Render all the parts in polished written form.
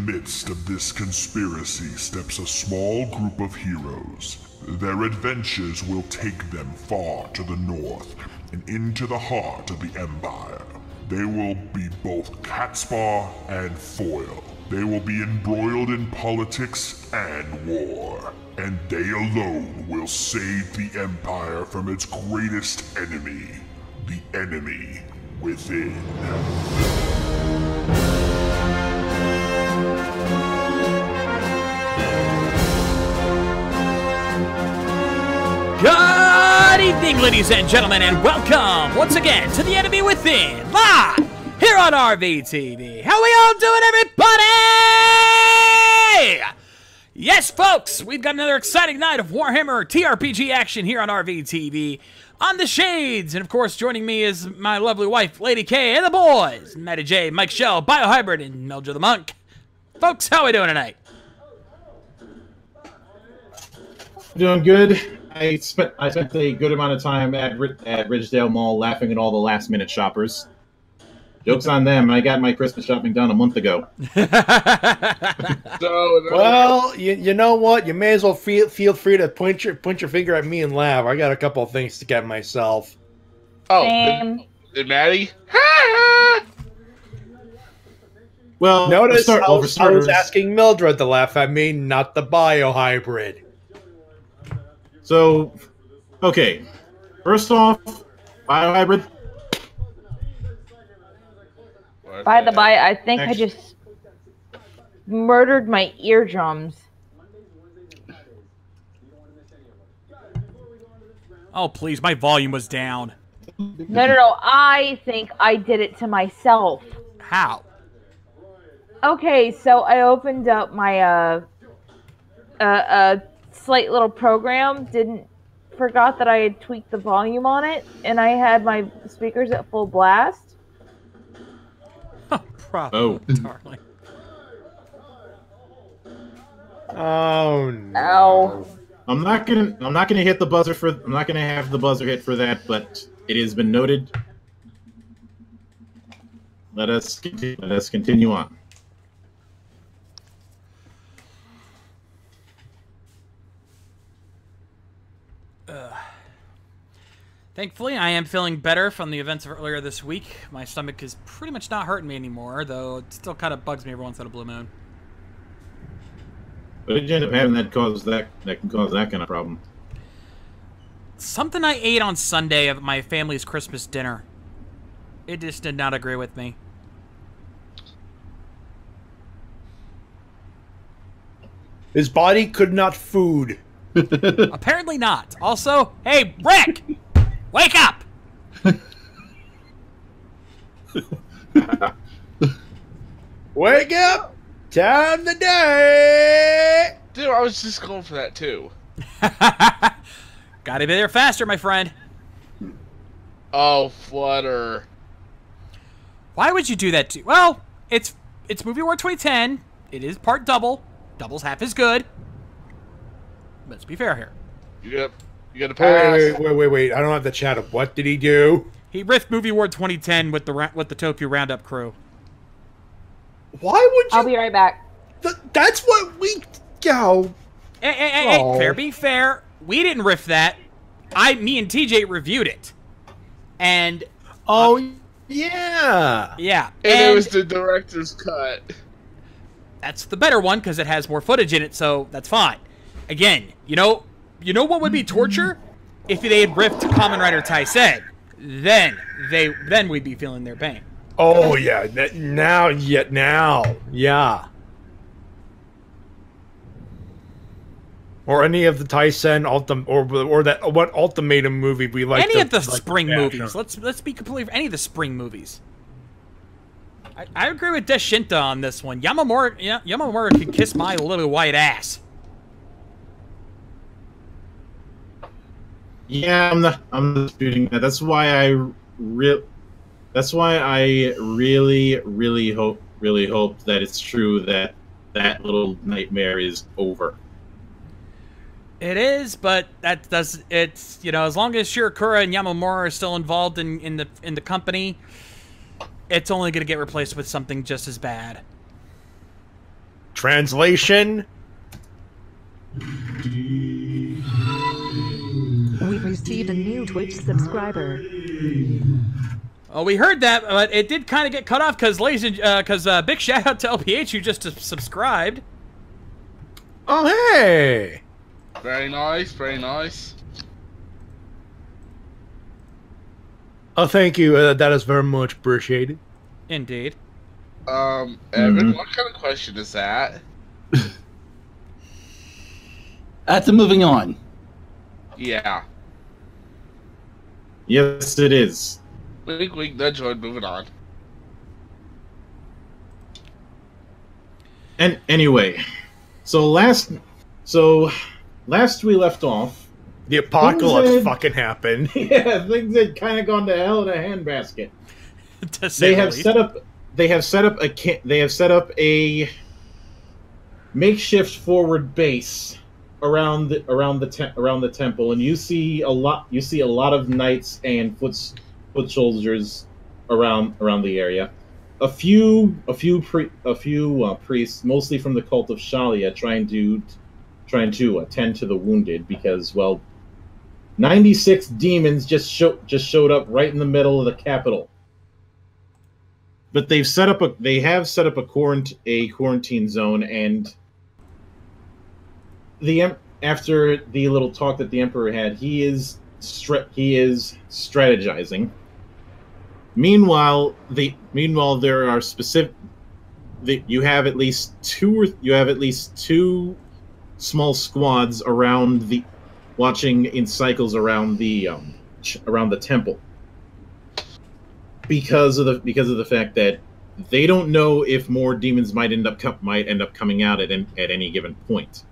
midst of this conspiracy steps a small group of heroes. Their adventures will take them far to the north and into the heart of the Empire. They will be both Catspaw and Foil. They will be embroiled in politics and war. And they alone will save the Empire from its greatest enemy, the enemy within. Good evening, ladies and gentlemen, and welcome once again to The Enemy Within, live here on RVTV. How we all doing, everybody? Yes, folks, we've got another exciting night of Warhammer TRPG action here on RVTV. On the Shades, and of course, joining me is my lovely wife, Lady K, and the boys, Matty Jay, Mike Shell, BioHybrid, and Mildra the Monk. Folks, how we doing tonight? Doing good. I spent a good amount of time at Ridgedale Mall laughing at all the last-minute shoppers. Joke's on them. I got my Christmas shopping done a month ago. Well, you know what? You may as well feel free to point your finger at me and laugh. I got a couple of things to get myself. Oh, did Matty? Well, notice I was asking Mildred to laugh at me, not the BioHybrid. So, okay. First off, BioHybrid. By the by, I think I just murdered my eardrums. Oh, please, my volume was down. No. I think I did it to myself. How? Okay, so I opened up my slight little program, forgot that I had tweaked the volume on it, and I had my speakers at full blast. Oh, darling. Oh no. Ow. I'm not gonna hit the buzzer for. I'm not gonna have the buzzer hit for that, but it has been noted. Let us continue on. Thankfully, I am feeling better from the events of earlier this week. My stomach is pretty much not hurting me anymore, though it still kind of bugs me every once in a blue moon. What did you end up having that can cause that kind of problem? Something I ate on Sunday at my family's Christmas dinner. It just did not agree with me. His body could not food. Apparently not. Also, hey, Rick! Wake up! Wake up! Time to die! Dude, I was just going for that too. Gotta be there faster, my friend. Oh, Flutter. Why would you do that to? Well, it's Movie Award 2010. It is part double. Double's half as good. Let's be fair here. You gotta pass. Wait. I don't have the chat up. What did he do? He riffed Movie Award 2010 with the Tokyo Roundup crew. Why would you? I'll be right back. That's what we go. Hey, fair be fair. We didn't riff that. Me and TJ reviewed it. And yeah. And it was the director's cut. That's the better one because it has more footage in it, so that's fine. Again, you know what would be torture? If they had riffed Kamen Rider Taisen, then we'd be feeling their pain. Oh yeah, now, yeah. Or any of the Taisen or that what Ultimatum movie we like. Any of the spring movies. Let's be completely any of the spring movies. I agree with Deshinta on this one. Yamamura can kiss my little white ass. Yeah, I'm not disputing that. That's why I really hope that it's true that that little nightmare is over. It is, but it's as long as Shirakura and Yamamura are still involved in the company, it's only going to get replaced with something just as bad. Translation. We've received a new Twitch subscriber. Oh, we heard that, but it did kind of get cut off because big shout out to LPH who just subscribed. Oh, hey! Very nice, very nice. Oh, thank you. That is very much appreciated. Indeed. Evan, what kind of question is that? That's a moving on. Yeah. Yes, it is. Wink, wink, nudge, nudge, moving on. And anyway, so last we left off. The apocalypse had- fucking happened. Yeah, things had kind of gone to hell in a handbasket. To say They the have least. set up a makeshift forward base around the temple, and you see a lot of knights and foot soldiers around the area. A few priests, mostly from the cult of Shalia, trying to attend to the wounded because, well, 96 demons just showed up right in the middle of the capital. But they have set up a quarantine zone, and after the little talk that the Emperor had, he is strategizing. Meanwhile, there are specific. You have at least two small squads watching in cycles around the temple. Because of the fact that they don't know if more demons might end up coming out at any given point,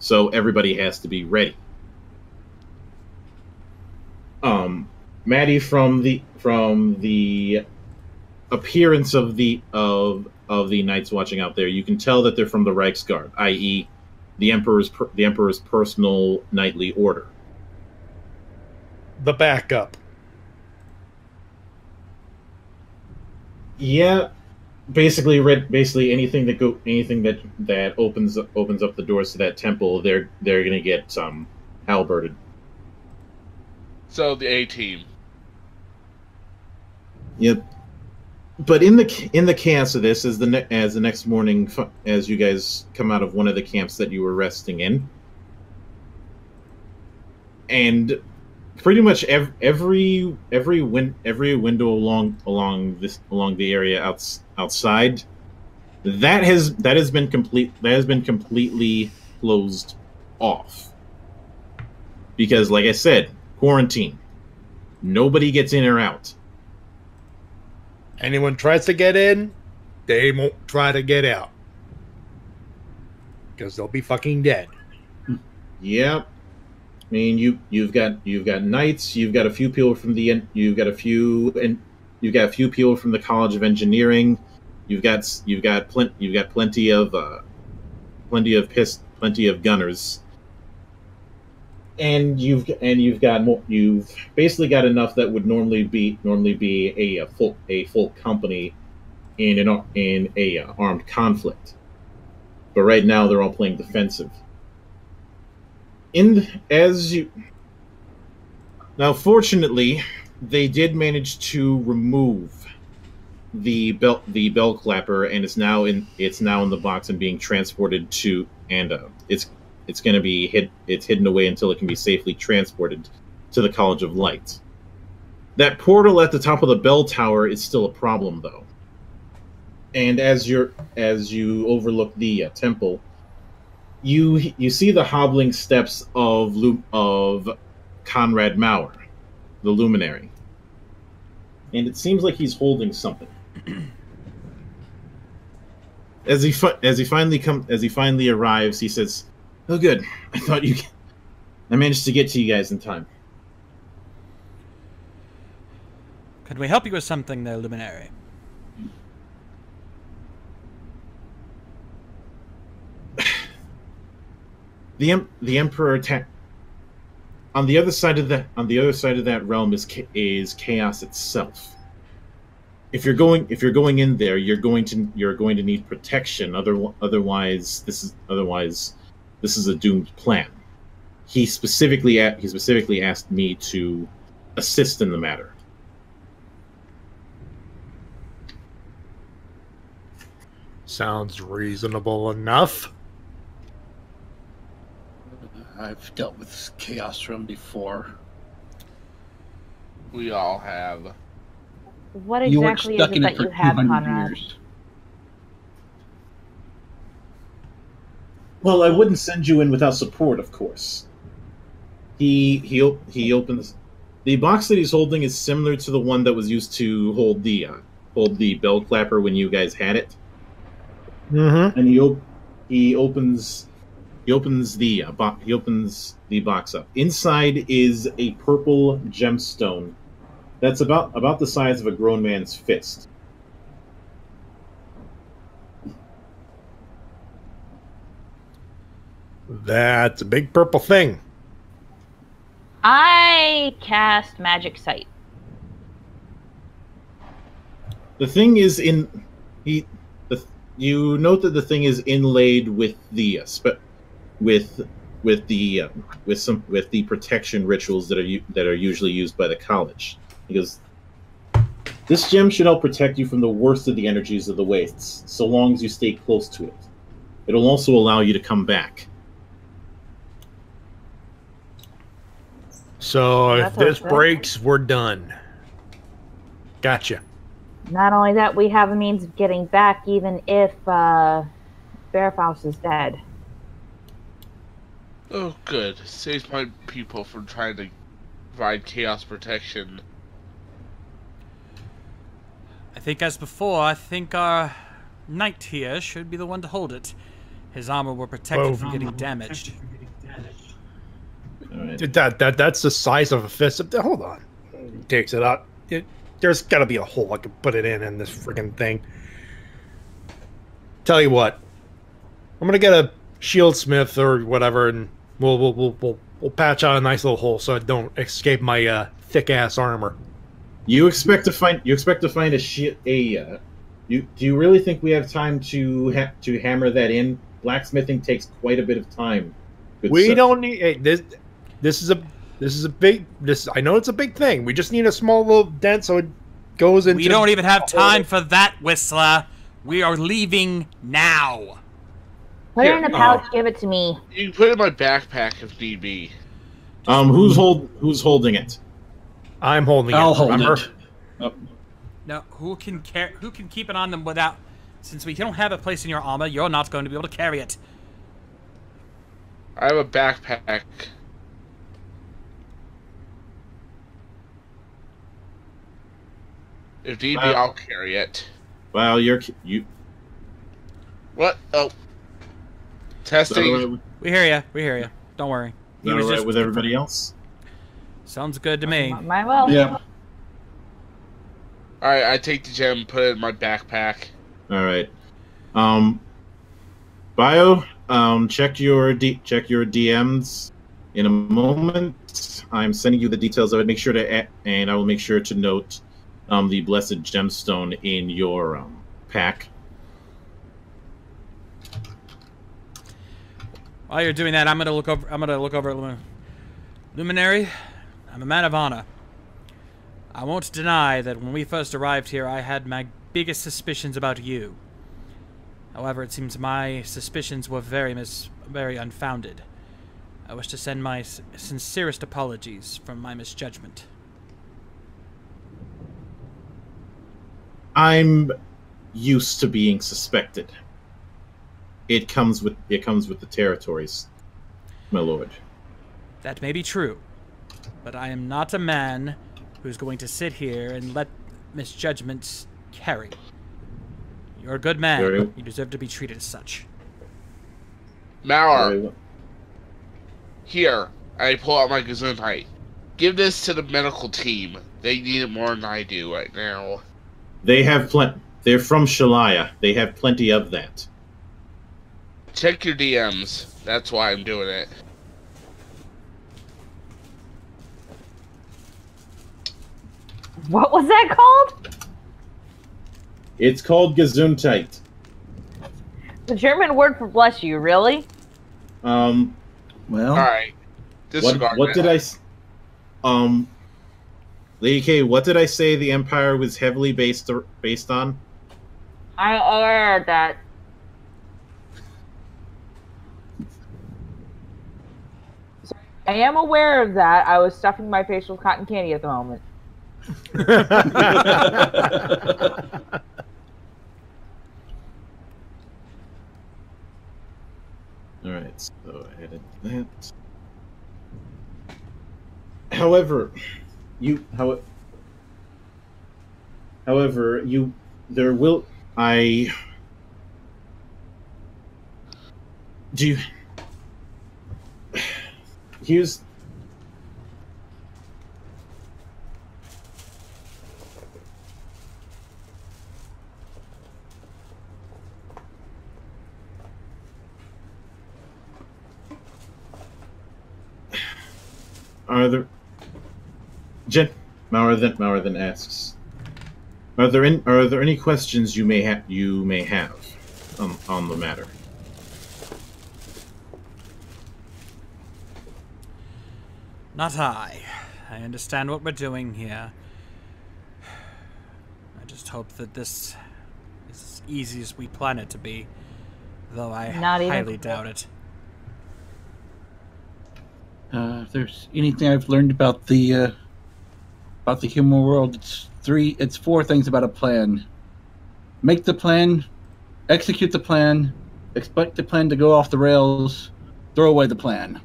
so everybody has to be ready. Matty, from the appearance of the knights watching out there, you can tell that they're from the Reichsguard, i.e., the Emperor's personal knightly order. The backup. Yeah, basically anything that opens up the doors to that temple, they're gonna get halberded. So the A team. Yep. But in the chaos of this, as the next morning, as you guys come out of one of the camps that you were resting in, and pretty much every window along the area outside that has been completely closed off, because, like I said, quarantine. Nobody gets in or out. Anyone tries to get in, they won't try to get out. Because they'll be fucking dead. Yep. I mean, you've got knights. You've got a few people from the people from the College of Engineering. You've got plenty of gunners. And you've basically got enough that would normally be a full company in a armed conflict. But right now they're all playing defensive. Now, fortunately, they did manage to remove the bell clapper, and it's now in the box and being transported to, and it's going to be hidden away until it can be safely transported to the College of Light. That portal at the top of the bell tower is still a problem, though. And as you overlook the temple, you see the hobbling steps of Conrad Mauer, the luminary, and it seems like he's holding something. As he finally arrives, he says, "Oh, good. I managed to get to you guys in time." Could we help you with something there, Luminary? The Emperor attacked. On the other side of that realm is chaos itself. if you're going in there, you're going to need protection. Otherwise, this is a doomed plan. He specifically asked me to assist in the matter. Sounds reasonable enough. I've dealt with chaos from before. We all have. What You were exactly is stuck it in that it for you have, 200 Conrad? years. Well, I wouldn't send you in without support, of course. He opens the box that he's holding is similar to the one that was used to hold the bell clapper when you guys had it. Mm-hmm. And he opens the box up. Inside is a purple gemstone that's about the size of a grown man's fist. That's a big purple thing. I cast Magic Sight. The thing is you note that the thing is inlaid with the protection rituals that are usually used by the college. Because this gem should help protect you from the worst of the energies of the wastes, so long as you stay close to it. It'll also allow you to come back. So if That's this okay. breaks, we're done. Gotcha. Not only that, we have a means of getting back even if Bearfaust is dead. Oh, good. Saves my people from trying to provide chaos protection. I think as before, I think our knight here should be the one to hold it. His armor will protect it from getting damaged. All right. That's the size of a fist. Hold on. He takes it out. There's got to be a hole I can put it in this freaking thing. Tell you what, I'm gonna get a shieldsmith or whatever, and we'll patch out a nice little hole so it don't escape my thick ass armor. You expect to find a do you really think we have time to hammer that in? Blacksmithing takes quite a bit of time. We sir. don't need this is a big I know it's a big thing. We just need a small little dent so it goes into. We don't even have time for that, Whistler. We are leaving now. Put Here. it in a pouch, give it to me. You can put it in my backpack if need be. Who's holding it? I'm holding I'll it. hold remember? it. Oh, Now, who can keep it on them without? Since we don't have a place in your armor, you're not going to be able to carry it. I have a backpack. If need be, I'll carry it. Well, you. What? Oh. Testing. We hear ya. We hear ya. Don't worry. Is that all right with everybody else? Sounds good to me. My well. yeah. Alright, I take the gem, put it in my backpack. All right. Bio, check your DMs in a moment. I'm sending you the details of it. Make sure to and I will make sure to note the blessed gemstone in your pack. While you're doing that, I'm gonna look over at Luminary. I'm a man of honor. I won't deny that when we first arrived here, I had my biggest suspicions about you. However, it seems my suspicions were very unfounded. I wish to send my sincerest apologies for my misjudgment. I'm used to being suspected. It comes with the territories, my lord. That may be true, but I am not a man who's going to sit here and let misjudgments carry. You're a good man. You deserve to be treated as such. Mauer, here. I pull out my Gesundheit. Give this to the medical team. They need it more than I do right now. They have plenty. They're from Shalaya. They have plenty of that. Check your DMs. That's why I'm doing it. What was that called? It's called Gesundheit. The German word for bless you, really? Well, Alright. What did I... Lady K, what did I say the Empire was heavily based on? I'm aware of that. I am aware of that. I was stuffing my face with cotton candy at the moment. Alright, so I added that. However, there will, here's, Maurthen asks, are there any questions you may have on the matter? Not I. I understand what we're doing here. I just hope that this is as easy as we plan it to be, though I highly doubt it. If there's anything I've learned about the human world, it's four things about a plan. Make the plan, execute the plan, expect the plan to go off the rails, throw away the plan.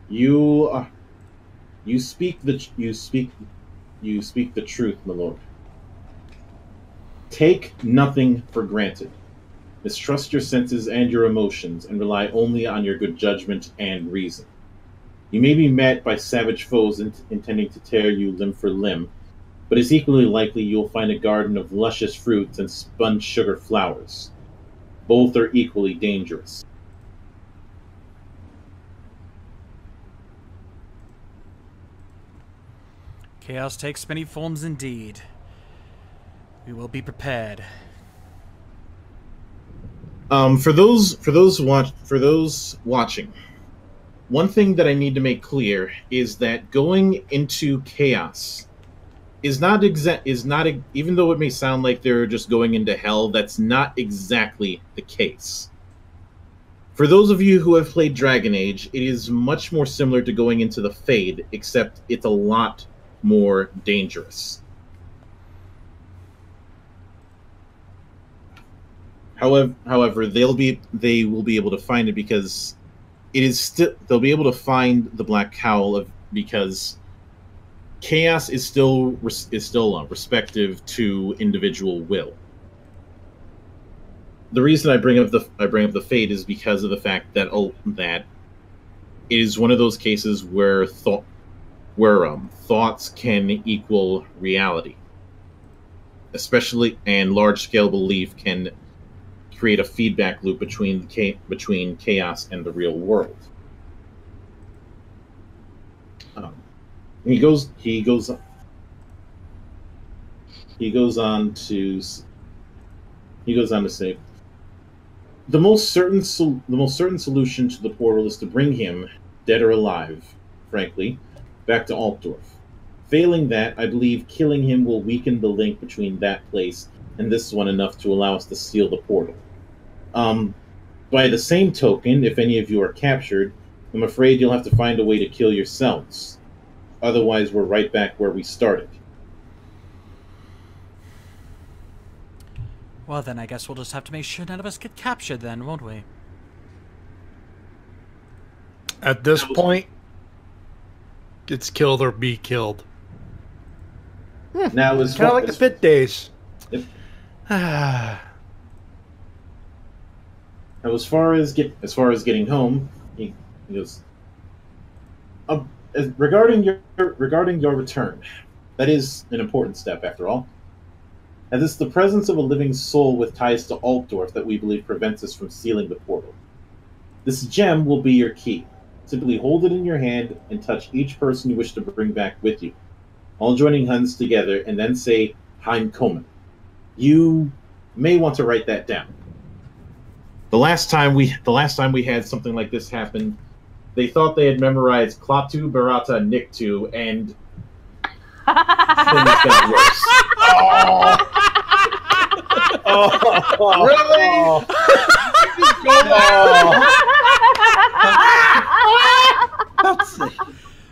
You speak the truth, my lord. Take nothing for granted. Mistrust your senses and your emotions, and rely only on your good judgment and reason. You may be met by savage foes intending to tear you limb for limb, but it's equally likely you'll find a garden of luscious fruits and spun sugar flowers. Both are equally dangerous. Chaos takes many forms indeed. We will be prepared. For those watching, one thing that I need to make clear is that going into chaos is not even though it may sound like they're just going into hell, that's not exactly the case. For those of you who have played Dragon Age, it is much more similar to going into the Fade, except it's a lot more dangerous. However, they will be able to find it because it is still, they'll be able to find the Black Cowl because chaos is still respective to individual will. The reason I bring up the Fate is because of the fact that that it is one of those cases where thoughts can equal reality, especially, and large scale belief can create a feedback loop between chaos and the real world. He goes on to say, the most certain solution to the portal is to bring him, dead or alive, frankly, back to Altdorf. Failing that, I believe killing him will weaken the link between that place and this one enough to allow us to seal the portal. By the same token, if any of you are captured, I'm afraid you'll have to find a way to kill yourselves. Otherwise, we're right back where we started. Well then, I guess we'll just have to make sure none of us get captured then, won't we? At this point, it's killed or be killed. Now, as Kind of like the Fit Days. Yep. Now, as far as getting home, he goes. Regarding your return, that is an important step after all. And it's the presence of a living soul with ties to Altdorf that we believe prevents us from sealing the portal. This gem will be your key. Simply hold it in your hand and touch each person you wish to bring back with you. all joining hands together, and then say Heimkommen. You may want to write that down. The last time we had something like this happen, they thought they had memorized Klaatu, Barata, Niktu, and things got worse. Really?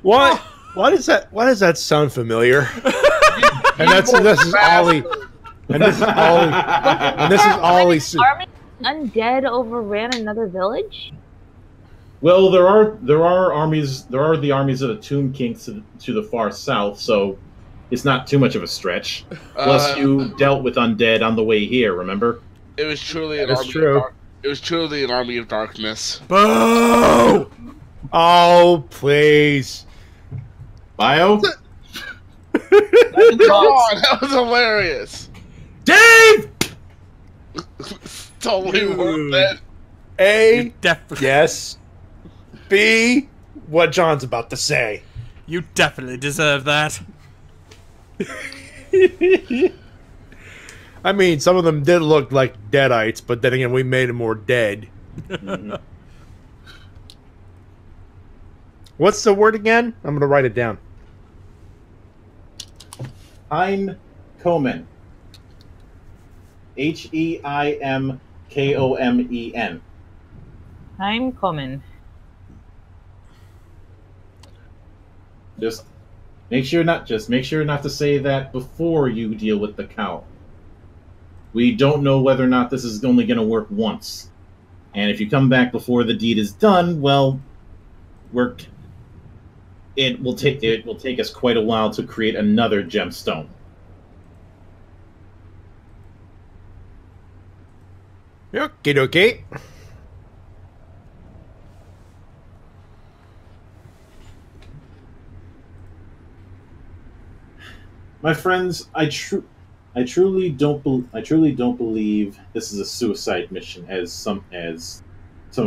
What? Why does that sound familiar? And this is Ollie. And this is Ollie. And this is Ollie. Army undead overran another village? Well, there are the armies of the Tomb Kings to the far south, so it's not too much of a stretch. Plus, you dealt with undead on the way here. Remember? It was truly an That's army. true. It was truly an army of darkness. Boo! Oh, please. Bio? Come on, that was hilarious. Dave! Totally worth it. A, Definitely. yes. B, what John's about to say. You definitely deserve that. I mean, some of them did look like deadites, but then again, we made them more dead. What's the word again? I'm going to write it down. Heimkommen. Heimkomen. Heimkommen. Just make sure not to say that before you deal with the cowl. We don't know whether or not this is only going to work once. And if you come back before the deed is done, well, it will take us quite a while to create another gemstone. Okie dokie. My friends, I truly don't believe this is a suicide mission, as some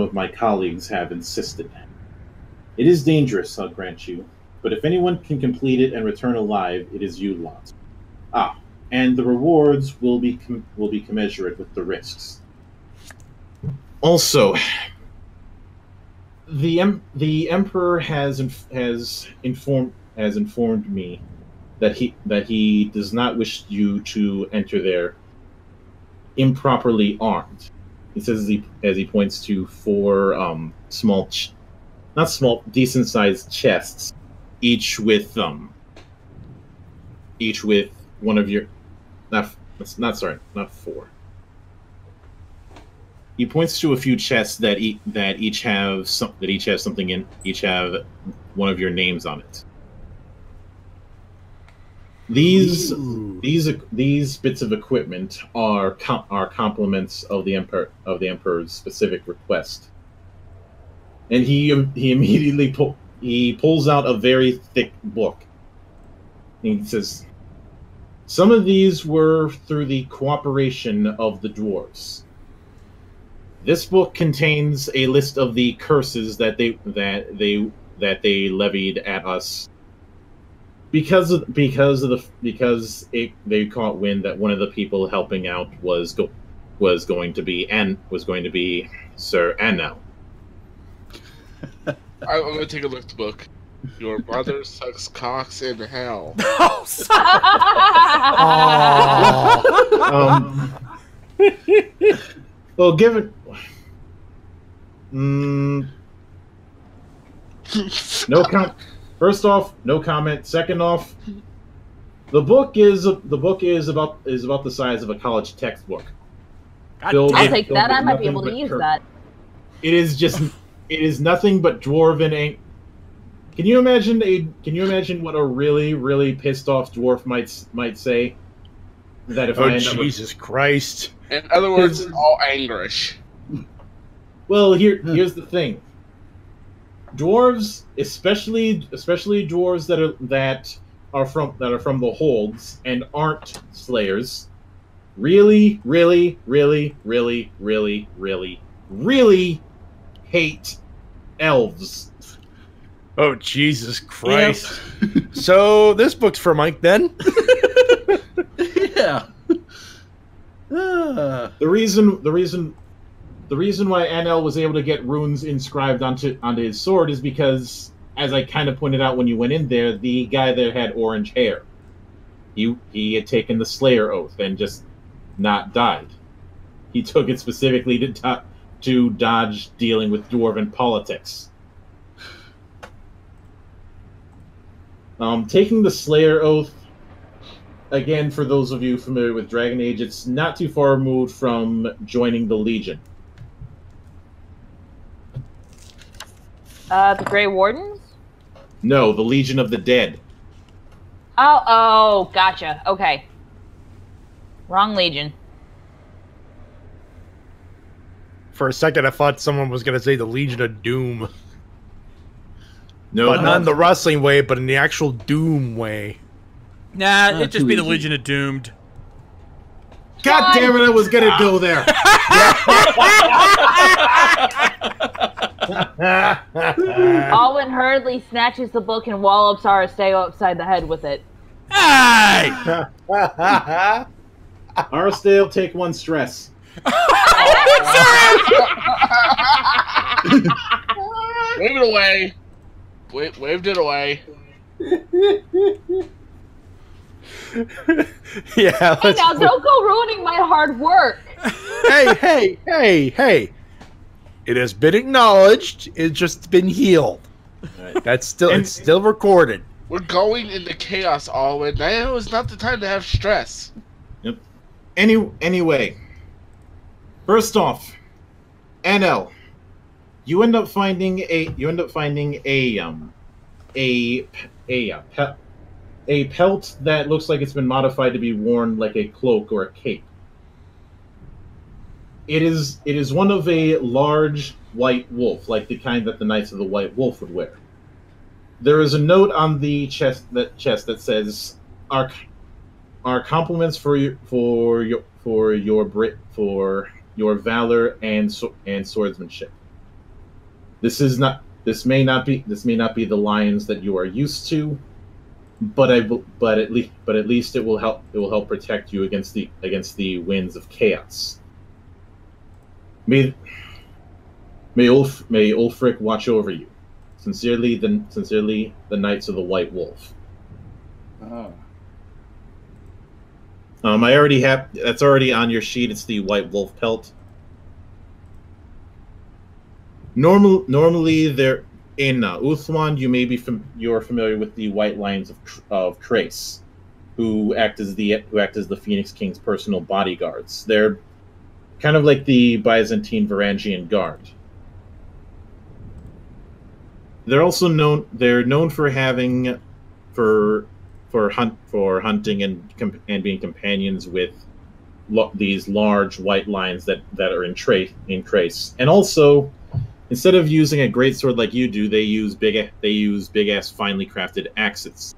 of my colleagues have insisted. It is dangerous, I'll grant you, but if anyone can complete it and return alive, it is you lot. And the rewards will be commensurate with the risks. Also, the Emperor has informed me that he does not wish you to enter there improperly armed. He says as he points to four decent-sized chests, each with one of your not four. He points to a few chests that each have one of your names on it. These bits of equipment are compliments of the Emperor's specific request. And he immediately pulls out a very thick book. And he says, "Some of these were through the cooperation of the dwarves. This book contains a list of the curses that they levied at us because they caught wind that one of the people helping out was going to be Sir Anno." I'm gonna take a look at the book. Your mother sucks cocks in hell. Well, given First off, no comment. Second off, the book is about the size of a college textbook. I'll take that. I might be able to use that. It is nothing but dwarven ink. Can you imagine what a really, really pissed off dwarf might say? That if I end Jesus Christ! In other words, it's all angrish. Well, here's the thing. Dwarves, especially dwarves that are from the holds and aren't slayers, really, really, really, really, really, really, really hate elves. Oh, Jesus Christ. So, this book's for Mike, then? Yeah. The reason why NL was able to get runes inscribed onto his sword is because, as I kind of pointed out when you went in there, the guy there had orange hair. He had taken the Slayer Oath and just not died. He took it specifically to dodge dealing with dwarven politics. Taking the Slayer Oath, again, for those of you familiar with Dragon Age, it's not too far removed from joining the Legion. The Grey Wardens? No, the Legion of the Dead. Oh, gotcha. Okay. Wrong Legion. For a second, I thought someone was going to say the Legion of Doom. No, but not in the wrestling way, but in the actual Doom way. Nah, it'd just be the easy. Legion of Doomed. God damn it, I was going to go there. Alwyn hurriedly snatches the book and wallops Aristeo upside the head with it. Hey! Aristeo, take one stress. Wave it away. Waved it away. Yeah. Hey, now don't go ruining my hard work. Hey. It has been acknowledged. It's just been healed. It's still recorded. We're going into chaos, Alwyn. Now is not the time to have stress. Yep. Anyway, first off, NL, you end up finding a pelt that looks like it's been modified to be worn like a cloak or a cape. It is one of a large white wolf, like the kind that the Knights of the White Wolf would wear. There is a note on the chest that says, "Our compliments for your valor and swordsmanship. This may not be the lions that you are used to, but at least it will help protect you against the winds of chaos. May Ulfric watch over you. Sincerely, the Knights of the White Wolf." Oh. I already have. That's already on your sheet. It's the White Wolf pelt. Normally, they're in Uthwan. You're familiar with the White Lions of Trace, who act as the Phoenix King's personal bodyguards. They're kind of like the Byzantine Varangian Guard. They're also known for having for hunting and being companions with these large white lions that are in Trace. And also, instead of using a greatsword like you do, they use big ass finely crafted axes.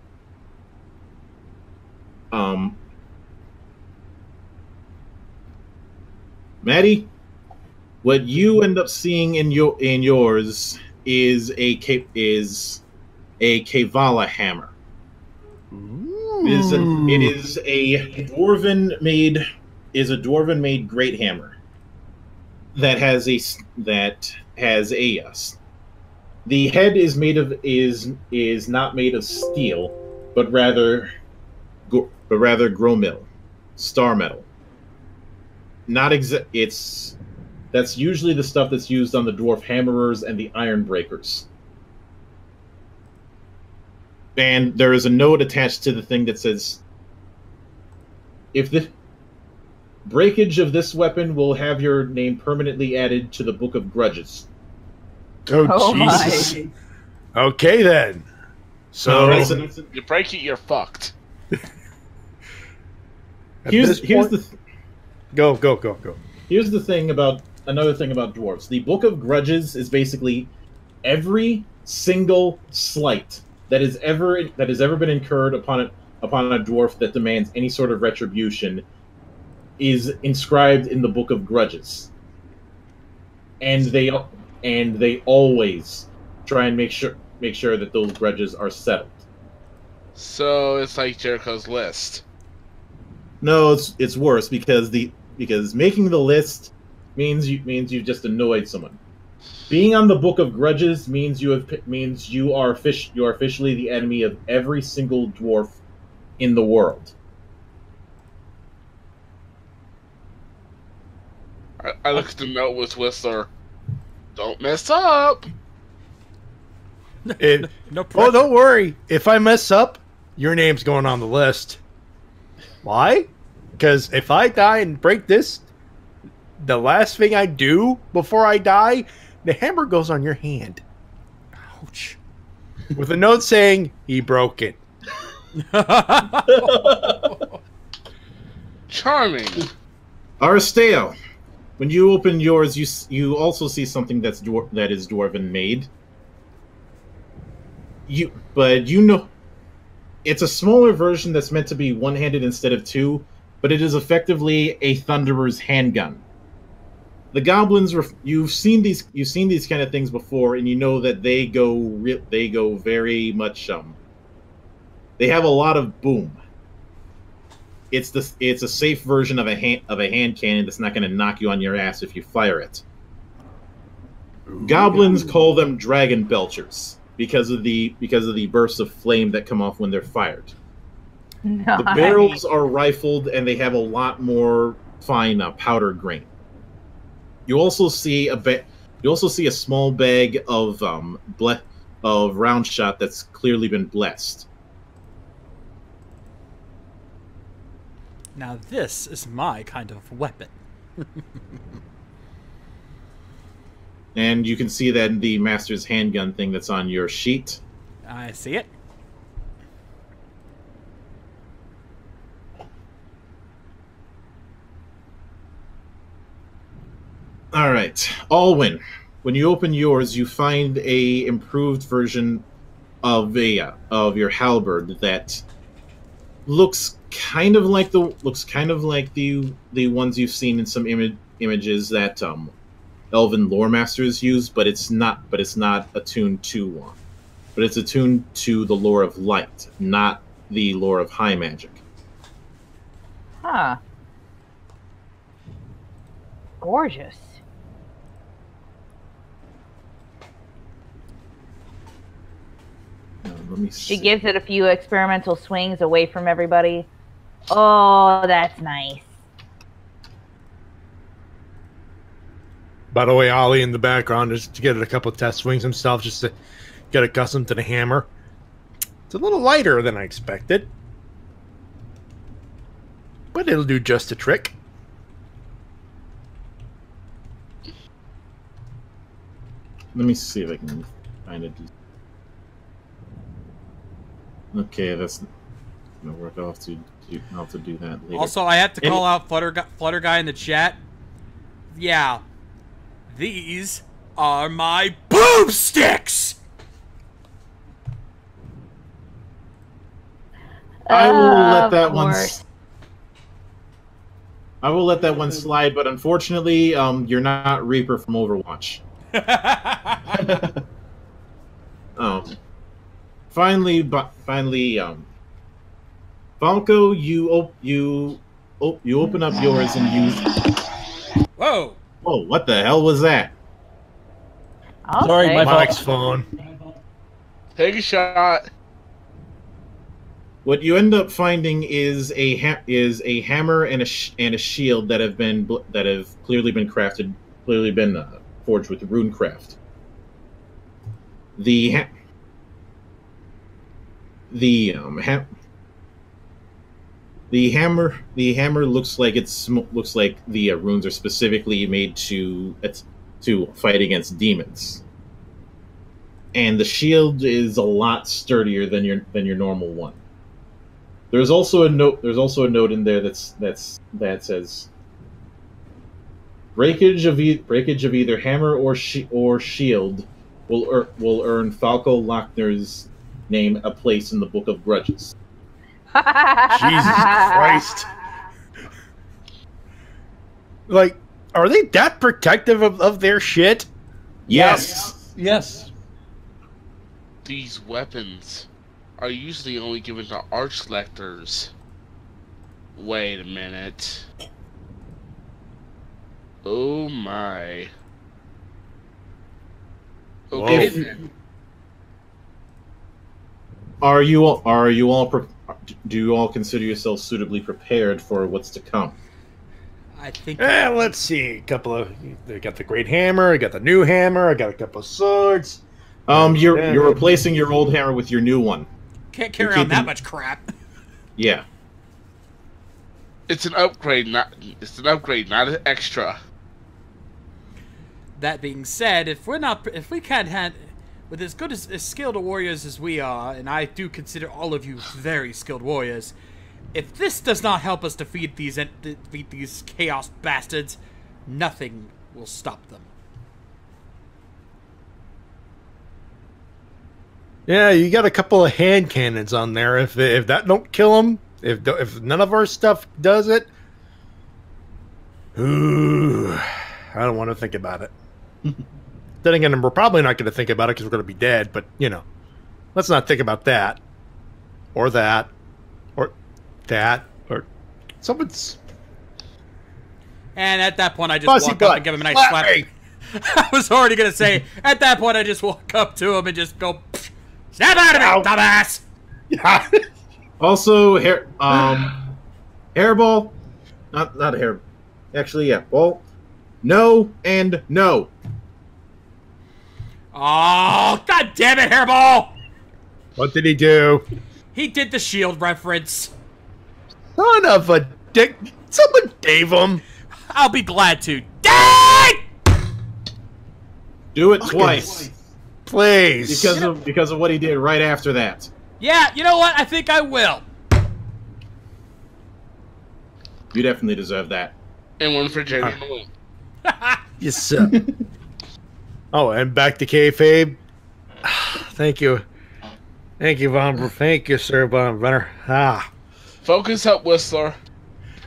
Matty, what you end up seeing in yours is a Kavala hammer. It is a dwarven made great hammer that has the head is not made of steel, but rather gromil, star metal. That's usually the stuff that's used on the dwarf hammerers and the iron breakers. And there is a note attached to the thing that says, "If the breakage of this weapon will have your name permanently added to the Book of Grudges." Oh Jesus! My. Okay then. So You break it, you're fucked. Here's the go. Here's another thing about dwarves. The Book of Grudges is basically every single slight that has ever been incurred upon a dwarf that demands any sort of retribution is inscribed in the Book of Grudges. And they always try and make sure make sure that those grudges are settled. So it's like Jericho's list. No, it's worse because making the list means you've just annoyed someone. Being on the Book of Grudges means you are officially the enemy of every single dwarf in the world. I look at the note with Whistler. Don't mess up. No Oh, pressure. don't worry. If I mess up, your name's going on the list. Why? Because if I die and break this, the last thing I do before I die, the hammer goes on your hand. Ouch. With a note saying, he broke it. Charming. Aristeo, when you open yours, you also see something that is dwarven made. But it's a smaller version that's meant to be one-handed instead of two, but it is effectively a Thunderer's handgun. The goblins, you've seen these kind of things before, and you know that they go very much. They have a lot of boom. It's a safe version of a hand cannon that's not going to knock you on your ass if you fire it. Goblins call them dragon belchers because of the bursts of flame that come off when they're fired. Nice. The barrels are rifled, and they have a lot more fine powder grain. You also see a small bag of round shot that's clearly been blessed. Now this is my kind of weapon. And you can see that in the master's handgun thing that's on your sheet. I see it. All right, Alwyn. When you open yours, you find a improved version of your halberd that looks kind of like the ones you've seen in some images that elven lore masters use, but it's not attuned to one. But it's attuned to the lore of light, not the lore of high magic. Huh. Gorgeous. Let me see. She gives it a few experimental swings away from everybody. Oh, that's nice. By the way, Ollie in the background just to get a couple of test swings himself, just to get accustomed to the hammer. It's a little lighter than I expected, but it'll do just a trick. Let me see if I can find it. Okay, that's gonna work. I'll have to do that later. Also, I have to call out Flutter Guy in the chat. Yeah, these are my boomsticks. I will let that Of one. course. I will let that one slide, but unfortunately, you're not Reaper from Overwatch. Oh. Finally, Falco, you open up yours and use. Whoa! Whoa! What the hell was that? I'll Sorry, say. my fault. Mike's phone. Take a shot. What you end up finding is a hammer and a shield that have clearly been crafted, forged with runecraft. The hammer looks like the runes are specifically made to fight against demons, and the shield is a lot sturdier than your normal one. There's also a note in there that says breakage of either hammer or shield will earn Falco Lochner's name a place in the Book of Grudges. Jesus Christ. Like, are they that protective of their shit? Yes. Yes. these weapons are usually only given to arch-lectors. Wait a minute. Oh my. Okay then. Do you all consider yourselves suitably prepared for what's to come? I think. Let's see. They got the great hammer. I got the new hammer. I got a couple of swords. You're replacing your old hammer with your new one. Can't carry on that much crap. Yeah. It's an upgrade, not an extra. That being said, if we can't have, with as good as skilled warriors as we are, and I do consider all of you very skilled warriors, if this does not help us defeat these chaos bastards, nothing will stop them. Yeah, you got a couple of hand cannons on there. If that don't kill them, if none of our stuff does it, ooh, I don't want to think about it. Then again, we're probably not going to think about it because we're going to be dead. But let's not think about that, or that, or that, or someone's. And at that point, I just walk up and give him a nice slap. I was already going to say, at that point, I just walk up to him and just go, snap out of it, dumbass! Yeah. Also, hairball, not a hair. Actually, yeah. Well, no and no. Oh, god damn it, hairball! What did he do? He did the shield reference. Son of a dick! Someone gave him. I'll be glad to. Dang! Do it twice, please. Because of what he did right after that. Yeah, you know what? I think I will. You definitely deserve that. And one for Jenny and Lou. Yes, sir. Oh, and back to kayfabe. Thank you. Thank you, Von. Thank you, Sir Von Brenner. Focus up, Whistler.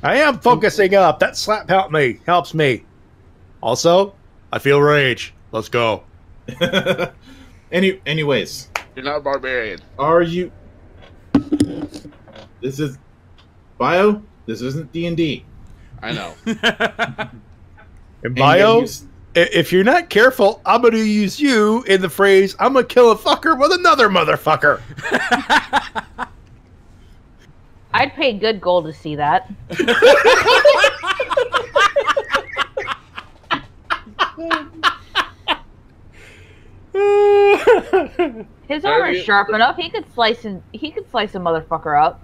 I am focusing up. That slap helps me. Also, I feel rage. Let's go. Anyways. You're not a barbarian. Are you... This is... Bio? This isn't D&D. I know. In Bio, if you're not careful, I'm going to use you in the phrase, I'm going to kill a fucker with another motherfucker. I'd pay good gold to see that. His armor's sharp enough. He could slice a motherfucker up.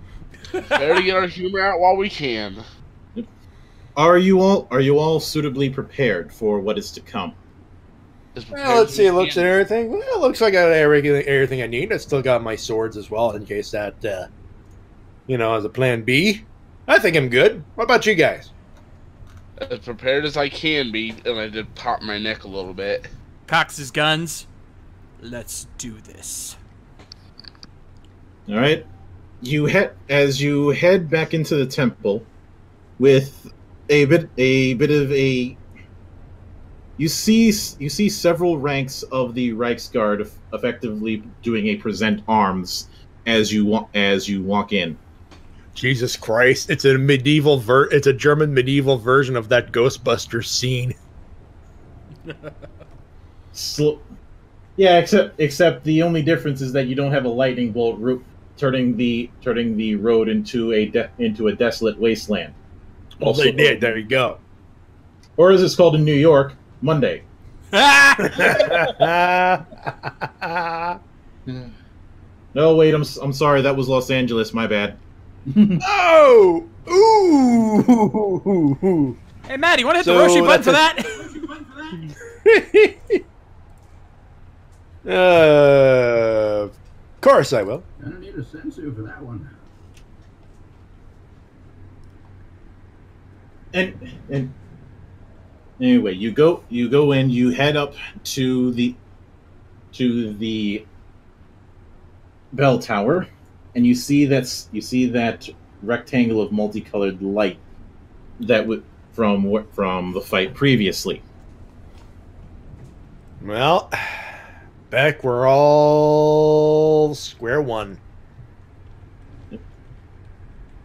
Better to get our humor out while we can. Are you all suitably prepared for what is to come? Well, let's see. It looks at everything. Well, it looks like I got everything I need. I still got my swords as well in case that, as a plan B. I think I'm good. What about you guys? As prepared as I can be, and I did pop my neck a little bit. Cocks his guns. Let's do this. All right. As you head back into the temple, with a bit of a. You see several ranks of the Reichsguard effectively doing a present arms as you walk in. Jesus Christ! It's a It's a German medieval version of that Ghostbusters scene. Yeah, except the only difference is that you don't have a lightning bolt turning the road into a desolate wasteland. Well, they did. There you go. Or as it's called in New York, Monday. No, wait. I'm sorry. That was Los Angeles. My bad. Oh! Ooh! Hey, Matty, want to hit the Roshi button for that? Of course I will. I don't need a sensu for that one. And anyway, you go in. You head up to the bell tower, and you see that rectangle of multicolored light that from the fight previously. Well, Back, we're all square one.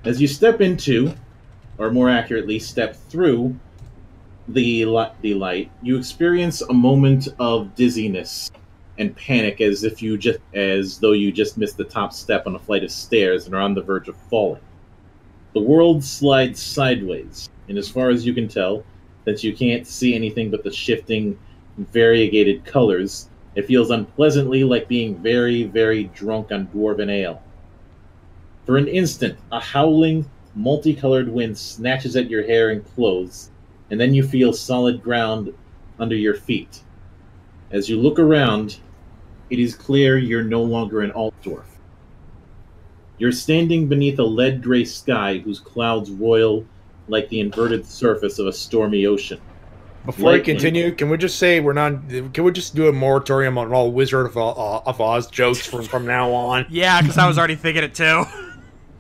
As you step into, or more accurately, step through the light, you experience a moment of dizziness and panic, as though you just missed the top step on a flight of stairs and are on the verge of falling. The world slides sideways, and as far as you can tell, since you can't see anything but the shifting, variegated colors, it feels unpleasantly like being very, very drunk on dwarven ale. For an instant, a howling, multicolored wind snatches at your hair and clothes, and then you feel solid ground under your feet. As you look around, it is clear you're no longer in Altdorf. You're standing beneath a lead-gray sky whose clouds roil like the inverted surface of a stormy ocean. Before we continue, can we just say we're not? Can we just do a moratorium on all Wizard of Oz jokes from now on? Yeah, because I was already thinking it too.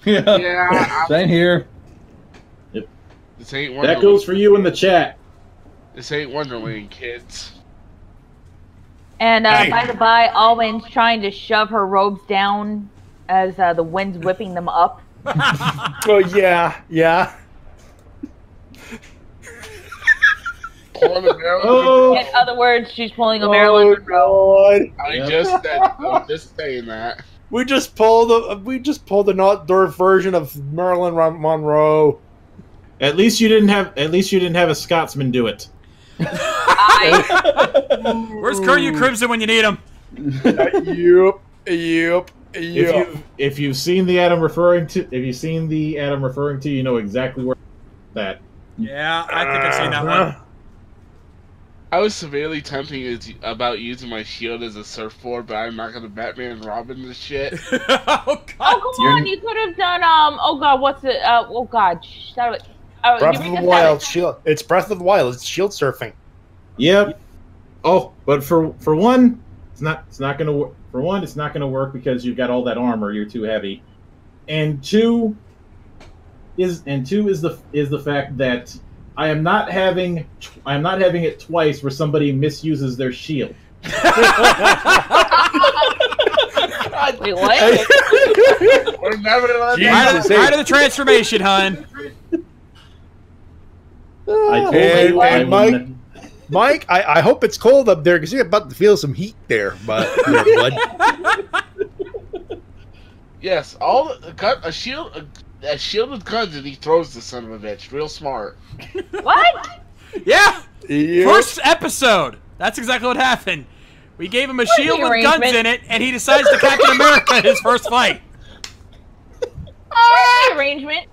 Yeah. Same here. Yep. This ain't That goes for you in the chat. This ain't Wonderland, kids. And Hey. by the by, Alwyn's trying to shove her robes down as the wind's whipping them up. Oh yeah. Pulling a Marilyn Oh, In other words, she's pulling a Marilyn Monroe. God. I I'm just saying that. We just pulled an outdoor version of Marilyn Monroe. at least you didn't have a Scotsman do it. Where's Curry Crimson when you need him? Yep. If you've seen the Adam referring to, you know exactly where that. Yeah, I think I've seen that one. I was severely tempted about using my shield as a surfboard, but I'm not gonna Batman and Robin this shit. Oh God! Oh, come on, you could have done, oh God, what's it, oh God, shut it. Breath of the Wild shield. It's Breath of the Wild. It's shield surfing. Yep. Oh, but for one, it's not gonna work. For one, it's not gonna work because you've got all that armor. You're too heavy. And two is the fact that I am not having it twice where somebody misuses their shield. Wait, what? We're never gonna let Jesus, Right of the transformation, hun. I told Hey, you hey, I Mike. Mike, I hope it's cold up there because you're about to feel some heat there, but bud. Yes, a shield with guns, and he throws the son of a bitch. Real smart. What? Yeah. Yep. First episode. That's exactly what happened. We gave him a shield the with guns arrangement? in it, and he decides to Captain America in his first fight. Arrangement.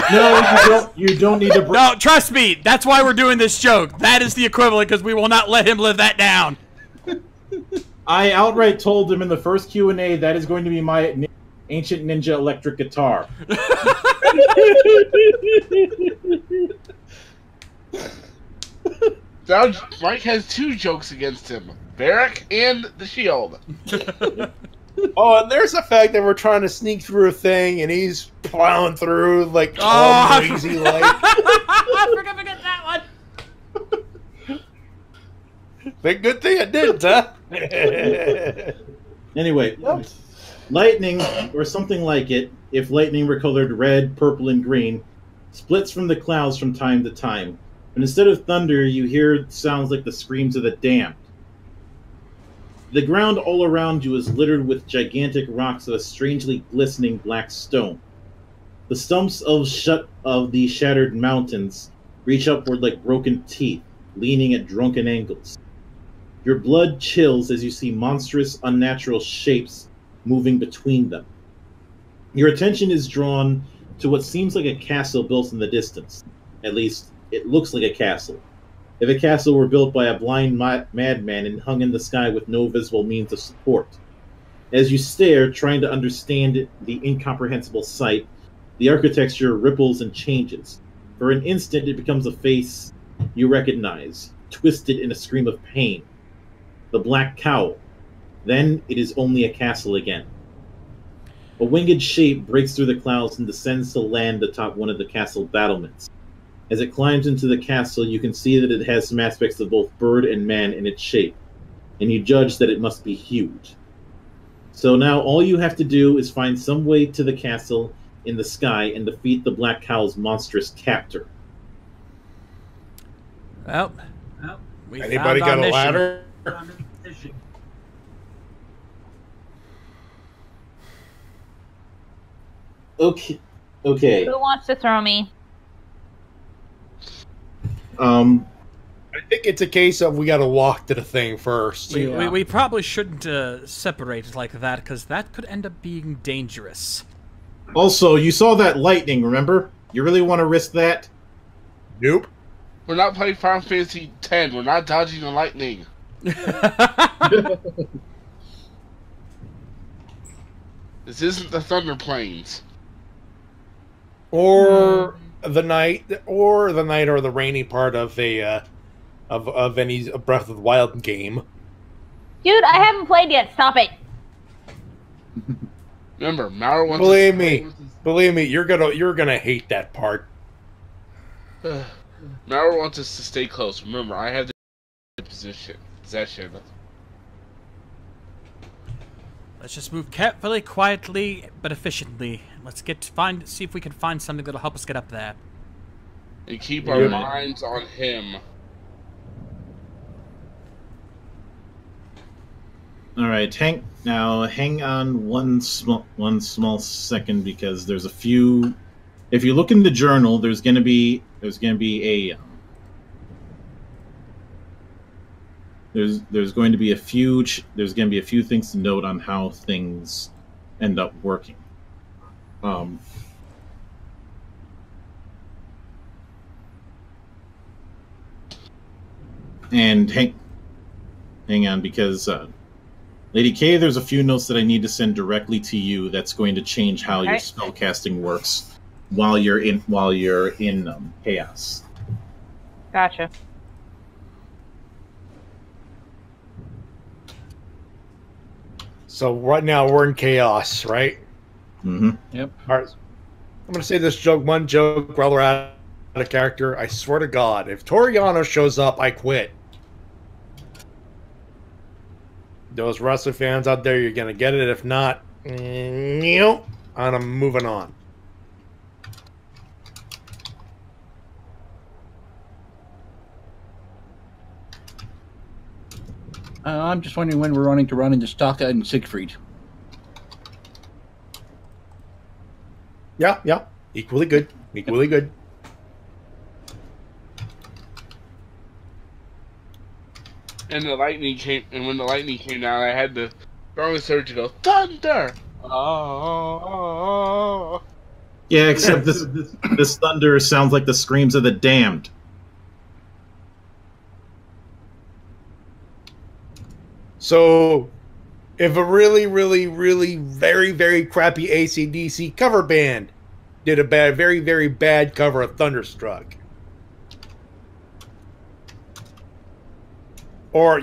No, you don't need to. No, trust me. That's why we're doing this joke. That is the equivalent because we will not let him live that down. I outright told him in the first Q&A that is going to be my ancient ninja electric guitar. Now Mike has two jokes against him: Barrack and the shield. Oh, and there's the fact that we're trying to sneak through a thing, and he's plowing through like Oh, all crazy like. I forget that one. But good thing I did, huh? Anyway, lightning, or something like it, if lightning were colored red, purple, and green, splits from the clouds from time to time. And instead of thunder, you hear sounds like the screams of the damned. The ground all around you is littered with gigantic rocks of a strangely glistening black stone. The stumps of the shattered mountains reach upward like broken teeth, leaning at drunken angles. Your blood chills as you see monstrous, unnatural shapes moving between them. Your attention is drawn to what seems like a castle built in the distance. At least, it looks like a castle. If a castle were built by a blind madman and hung in the sky with no visible means of support. As you stare, trying to understand the incomprehensible sight, the architecture ripples and changes. For an instant, it becomes a face you recognize, twisted in a scream of pain. The Black Cowl. Then it is only a castle again. A winged shape breaks through the clouds and descends to land atop one of the castle battlements. As it climbs into the castle, you can see that it has some aspects of both bird and man in its shape. and you judge that it must be huge. So now all you have to do is find some way to the castle in the sky and defeat the Black Cowl's monstrous captor. Well, we Anybody found got our a ladder? Okay. Okay. Who wants to throw me? I think it's a case of we got to walk to the thing first. We probably shouldn't separate like that, because that could end up being dangerous. Also, you saw that lightning, remember? You really want to risk that? Nope. We're not playing Final Fantasy X. We're not dodging the lightning. This isn't the Thunder Plains. Or the night, or the rainy part of a of any Breath of the Wild game. Dude, I haven't played yet. Stop it. Remember, Mauer wants Believe me, you're gonna hate that part. Mauer wants us to stay close. Remember, I have the possession. Let's just move carefully, quietly, but efficiently. Let's see if we can find something that'll help us get up there. And keep our minds on him. All right, hang on one small second, because there's a few. If you look in the journal, there's gonna be a few things to note on how things end up working. And hang on, because Lady K, there's a few notes that I need to send directly to you. That's going to change how your spellcasting works while you're in chaos. Gotcha. So right now we're in chaos, right? Mm-hmm. Yep. All right. I'm gonna say this one joke while we're out of character. I swear to God, if Toriano shows up, I quit. Those wrestling fans out there, you're gonna get it. If not, and I'm moving on. I'm just wondering when we're running to run into Staka and Siegfried. Yeah. Equally good. Equally good. And when the lightning came down, I had the strongest urge to go, thunder! Oh. Yeah, except this thunder sounds like the screams of the damned. So, if a really, really, really, very, very crappy AC/DC cover band did a very, very bad cover of Thunderstruck, or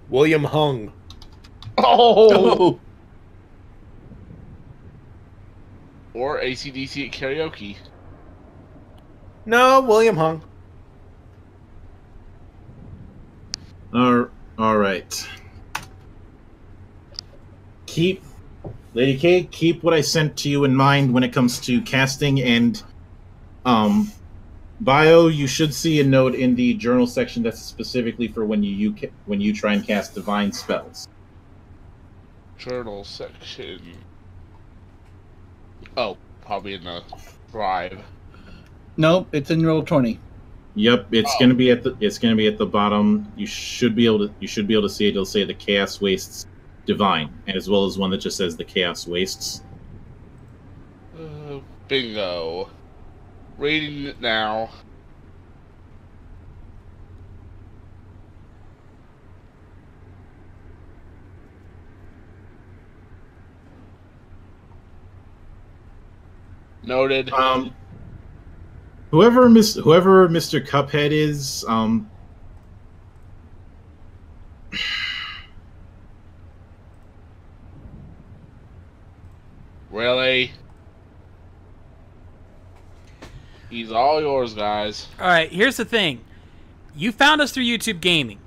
William Hung. Oh. Or AC/DC at karaoke. No, William Hung. All right. Lady K, keep what I sent to you in mind when it comes to casting, and Bio, you should see a note in the journal section that's specifically for when you try and cast divine spells. Journal section. Oh, probably in the drive. Nope, it's in roll 20. Yep, it's gonna be at the bottom. You should be able to see it. It'll say the Chaos Wastes Divine, as well as one that just says the Chaos Wastes. Bingo. Reading it now. Noted. Whoever Mr. Cuphead is, Really? He's all yours, guys. All right, here's the thing. You found us through YouTube Gaming.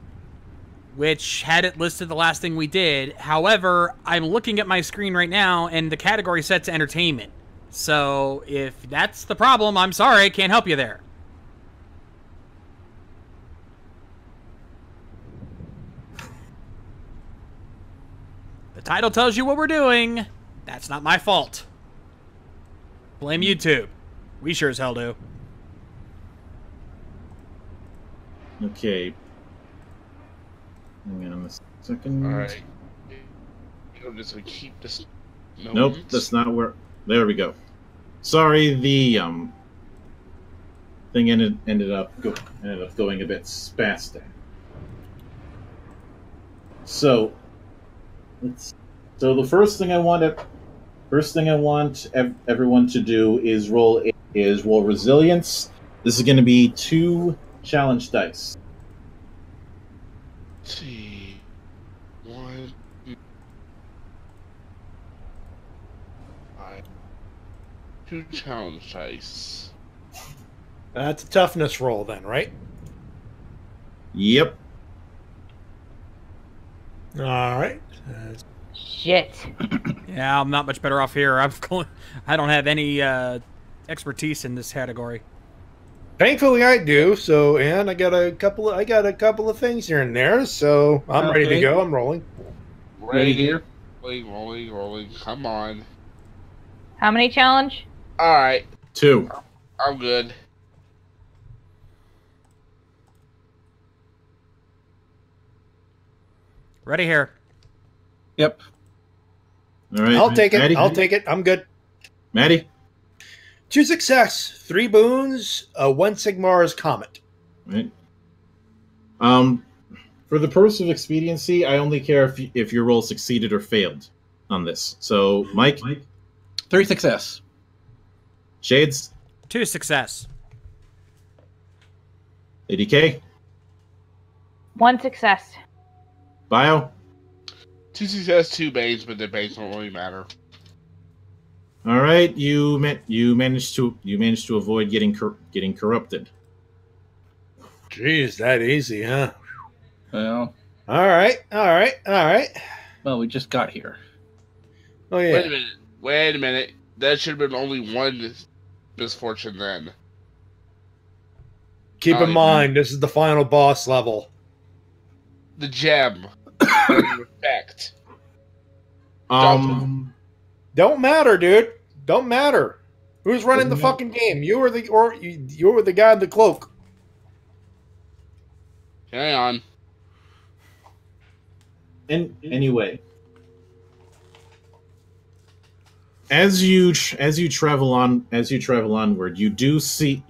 which had it listed the last thing we did. However, I'm looking at my screen right now, and the category set to entertainment. So if that's the problem, I'm sorry, can't help you there. The title tells you what we're doing. That's not my fault. Blame YouTube. We sure as hell do. Okay. Hang on a second. Alright. I'm just gonna keep this. Nope, that's not where. There we go. Sorry, the thing ended up going a bit spastic. So, the first thing I want everyone to do is roll resilience. This is going to be 2 challenge dice. Let's see. 1, 5. 2 challenge dice. That's a toughness roll then, right? Yep. All right. Shit. Yeah, I'm not much better off here. I don't have any expertise in this category. Thankfully, I do. So, and I got a couple of things here and there. So I'm ready to go. I'm rolling. Ready here. Rolling. Come on. How many challenge? Alright. 2. I'm good. Ready here. Yep. All right. I'll take it. Matty? I'll take it. I'm good. Matty? 2 success, 3 boons, 1 Sigmar's Comet. Right. For the purpose of expediency, I only care if your roll succeeded or failed on this. So, Mike? 3 success. Shades? 2 success. Lady K? 1 success. Bio? 2 success, 2 banes, but the banes don't really matter. All right, you managed to avoid getting corrupted. Jeez, that easy, huh? Well, All right. well, we just got here. Oh yeah. Wait a minute. That should have been only 1 misfortune then. Keep in mind, this is the final boss level. The gem. Respect. Don't matter, dude. Don't matter. Who's running the fucking game? You were the guy in the cloak. Carry on. And anyway, as you travel onward, you do see.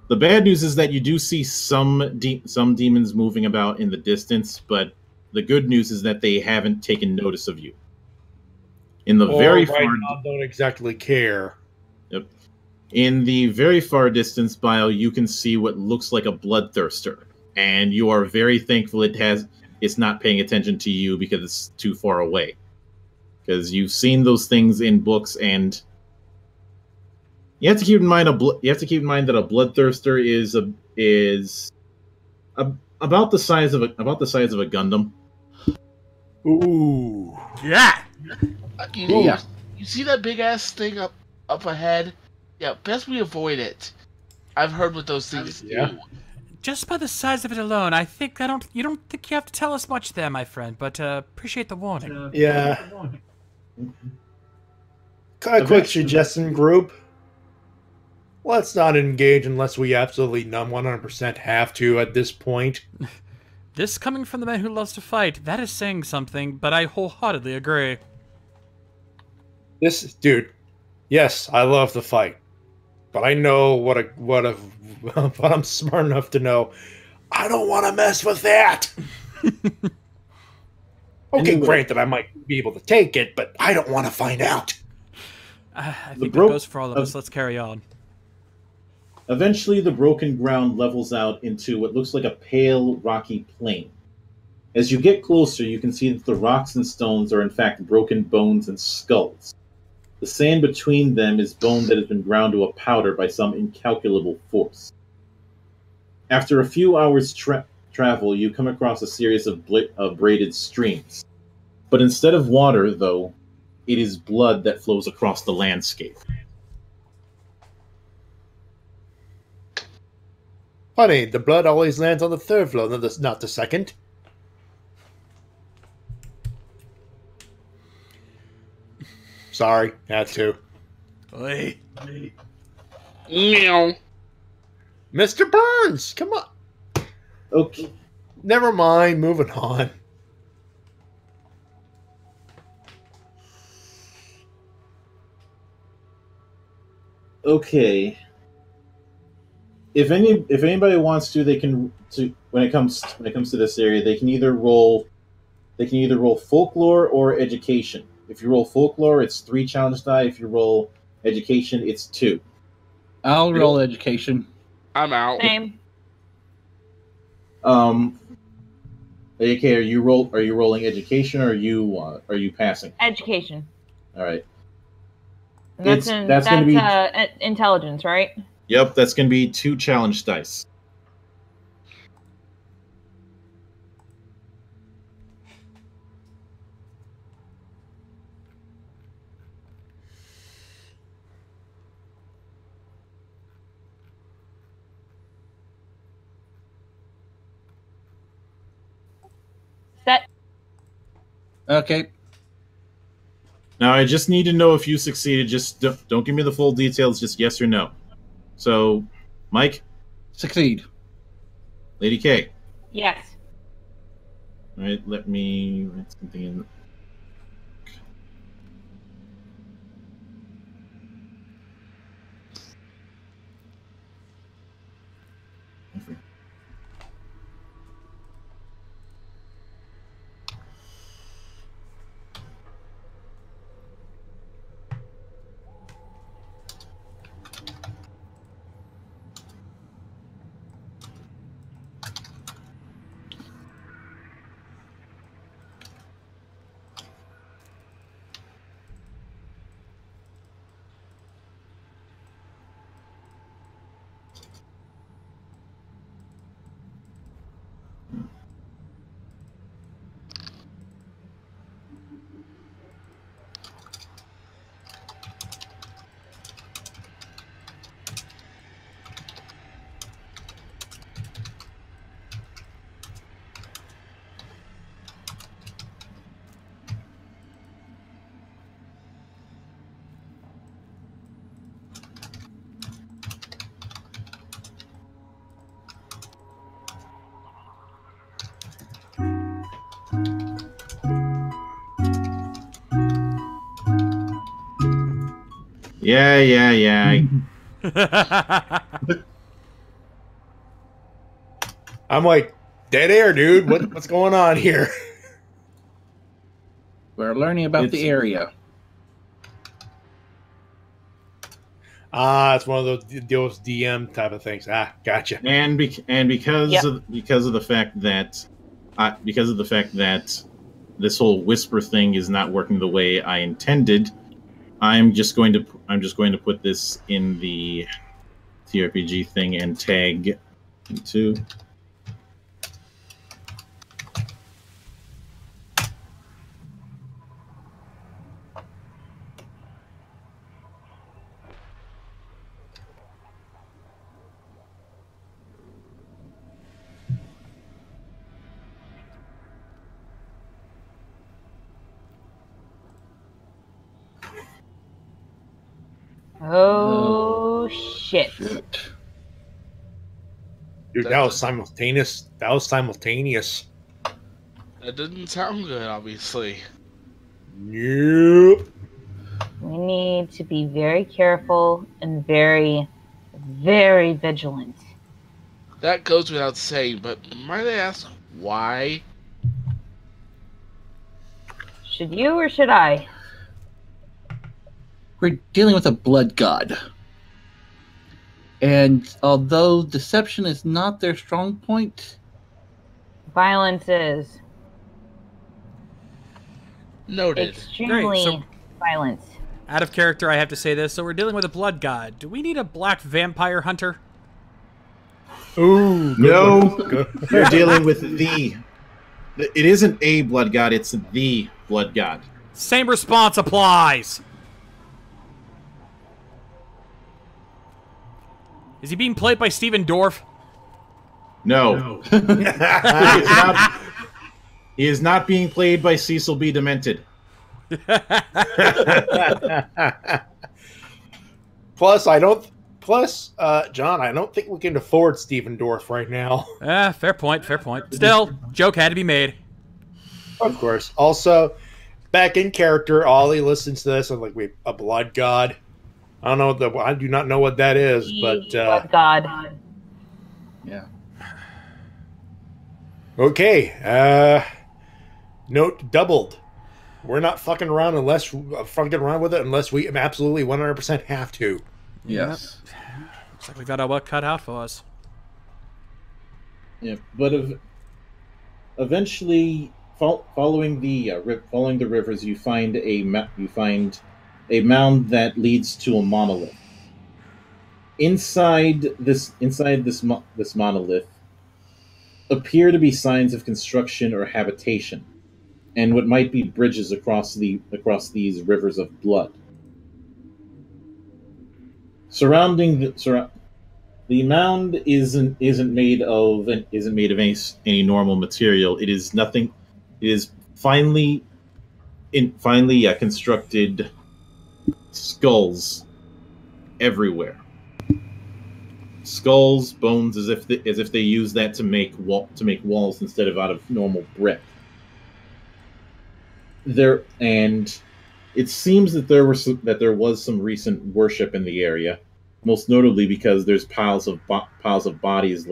The bad news is that you do see some demons moving about in the distance, but the good news is that they haven't taken notice of you. In the don't exactly care. Yep. In the very far distance, Bio, you can see what looks like a bloodthirster, and you are very thankful it's not paying attention to you because it's too far away. Because you've seen those things in books, and you have to keep in mind that a bloodthirster is about the size of a Gundam. Ooh. Yeah. You see that big ass thing up ahead? Yeah, best we avoid it. I've heard what those things do. Just by the size of it alone, I think you don't think you have to tell us much there, my friend, but appreciate the warning. Yeah. A quick suggestion, group. Let's not engage unless we absolutely 100% have to at this point. This coming from the man who loves to fight, that is saying something, but I wholeheartedly agree. Dude, yes, I love to fight, but I know what I'm smart enough to know. I don't want to mess with that. Okay, granted, I might be able to take it, but I don't want to find out. I think that goes for all of us. Let's carry on. Eventually, the broken ground levels out into what looks like a pale, rocky plain. As you get closer, you can see that the rocks and stones are in fact broken bones and skulls. The sand between them is bone that has been ground to a powder by some incalculable force. After a few hours travel, you come across a series of braided streams. But instead of water, though, it is blood that flows across the landscape. Funny, the blood always lands on the third floor, not the second. Sorry, had to. Oi. Meow. Mr. Burns, come on. Okay. Never mind, moving on. Okay. If anybody wants to, they can when it comes to this area, they can either roll folklore or education. If you roll folklore, it's 3 challenge die. If you roll education, it's 2. I'll roll education. I'm out. Same. AK, are you rolling education or are you passing? Education. All right. That's gonna be intelligence, right? Yep, that's going to be 2 challenge dice. Set. Okay. Now, I just need to know if you succeeded. Just don't give me the full details, just yes or no. So, Mike? Succeed. Lady K? Yes. All right, let me write something in. Yeah. I'm like, dead air, dude. What's going on here? We're learning about the area. It's one of those DM type of things. Gotcha. And because of the fact that this whole whisper thing is not working the way I intended, I'm just going to put this in the TRPG thing and tag 2. Oh, shit. Dude, that was simultaneous. That didn't sound good, obviously. Nope. We need to be very careful and very, very vigilant. That goes without saying, but might I ask why? Should you or should I? We're dealing with a blood god. And although deception is not their strong point, Violence is. Noted. Extremely Great, so- violent. Out of character, I have to say this. So we're dealing with a blood god. Do we need a black vampire hunter? Ooh, No, you're dealing with the. It isn't a blood god; it's the blood god. Same response applies. Is he being played by Steven Dorff? No, he is not being played by Cecil B. Demented. Plus, John, I don't think we can afford Steven Dorff right now. Fair point, fair point. Still, joke had to be made. Of course. Also, back in character, Ollie listens to this and like, wait, a blood god? I don't know I do not know what that is, but Blood god. Yeah. okay. Note doubled. We're not fucking around with it unless we absolutely 100% have to. Yes. Looks like we got our work cut out for us. Yeah, but eventually, following the rivers, you find a mound that leads to a monolith. Inside this monolith appear to be signs of construction or habitation, and what might be bridges across these rivers of blood. Surrounding the mound isn't made of any normal material. It is nothing. It is finely constructed skulls everywhere. Skulls, bones, as if they use that to make walls instead of out of normal brick. And it seems that there was some recent worship in the area, most notably because there's piles of bodies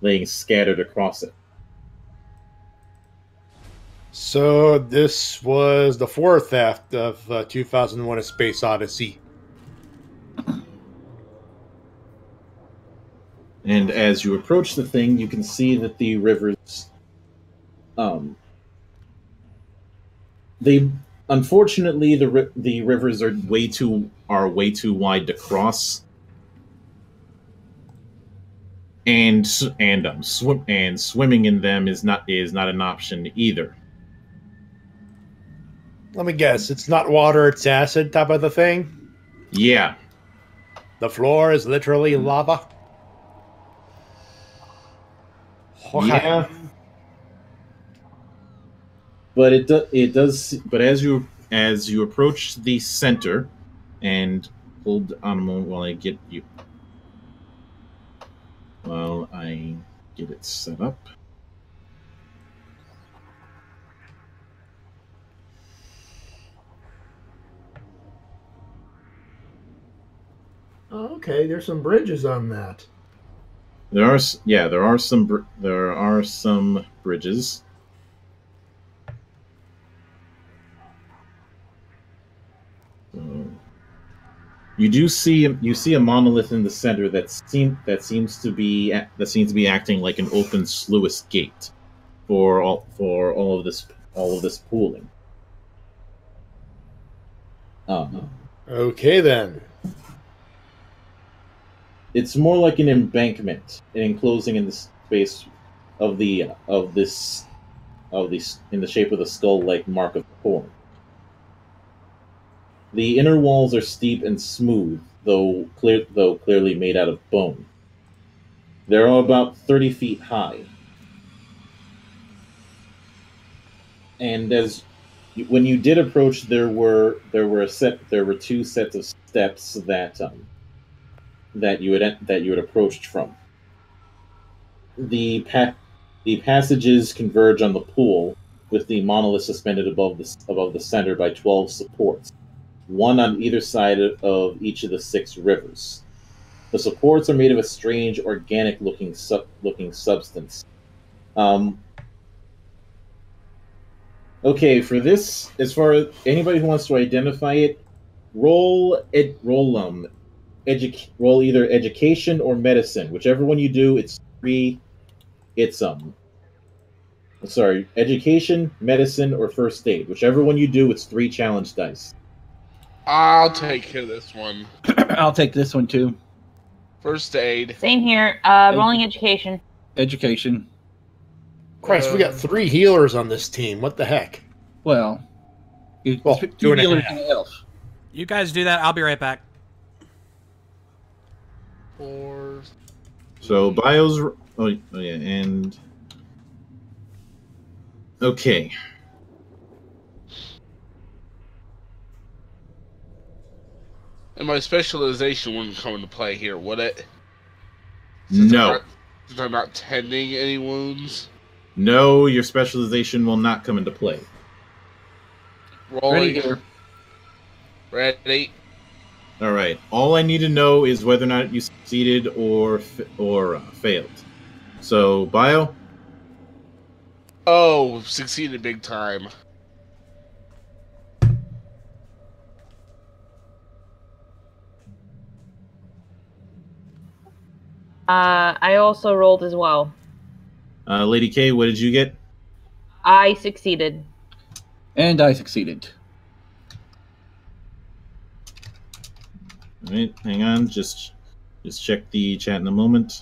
laying scattered across it. So this was the fourth theft of 2001: A Space Odyssey. And as you approach the thing, you can see that the rivers, unfortunately, the rivers are way too wide to cross, and swimming in them is not an option either. Let me guess, it's not water, it's acid type of the thing? Yeah. The floor is literally lava? Yeah. But it does. But as you approach the center, and hold on a moment while I get it set up. Oh, okay, there's some bridges on that. There are some bridges. You see a monolith in the center that seems to be acting like an open sluice gate for all of this pooling. Okay then. It's more like an embankment, an enclosing in the space in the shape of the skull-like mark of horn. The inner walls are steep and smooth, though clearly made out of bone. They're about 30 feet high. And when you did approach, there were two sets of steps that you had approached from. The passages converge on the pool, with the monolith suspended above the center by 12 supports, one on either side of each of the 6 rivers. The supports are made of a strange, organic-looking substance. Okay, for this, as far as anybody who wants to identify it, roll either education or medicine. Whichever one you do, it's 3. Education, medicine, or first aid. Whichever one you do, it's 3 challenge dice. I'll take care of this one. I'll take this one too. First aid. Same here. Rolling education. Education. Christ, we got 3 healers on this team. What the heck? Well, Well, 2 2 and a healers half. and an elf. You guys do that. I'll be right back. 4. So Bio's. Oh yeah, and okay. And my specialization wouldn't come into play here, would it? No. Since I'm not tending any wounds. No, your specialization will not come into play. Rolling. Ready here. Ready. All right. All I need to know is whether or not you succeeded or failed. So, Bio. Oh, succeeded big time. I also rolled as well. Lady K, what did you get? I succeeded. And I succeeded. All right, hang on. Just check the chat in a moment.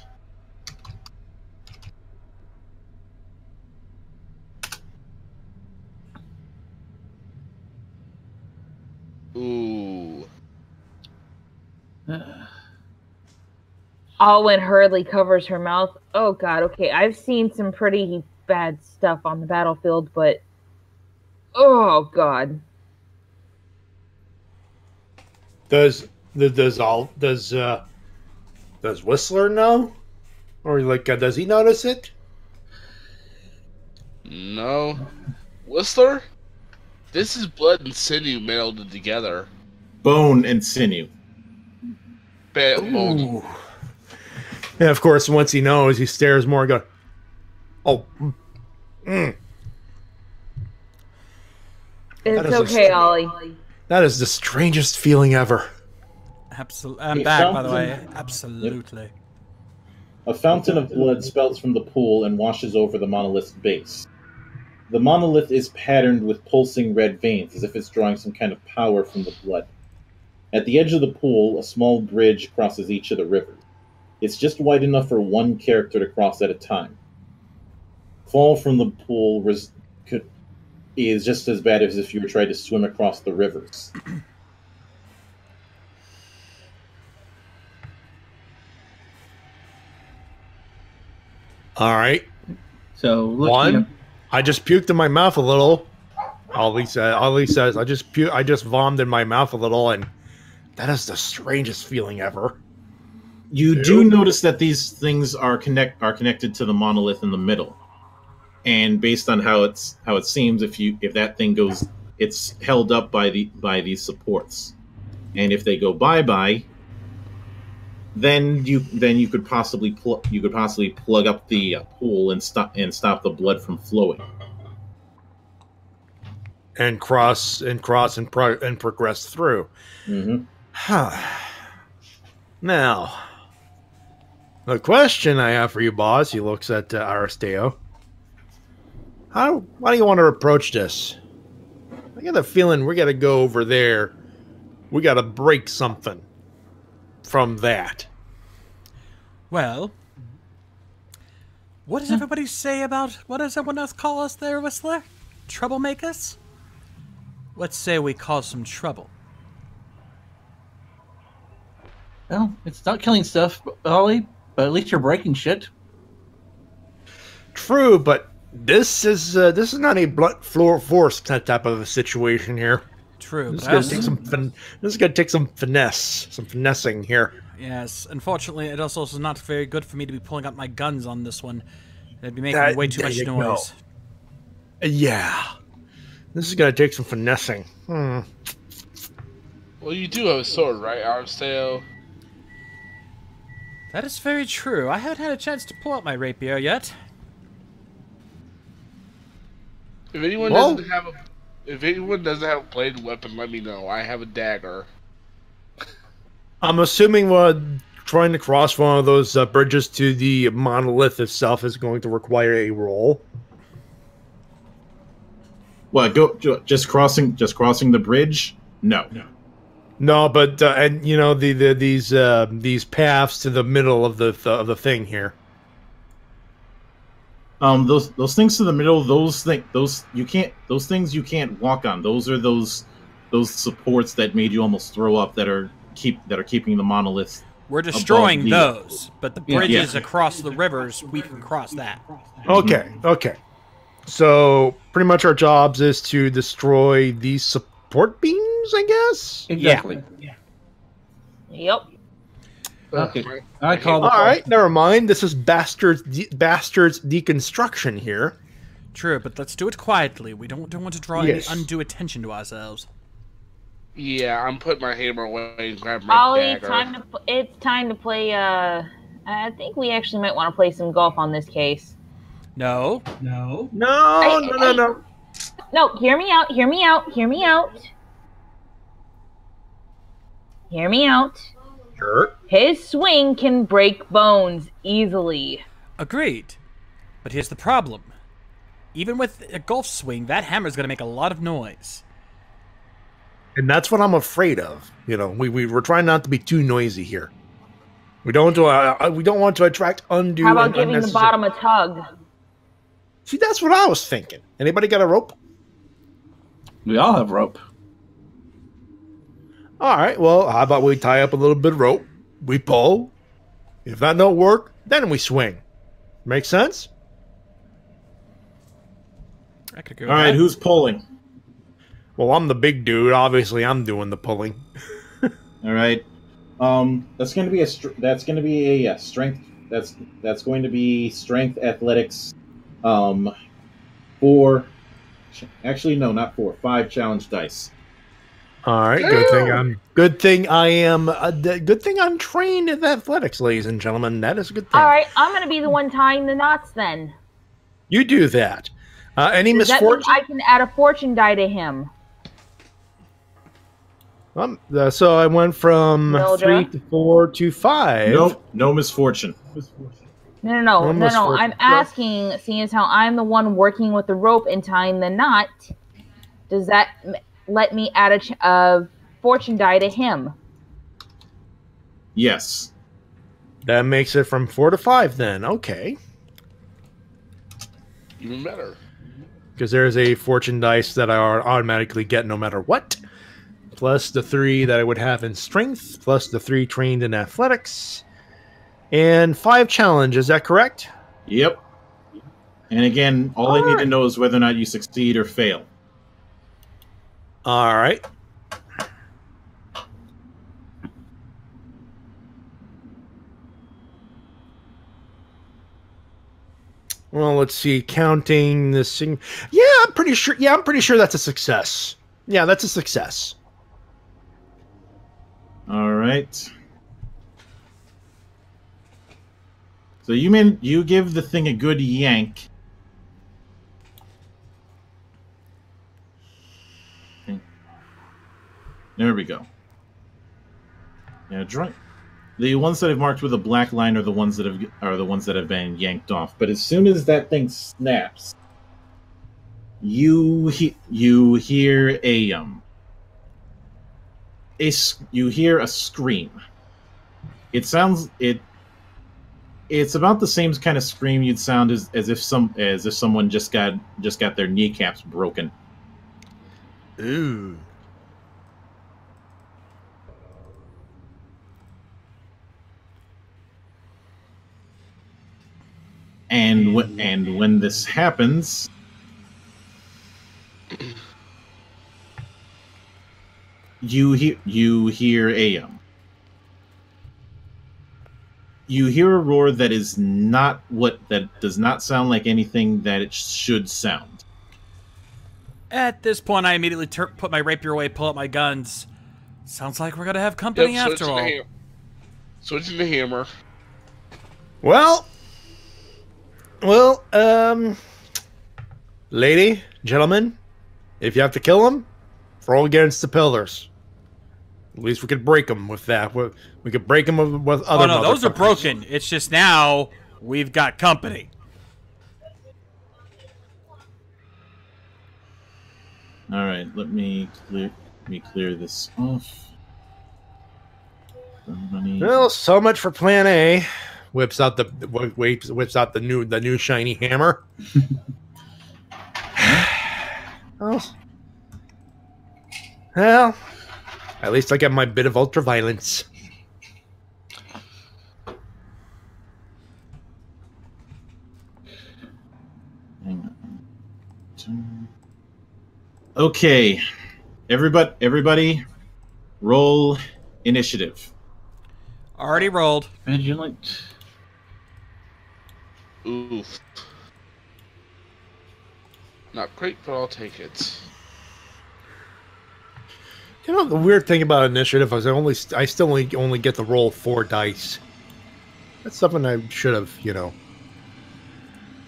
Ooh. Oh, when Hurley covers her mouth. Oh god, okay. I've seen some pretty bad stuff on the battlefield, but oh god. Does Whistler know? Or like does he notice it? No. Whistler? This is blood and sinew melded together. Bone and sinew. Bone. And of course, once he knows, he stares more and goes, "Oh, It's okay, Ollie. that is the strangest feeling ever." Absolutely. I'm back, by the way. Absolutely. A fountain of blood spouts from the pool and washes over the monolith's base. The monolith is patterned with pulsing red veins, as if it's drawing some kind of power from the blood. At the edge of the pool, a small bridge crosses each of the rivers. It's just wide enough for one character to cross at a time. Fall from the pool is just as bad as if you were trying to swim across the rivers. All right. So looking One, up, I just puked in my mouth a little. Ollie says, I just vomited in my mouth a little, and that is the strangest feeling ever. You do notice that these things are connected to the monolith in the middle, and based on how it seems, if that thing goes, it's held up by these supports, and if they go bye, then you could possibly plug up the pool and stop the blood from flowing, And cross and progress through. Mm-hmm. Now, the question I have for you, boss, he looks at Aristeo. Why do you want to approach this? I got a feeling we got to go over there. We got to break something from that. Well, what does everybody say about, what does everyone else call us there, Whistler? Troublemakers? Let's say we cause some trouble. well, it's not killing stuff, Ollie, but at least you're breaking shit. True, but this is not a blunt force type of a situation here. True, This but is gonna take some finessing here. yes, unfortunately, it also is not very good for me to be pulling out my guns on this one. It'd be making way too there much you noise. go. Yeah, this is gonna take some finessing. Well, you do have a sword, right, Arsteo? That is very true. I haven't had a chance to pull out my rapier yet. If anyone doesn't have a bladed weapon, let me know. I have a dagger. I'm assuming trying to cross one of those bridges to the monolith itself is going to require a roll. What? Just crossing the bridge? No. No, but and you know these paths to the middle of the thing here. Those things to the middle, those things you can't walk on. Those are those supports that made you almost throw up that are keeping the monoliths. We're destroying above those, but the bridges across the rivers, we can cross that. Okay, okay. So pretty much our jobs is to destroy these support beams, I guess. Exactly. Yeah. Yep. Okay. I call the All right, never mind. This is bastards deconstruction here. True, but let's do it quietly. We don't want to draw any undue attention to ourselves. Yeah, I'm putting my hammer away and grab my Ollie, dagger. it's time to play. I think we actually might want to play some golf on this case. No. No. No, hear me out. Hear me out. Hear me out. Hear me out. Sure. His swing can break bones easily. Agreed. But here's the problem. Even with a golf swing, that hammer's going to make a lot of noise. And that's what I'm afraid of. You know, we're trying not to be too noisy here. We don't want to attract undue. How about giving the bottom a tug? See, that's what I was thinking. Anybody got a rope? We all have rope. All right. Well, how about we tie up a little bit of rope? We pull. If that don't work, then we swing. Make sense? I could go. All right, who's pulling? Well, I'm the big dude. Obviously, I'm doing the pulling. All right. That's going to be a strength. That's going to be strength athletics. 4. Actually, no, not 4. 5 challenge dice. All right. Good thing I'm trained in athletics, ladies and gentlemen. That is a good thing. All right, I'm going to be the one tying the knots then. You do that. Any Does that misfortune? mean I can add a fortune die to him? So I went from Mildra? 3 to 4 to 5. Nope, no misfortune. No. I'm asking, seeing as how I'm the one working with the rope and tying the knot, does that let me add a fortune die to him? Yes. That makes it from 4 to 5 then. Okay. Even better. Because there's a fortune dice that I automatically get no matter what. Plus the 3 that I would have in strength. Plus the 3 trained in athletics. And 5 challenge. Is that correct? Yep. And again, all I need to know is whether or not you succeed or fail. All right. Well, let's see. Counting this thing. Yeah, I'm pretty sure. Yeah, I'm pretty sure that's a success. Yeah, that's a success. All right. So you give the thing a good yank. Okay. There we go. Yeah, the ones that I've marked with a black line are the ones that have been yanked off. But as soon as that thing snaps, you hear you hear a scream. It's about the same kind of scream you'd sound as if someone just got their kneecaps broken. Ooh. And when this happens, you hear a roar that is not that does not sound like anything that it should sound. At this point, I immediately put my rapier away, pull out my guns. Sounds like we're gonna have company after all. Switching to hammer. Well, lady, gentlemen, if you have to kill him, throw against the pillars. At least we could break them with that. We could break them with other. Oh no, those are broken. It's just now we've got company. All right, let me clear this off. Well, so much for Plan A. Whips out the new shiny hammer. Well, at least I got my bit of ultraviolence. Okay, everybody, roll initiative. Already rolled. Vigilant. Oof. Not great, but I'll take it. You know, the weird thing about initiative is I still only get to roll 4 dice. That's something I should have,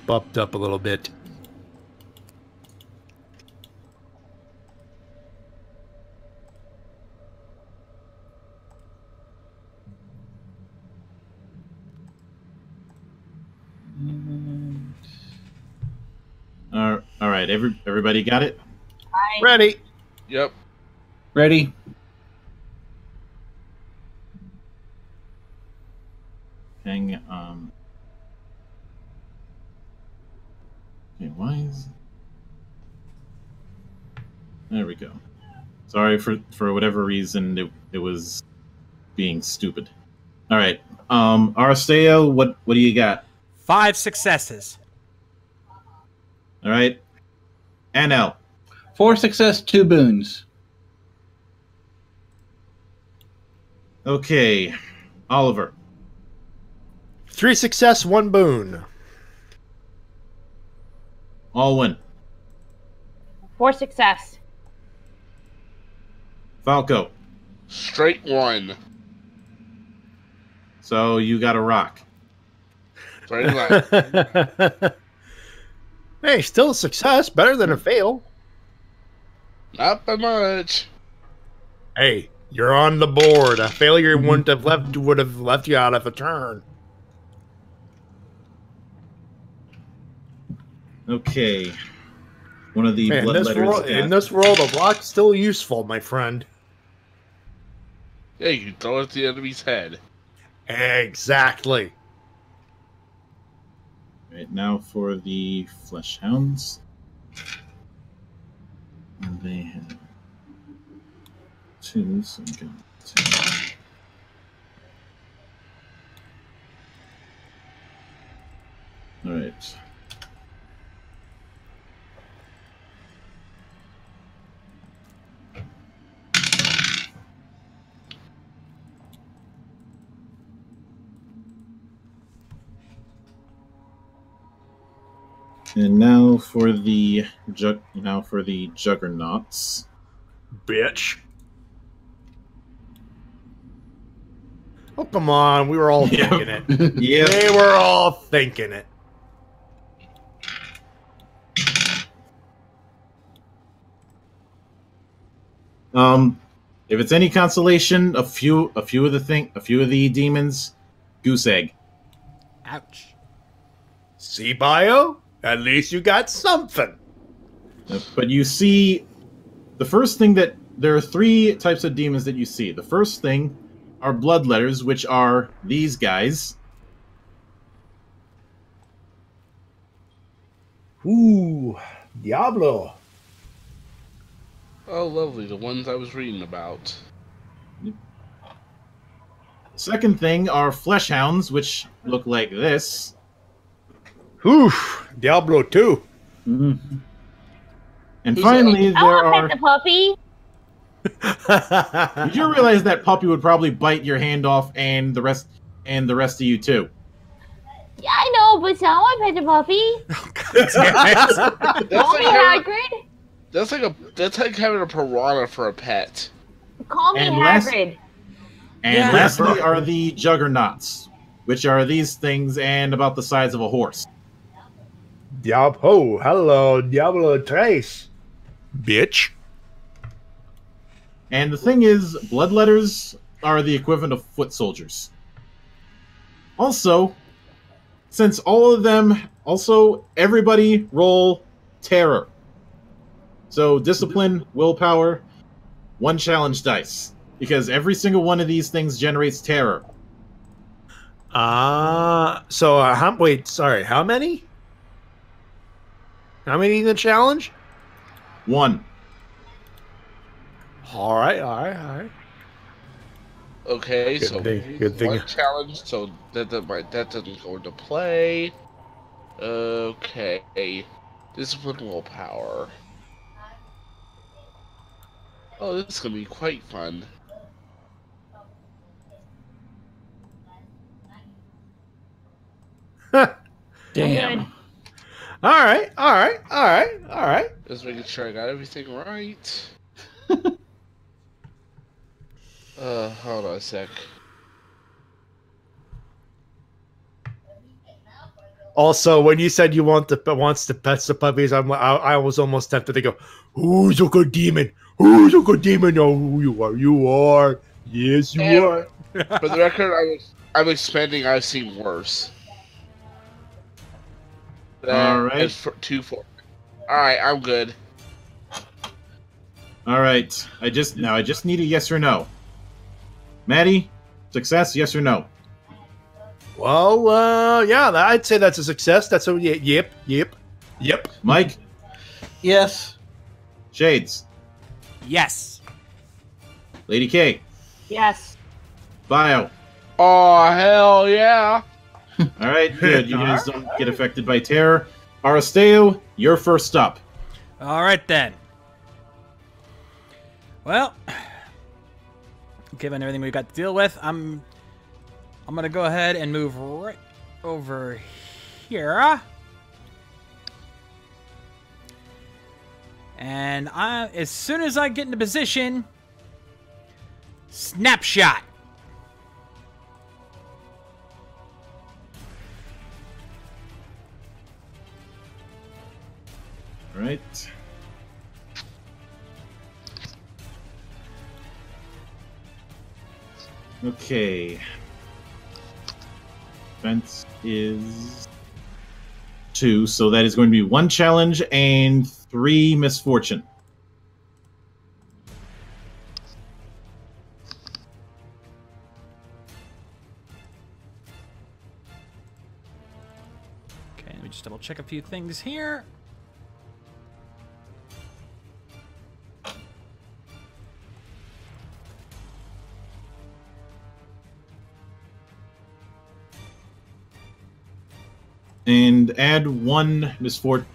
bumped up a little bit. All right, everybody got it? Ready. Yep. Ready? Okay, why is... There we go. Sorry for whatever reason it was being stupid. All right, Arsteo, what do you got? 5 successes. All right, NL. 4 success, 2 boons. Okay, Oliver. 3 success, 1 boon. Alwyn. 4 success. Falco. Straight 1. So you got a rock. Straight left. Hey, still a success. Better than a fail. Not by much. Hey, you're on the board. A failure would have left you out of a turn. Okay. One of the Man, blood letters. in this world, a rock's still useful, my friend. Yeah, you throw it at the enemy's head. Exactly. Right, now for the flesh hounds. And they have 2, so we got 2. Alright. And now for the juggernauts. Bitch. Oh, come on. We were all thinking it. Yeah. They were all thinking it. If it's any consolation, a few of the demons, goose egg. Ouch. See, Bio? At least you got something. But you see, the first thing that there are 3 types of demons that you see. The first thing are bloodletters, which are these guys. Ooh, Diablo. Oh, lovely. The ones I was reading about. Second thing are flesh hounds, which look like this. Oof, Diablo 2. Mm-hmm. And finally, I there want to are... pet the puppy. Did you realize that puppy would probably bite your hand off and the rest of you too? Yeah, I know, but I want to pet the puppy. Call me Hagrid. That's like having a piranha for a pet. Call me Hagrid. And lastly are the juggernauts, which are these things and about the size of a horse. Diablo, hello, Diablo Trace. Bitch. And the thing is, bloodletters are the equivalent of foot soldiers. Also, since everybody roll terror. So discipline, willpower, 1 challenge dice. Because every single one of these things generates terror. Wait, sorry, how many? How many in the challenge? 1. All right. Okay, Good thing. one challenge, so that doesn't go into play. Okay. Discipline willpower. Oh, this is gonna be quite fun. Damn. All right. Just making sure I got everything right. Hold on a sec. Also, when you said you wants to pet the puppies, I was almost tempted to go, "Who's a good demon? Who's a good demon? Know who you are. You are. Yes, you are." For the record, I'm expanding. I've seen worse. All right. It's 2-4. All right, I'm good. All right. I just need a yes or no. Matty, success? Yes or no? Well, yeah, I'd say that's a success. That's a yep. Mike, Yes. Shades, Yes. Lady K, Yes. Bio. Oh, hell yeah. All right, good. You guys don't get affected by terror. Aristeo, you're first up. All right then. Well, given everything we've got to deal with, I'm gonna go ahead and move right over here. And as soon as I get into position, snapshot. All right. Okay. Defense is 2, so that is going to be 1 challenge and 3 misfortune. Okay, let me just double check a few things here. And add one misfortune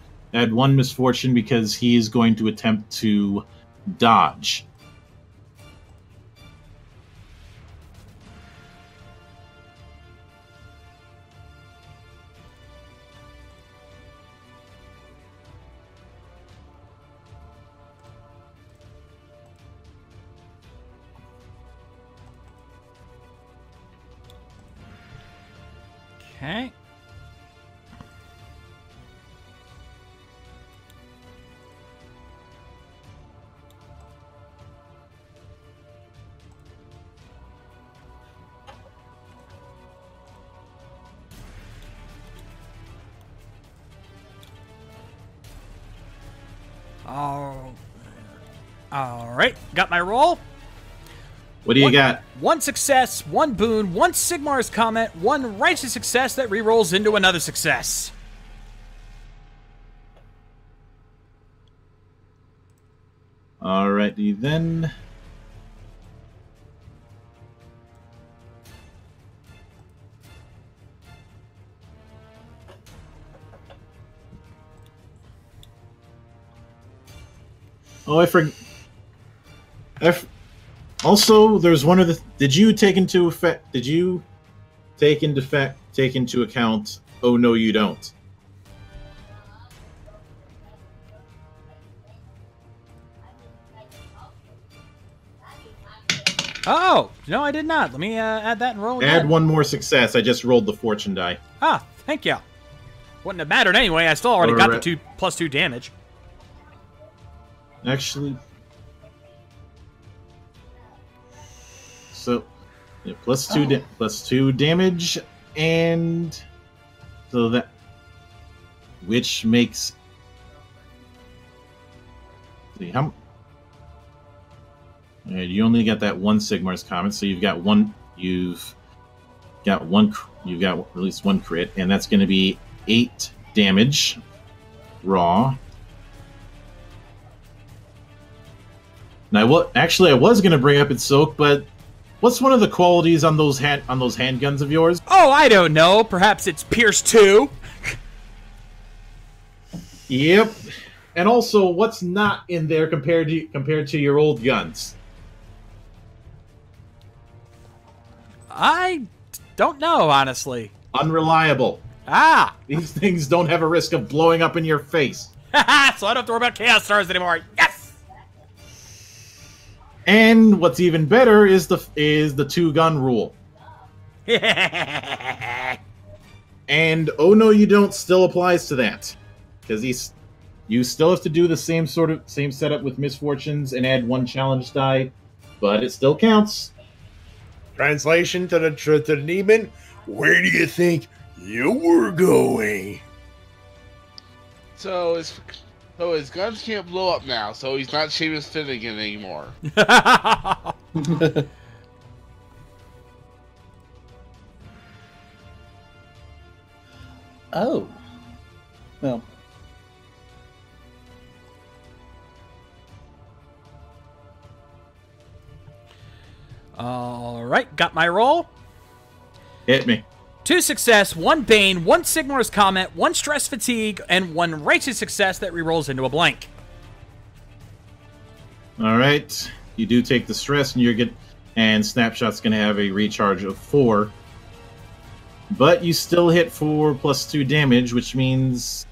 because he is going to attempt to dodge. Okay. All right, got my roll. What do you got? 1 success, 1 boon, 1 Sigmar's comment, 1 righteous success that rerolls into another success. Alrighty then. Oh, I forgot. Also, there's one of the. Did you take into effect? Did you take into account? Oh no, you don't. Oh no, I did not. Let me add that and roll again. Add 1 more success. I just rolled the fortune die. Ah, thank you. Wouldn't have mattered anyway. I still already got the +2 damage. Actually, so yeah, +2 damage, and so that which makes see how Alright, you only got that one Sigmar's comment, so you've got at least one crit, and that's going to be 8 damage raw. Now, I was going to bring up its soak, but what's one of the qualities on those handguns of yours? Oh, I don't know. Perhaps it's Pierce 2. Yep. And also, what's not in there compared to your old guns? I don't know, honestly. Unreliable. Ah! These things don't have a risk of blowing up in your face. So I don't have to worry about Chaos Stars anymore. Yes! And what's even better is the 2-gun rule. And oh no, you don't still applies to that, because you still have to do the same setup with Misfortunes and add 1 challenge die, but it still counts. Translation to the demon. Where do you think you were going? So his guns can't blow up now, so he's not Seamus Finnegan anymore. Oh. Well. Alright, got my roll. Hit me. 2 success, 1 Bane, 1 Sigmar's Comment, 1 Stress Fatigue, and 1 Righteous Success that rerolls into a blank. Alright. You do take the stress, and Snapshot's going to have a recharge of 4. But you still hit 4 plus 2 damage, which means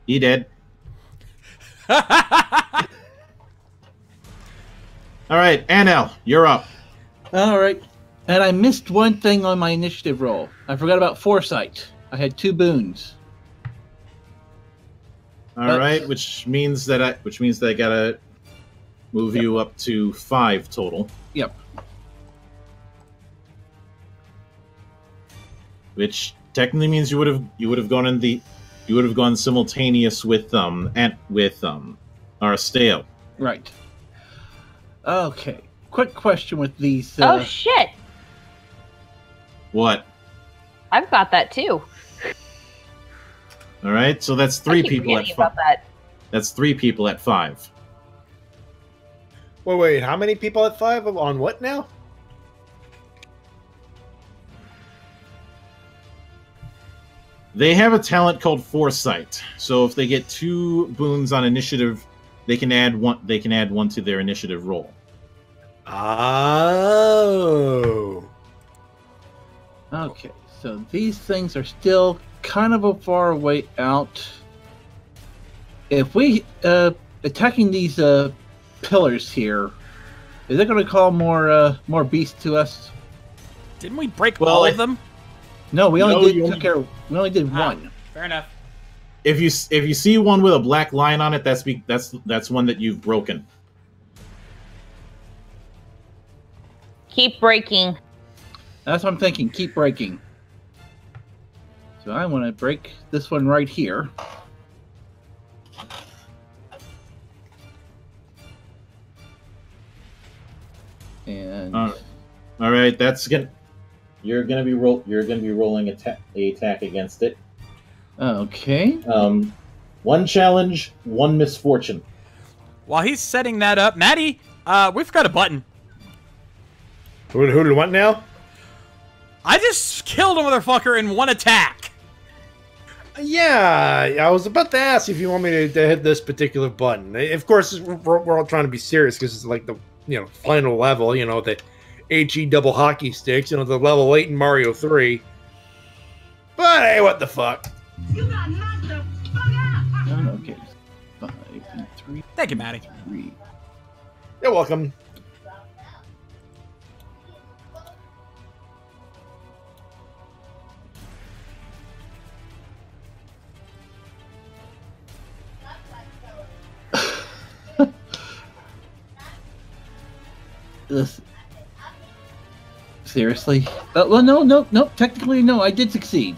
he dead. Alright, Anel, you're up. Alright. And I missed one thing on my initiative roll. I forgot about Foresight. I had 2 boons. Alright, which means that I gotta move you up to 5 total. Yep. Which technically means you would have gone simultaneous with Arsteo. Right. Okay. Quick question with these. Oh shit! What? I've got that too. All right, so that's 3 people at 5. About that. That's 3 people at 5. Wait, how many people at 5 on what now? They have a talent called Foresight. So if they get 2 boons on initiative, they can add one to their initiative roll. Oh. Okay, so these things are still kind of a far way out. If we attacking these pillars here, is it going to call more beasts to us? Didn't we break all of them? No, we only did one. Fair enough. If you see one with a black line on it, that's one that you've broken. Keep breaking. That's what I'm thinking. Keep breaking. So I want to break this one right here. And all right, that's good. You're gonna be rolling attack against it. Okay. 1 challenge, 1 misfortune. While he's setting that up, Matty, we've got a button. Who do what now? I just killed a motherfucker in 1 attack. Yeah, I was about to ask if you want me to hit this particular button. Of course, we're all trying to be serious because it's like the final level. The HE double hockey sticks. The level 8 in Mario 3. But hey, what the fuck? You got knocked the fuck out. Okay. 5 and 3. Thank you, Matty. 3. You're welcome. Seriously? Well, no. Technically, no. I did succeed.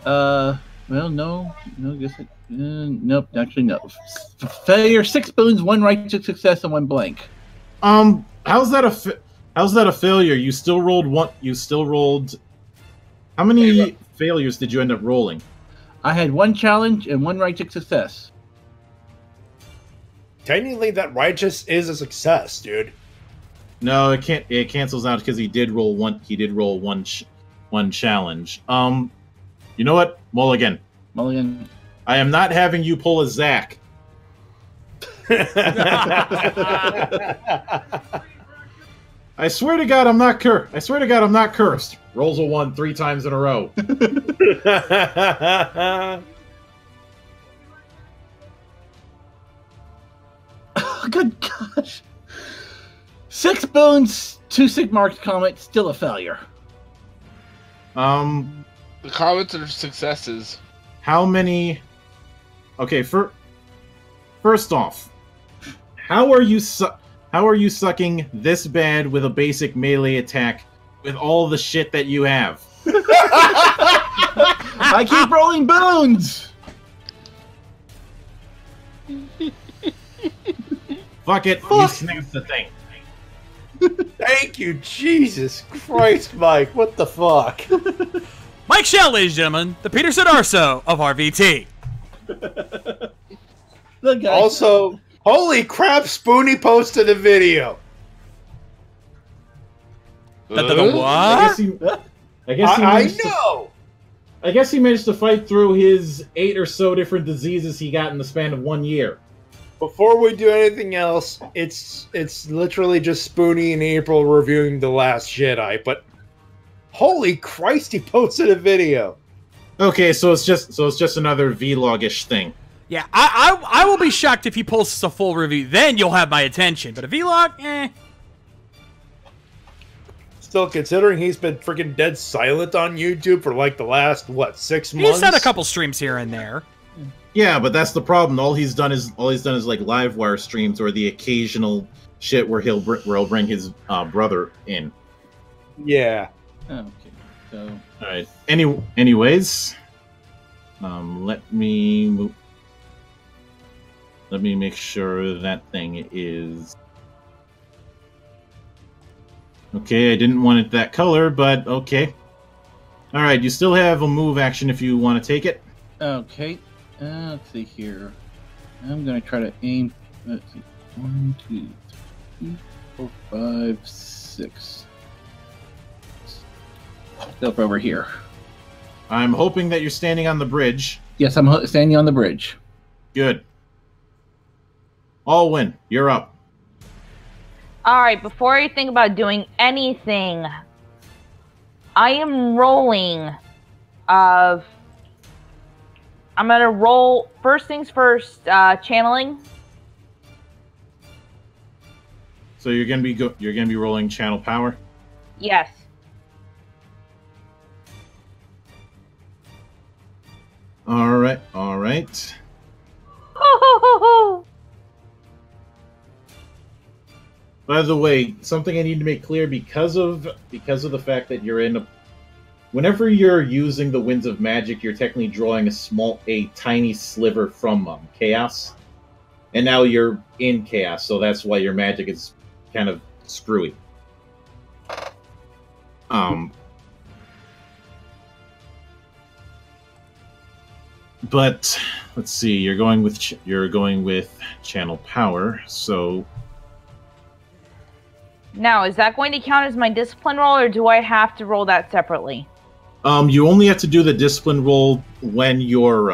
Well, no. Nope. Actually, no. Failure. 6 boons, 1 righteous success, and 1 blank. How's that a failure? You still rolled one. You still rolled. How many failures did you end up rolling? I had one challenge and one righteous success. Technically, that righteous is a success, dude. No, it can't. It cancels out because he did roll one. He did roll one challenge. You know what? Mulligan. Mulligan. I am not having you pull a Zach. I swear to God, I'm not cursed. I swear to God, I'm not cursed. Rolls a 1 3 times in a row. Oh, good gosh. 6 bones, 2 Sigmarked Comet, still a failure. The comments are successes. How many? Okay, first off, how are you sucking this bad with a basic melee attack with all the shit that you have? I keep rolling bones. Fuck it, you sniffed the thing. Thank you, Jesus Christ, Mike. What the fuck? Mike Shell, ladies and gentlemen, the Peterson Arso of RVT. Also, holy crap, Spoonie posted a video. What? I guess he managed to fight through his 8 or so different diseases he got in the span of 1 year. Before we do anything else, it's literally just Spoonie and April reviewing The Last Jedi, but holy Christ, he posted a video. Okay, so it's just another vlog-ish thing. Yeah, I will be shocked if he posts a full review. Then you'll have my attention. But a vlog, eh. Still, considering he's been freaking dead silent on YouTube for like the last, 6 months? He's done a couple streams here and there. Yeah, but that's the problem. All he's done is like Livewire streams or the occasional shit where he'll bring his brother in. Yeah. Okay. So. All right. Anyways, let me make sure that thing is okay. I didn't want it that color, but okay. All right. You still have a move action if you want to take it. Okay. Let's see here. I'm gonna try to aim. Let's see. 1, 2, 3, 4, 5, 6. Up over here. I'm hoping that you're standing on the bridge. Yes, I'm standing on the bridge. Good. All win. You're up. All right, before I think about doing anything, I am rolling I'm gonna roll first things first, channeling. So you're gonna be rolling channel power. Yes. All right. All right. By the way, something I need to make clear because of the fact that you're in a. Whenever you're using the Winds of Magic, you're technically drawing a tiny sliver from Chaos, and now you're in Chaos, so that's why your magic is kind of screwy. But let's see, you're going with channel power, so. Now, is that going to count as my discipline roll, or do I have to roll that separately? You only have to do the discipline roll when you're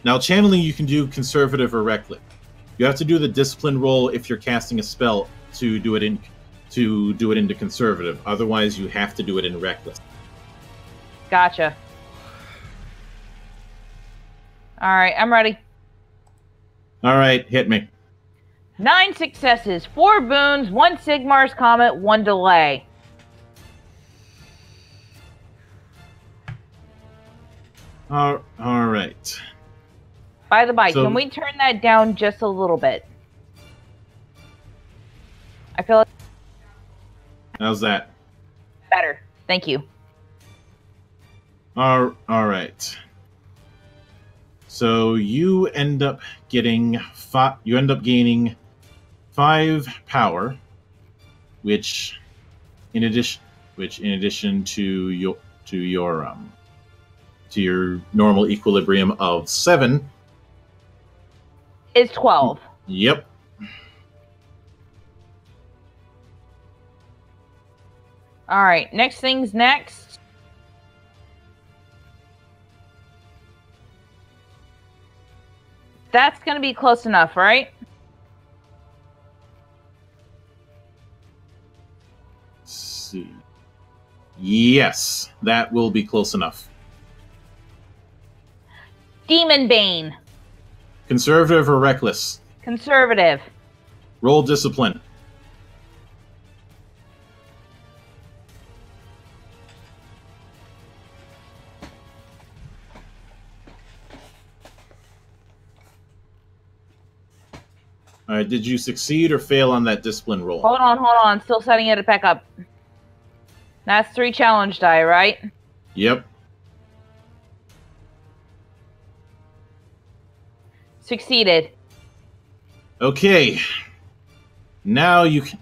Now channeling you can do conservative or reckless. You have to do the discipline roll if you're casting a spell to do it into conservative. Otherwise, you have to do it in reckless. Gotcha. All right, I'm ready. All right, hit me. 9 successes, 4 boons, 1 Sigmar's Comet, 1 delay. All right. By the by, So- can we turn that down just a little bit? I feel like How's that? better. Thank you. All right. So you end up gaining 5 power, which in addition to your normal equilibrium of 7 is 12. Yep. All right, next thing's next. That's going to be close enough, right? Let's see. Yes, that will be close enough. Demon Bane. Conservative or reckless? Conservative. Roll discipline. All right, did you succeed or fail on that discipline roll? Hold on. Still setting it back up. That's 3 challenge die, right? Yep. Succeeded. Okay. Now you can.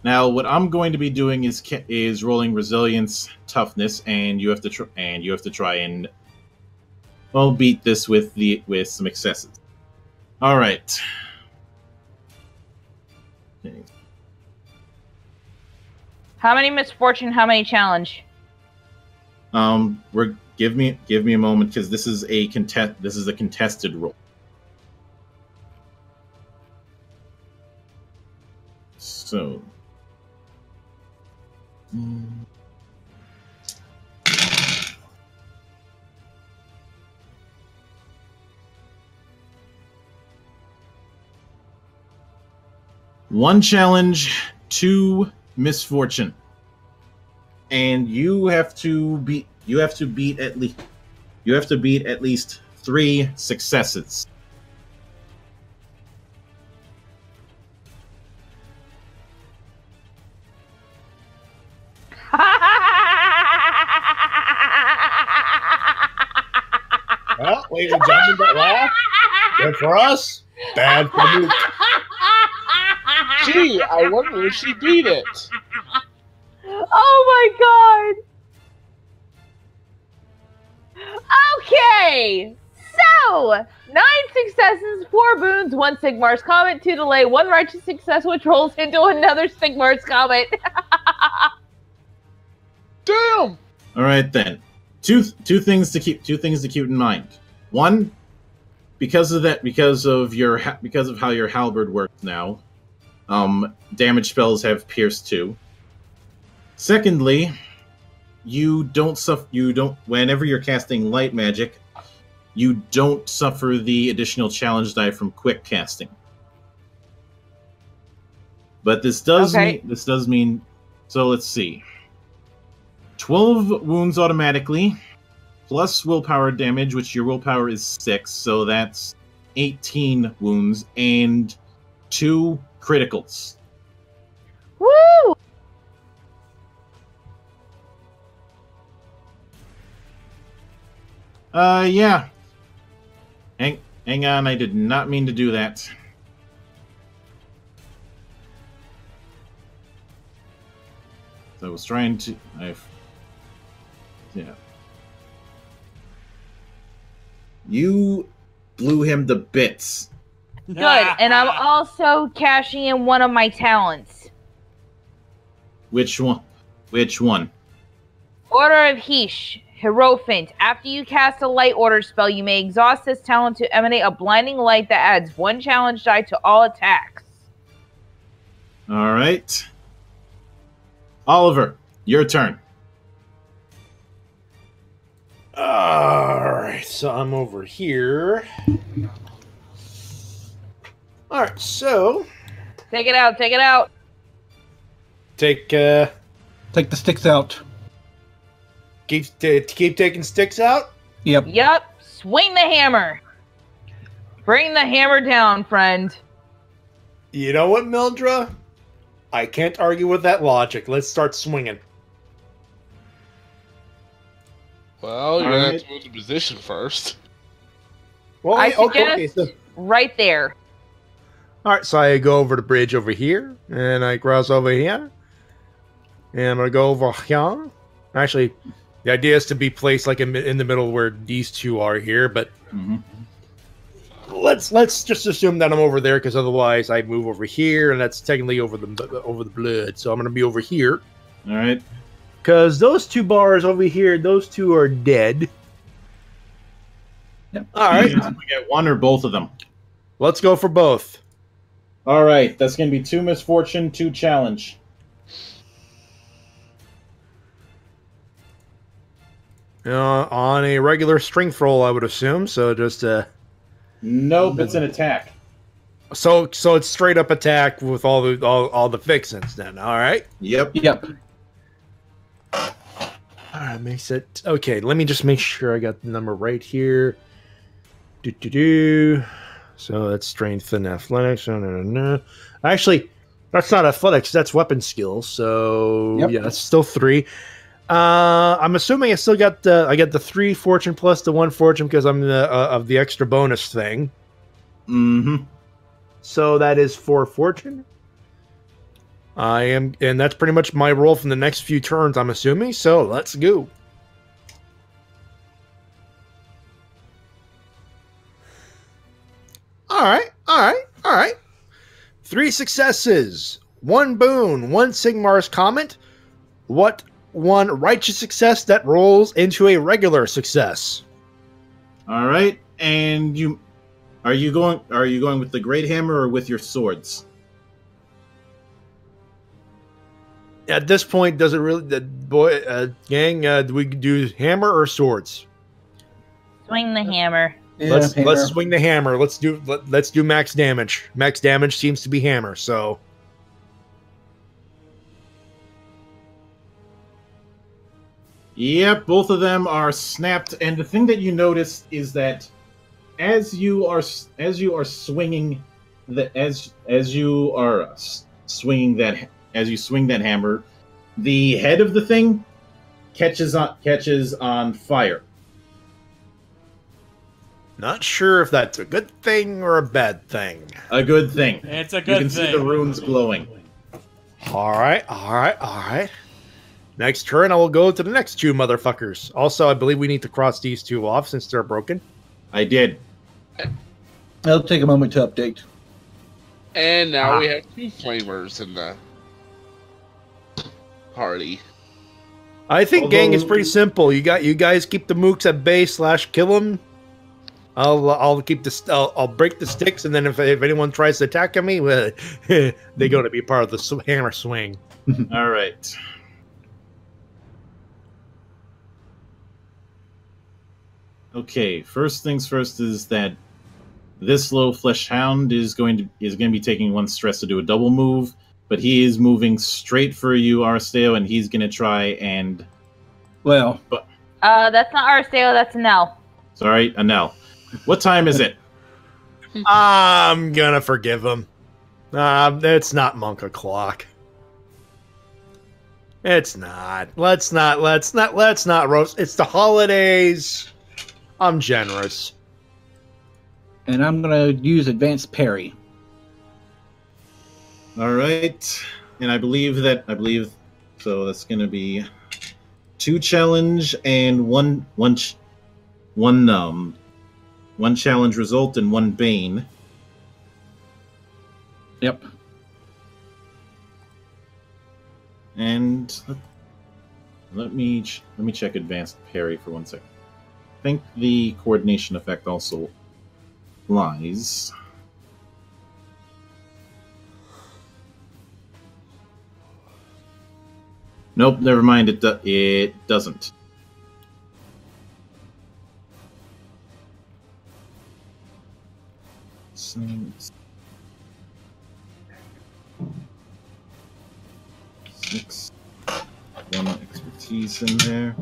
Now what I'm going to be doing is rolling resilience, toughness, and you have to try and well beat this with some excesses. All right. Okay. How many misfortune? How many challenge? Give me a moment because this is a contested roll. So. One challenge, 2 misfortune, and you have to beat at least 3 successes. Well, ladies and gentlemen, that laugh. Good for us. Bad for Luke. Gee, I wonder if she beat it. Oh my god! Okay! So, 9 successes, 4 boons, 1 Sigmar's Comet, 2 delay, 1 righteous success, which rolls into another Sigmar's Comet. Damn! All right then. Two things to keep in mind. One, because of how your halberd works now, damage spells have pierce 2. Secondly, whenever you're casting light magic, you don't suffer the additional challenge die from quick casting. But this does mean so let's see. 12 wounds automatically, plus willpower damage, which your willpower is 6, so that's 18 wounds, and 2 criticals. Woo! Yeah. Hang on, I did not mean to do that. So I was trying to... Yeah. You blew him to bits. Good, and I'm also cashing in one of my talents. Which one? Which one? Order of Heesh, Hierophant. After you cast a light order spell, you may exhaust this talent to emanate a blinding light that adds 1 challenge die to all attacks. Alright. Oliver, your turn. Alright, so I'm over here. Alright, so... Take it out, take it out. Take the sticks out. Keep taking sticks out? Yep. Yep. Swing the hammer. Bring the hammer down, friend. You know what, Mildra? I can't argue with that logic. Let's start swinging. Well, you're gonna have to move the position first. Well, I suggest right there. All right, so I go over the bridge over here, and I cross over here, and I'm gonna go over here. Actually, the idea is to be placed like in the middle where these two are here, but let's just assume that I'm over there because otherwise I move over here, and that's technically over the blood. So I'm gonna be over here. All right. Because those two bars over here, those two are dead. Yep. All right. We get one or both of them. Let's go for both. All right. That's going to be 2 misfortune, 2 challenge. On a regular strength roll, I would assume. So just Nope, it's an attack. so it's straight up attack with all the fixins. Then, all right. Yep. All right, makes it okay. Let me just make sure I got the number right here. So that's strength and athletics. Actually, that's not athletics. That's weapon skills. So yeah, that's still 3. I'm assuming I still got I got the 3 fortune plus the 1 fortune because I'm of the extra bonus thing. Mm-hmm. So that is 4 fortune. And that's pretty much my roll from the next few turns, I'm assuming. So let's go. All right. 3 successes, 1 boon, 1 Sigmar's comment. What 1 righteous success that rolls into a regular success? All right. And are you going with the great hammer or with your swords? At this point, does it really, gang? Do we do hammer or swords? Swing the hammer. Yeah, Let's swing the hammer. Let's do max damage. Max damage seems to be hammer. So Yep, both of them are snapped. And the thing that you notice is that as you swing that hammer, the head of the thing catches on fire. not sure if that's a good thing or a bad thing. A good thing. It's a You good can thing. see the runes glowing. All right. Next turn, I will go to the next 2 motherfuckers. Also, I believe we need to cross these 2 off since they're broken. I did. It'll take a moment to update. And now we have 2 flamers in the party. I think, gang, is pretty simple. You guys keep the mooks at bay / kill them. I'll keep I'll break the sticks, and then if anyone tries to attack me, well, they're going to be part of the hammer swing. All right. Okay, first things first is that this low flesh hound is going to be taking 1 stress to do a double move, but he is moving straight for you, Arsteo, and he's going to try and That's not Arsteo, that's Nell. sorry, Anel. What time is it? I'm gonna forgive him. It's not monk o'clock. It's not. Let's not roast. It's the holidays. I'm generous. And I'm gonna use advanced parry. All right, and I believe so. That's going to be 2 challenge and one challenge result and 1 bane. Yep. And let me check advanced parry for 1 second. I think the coordination effect also lies. Nope, never mind. It doesn't. Six. 1 expertise in there.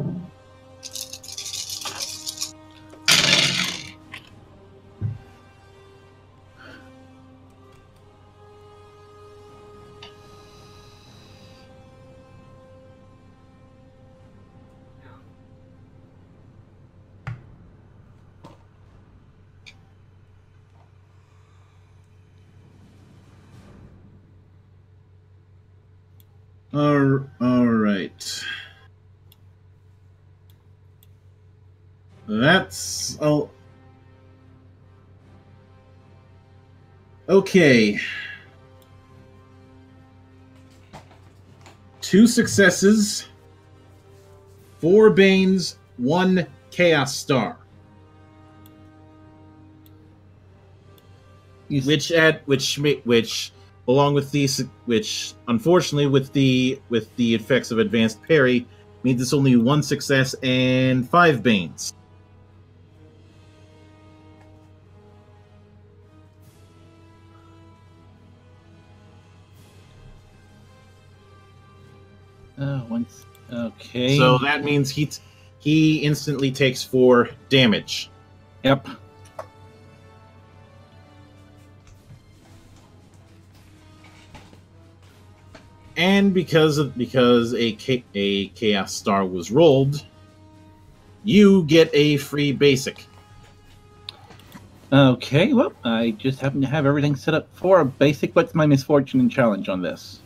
All right. That's okay. 2 successes, 4 Banes, 1 Chaos Star. Which along with these, which unfortunately with the effects of advanced parry means it's only 1 success and 5 Banes. Once. Okay. So that means he instantly takes 4 damage. Yep. And because a Chaos Star was rolled, you get a free basic. Okay, well, I just happen to have everything set up for a basic. What's my misfortune and challenge on this?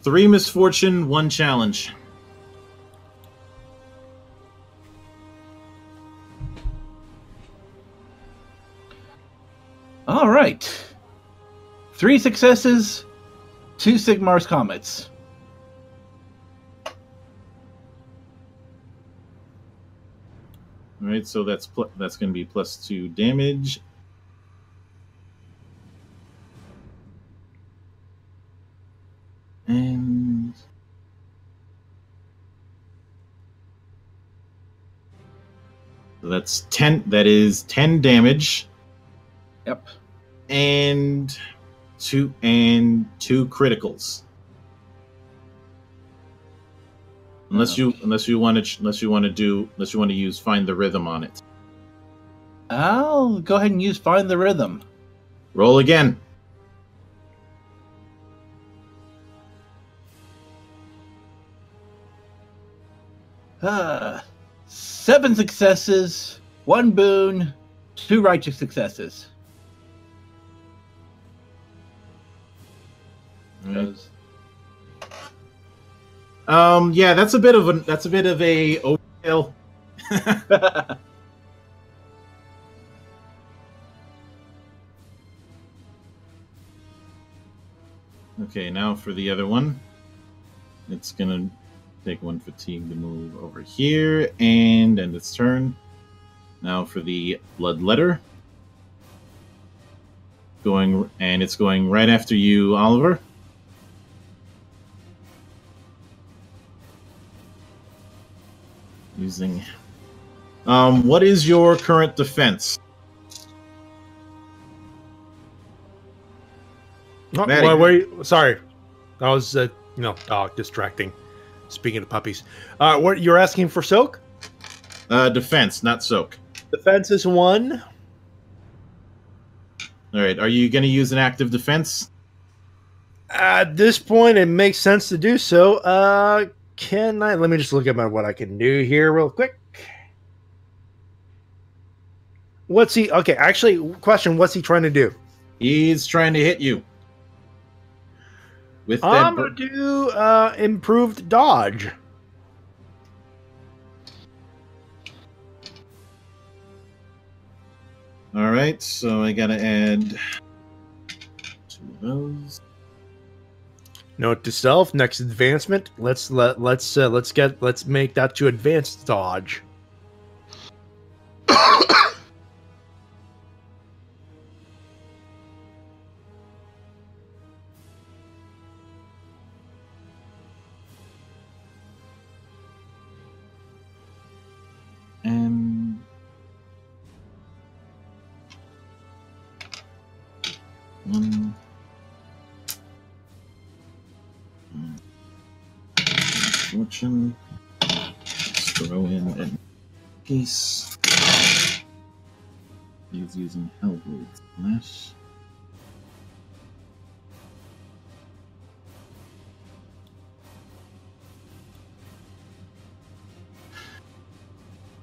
Three misfortune, 1 challenge. All right. 3 successes, 2 Sigmar's Comets. All right, so that's going to be +2 damage. And so that's 10. That is 10 damage. Yep. And two criticals. Unless you want to use Find the Rhythm on it. I'll go ahead and use Find the Rhythm. Roll again. Ah, 7 successes, 1 boon, 2 righteous successes. Right. Yeah, that's a bit of a overkill. Okay, now for the other one. It's gonna take 1 fatigue to move over here and end its turn. Now for the Bloodletter. It's going right after you, Oliver. Using what is your current defense? Wait, sorry, I was distracting. Speaking of puppies, what you're asking for? Soak? Defense, not soak. Defense is 1. All right. Are you going to use an active defense? At this point, it makes sense to do so. Can I? Let me just look at what I can do here real quick. What's he? Okay, actually, question: what's he trying to do? He's trying to hit you. With I'm gonna do improved dodge. All right, so I gotta add 2 of those. Note to self: next advancement. Let's make that to advanced dodge. And one. Fortune. Let's throw in a piece. He's using Hellblade Slash.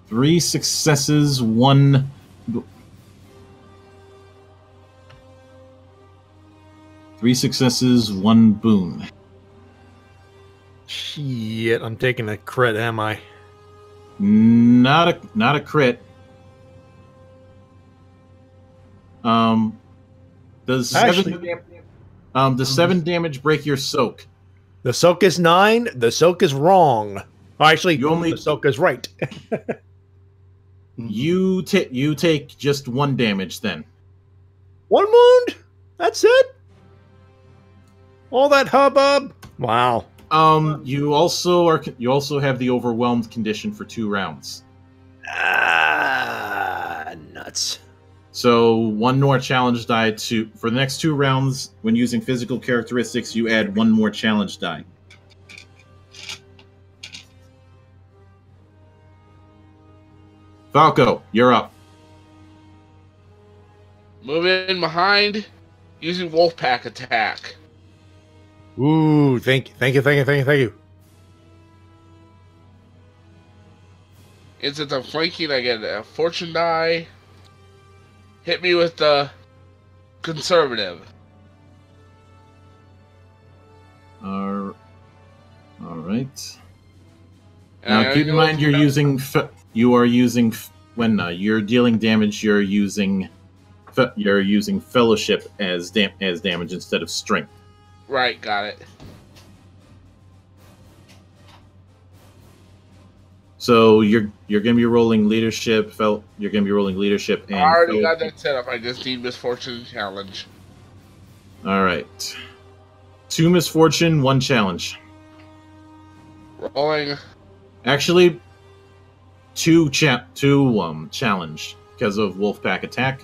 Three successes, 1. 3 successes, 1 boon. Shit, I'm taking a crit, am I? Not a crit. Does 7 damage break your soak? The soak is 9. The soak is wrong. Oh, actually, the soak is right. You take just 1 damage then. 1 wound? That's it? All that hubbub? Wow. You also have the overwhelmed condition for 2 rounds. Ah, nuts. So 1 more challenge die for the next 2 rounds. When using physical characteristics, you add 1 more challenge die. Falco, you're up. Move in behind, using Wolfpack attack. Ooh, thank you. Since I'm flanking, I get a fortune die. Hit me with the conservative. All right. Now keep in mind you're using when you're dealing damage. You're using fellowship as damage instead of strength. Right, got it. So you're gonna be rolling leadership. You're gonna be rolling leadership. And I already got that set up. I just need misfortune challenge. All right. 2 misfortune, 1 challenge. Rolling. Actually, 2 challenge because of Wolfpack attack.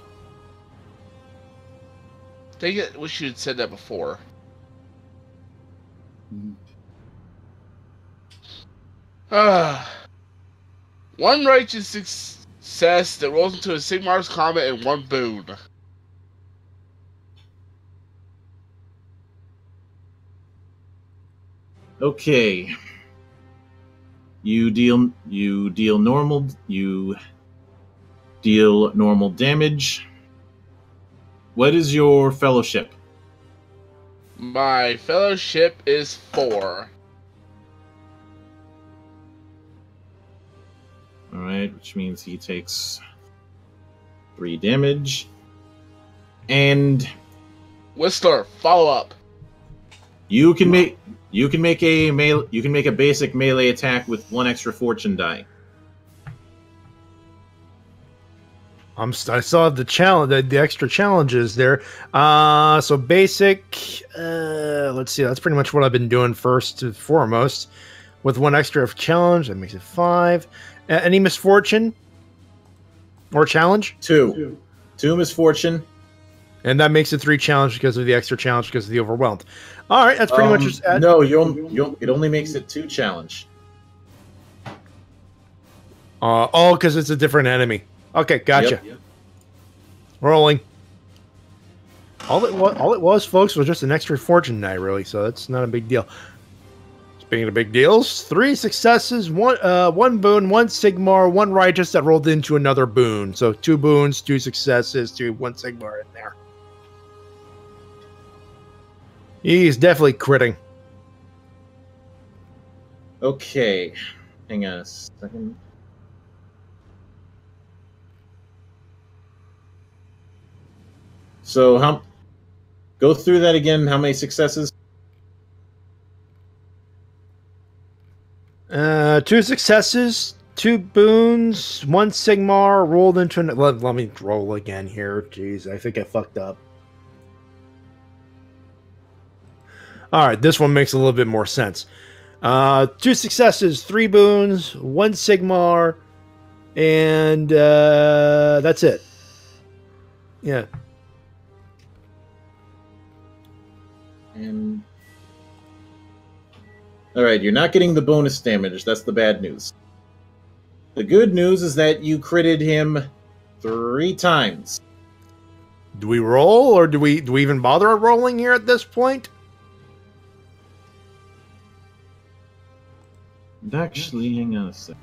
Dang it! Wish you'd said that before. One righteous success that rolls into a Sigmar's combat and 1 boon. Okay. You deal normal damage. What is your fellowship? My fellowship is 4. Alright, which means he takes 3 damage. And Whistler, follow up. you can make a basic melee attack with 1 extra fortune die. I saw the challenge, the extra challenges there. So basic. Let's see. That's pretty much what I've been doing first and foremost. With 1 extra challenge, that makes it 5. Any misfortune or challenge? 2 misfortune, and that makes it 3 challenge because of the extra challenge because of the overwhelmed. All right, that's pretty much just. No, it only makes it 2 challenge. Because it's a different enemy. Okay, gotcha. Yep. Rolling. All it was, folks, was just an extra fortune die, really. So that's not a big deal. Speaking of big deals, 3 successes, 1 boon, 1 Sigmar, 1 righteous that rolled into another boon. So 2 boons, 2 successes, 1 Sigmar in there. He's definitely critting. Okay, hang on a second. So go through that again. How many successes? 2 successes, 2 boons, 1 Sigmar rolled into an. Let me roll again here. Jeez, I think I fucked up. All right, this one makes a little bit more sense. 2 successes, 3 boons, 1 Sigmar, and that's it. Yeah. And all right, you're not getting the bonus damage. That's the bad news. The good news is that you critted him 3 times. Do we roll, or do we even bother rolling here at this point? Actually, hang on a sec.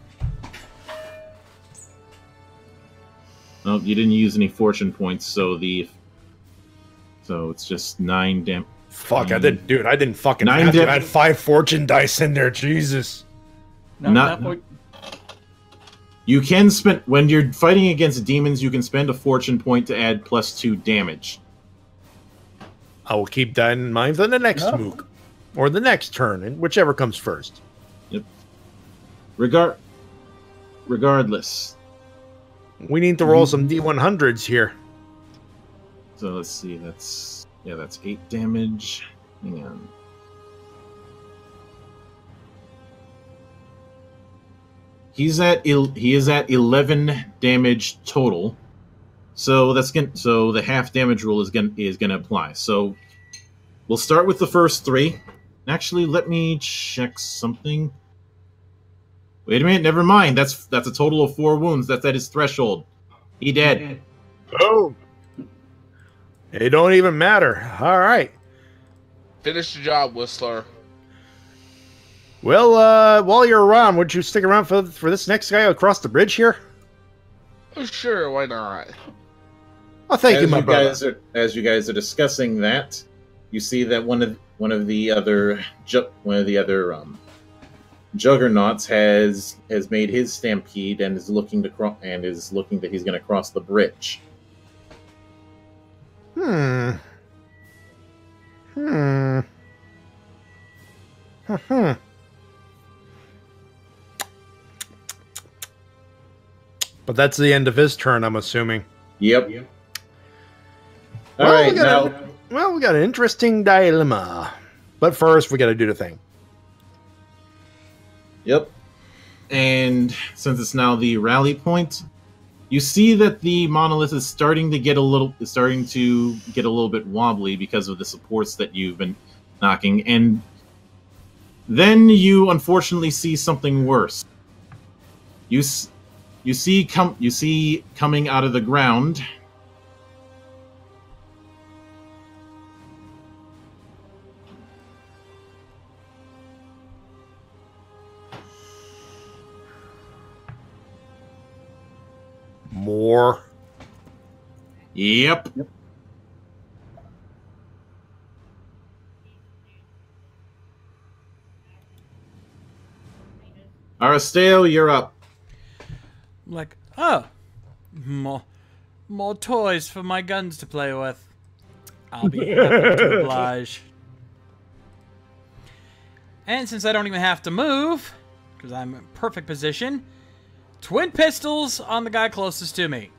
Oh, you didn't use any fortune points, so it's just 9 damage. Fuck, I didn't, dude. I didn't fucking Nine have to dip- add 5 fortune dice in there. Jesus. You can spend when you're fighting against demons. You can spend a fortune point to add +2 damage. I will keep that in mind for the next mook, or the next turn, and whichever comes first. Yep. Regardless, we need to roll some D100s here. So let's see. That's 8 damage. Hang on. He is at 11 damage total. So so the half damage rule is gonna apply. So we'll start with the first 3. Actually, let me check something. Wait a minute, never mind. That's a total of 4 wounds. That's at his threshold. He dead. Oh. It don't even matter. All right. Finish the job, Whistler. Well, while you're around, would you stick around for this next guy across the bridge here? Oh, sure, why not? Oh, thank you, my brother. As you guys are discussing that, you see that one of the other juggernauts has made his stampede and is looking that he's going to cross the bridge. But that's the end of his turn, I'm assuming. Yep. Well, All right, we got an interesting dilemma. But first, we got to do the thing. Yep. And since it's now the rally point, you see that the monolith is starting to get a little bit wobbly because of the supports that you've been knocking, and then you unfortunately see something worse. You see coming out of the ground more. Yep. Aristeo, you're up. Like, oh, more toys for my guns to play with. I'll be happy to oblige. And since I don't even have to move, because I'm in perfect position, twin pistols on the guy closest to me.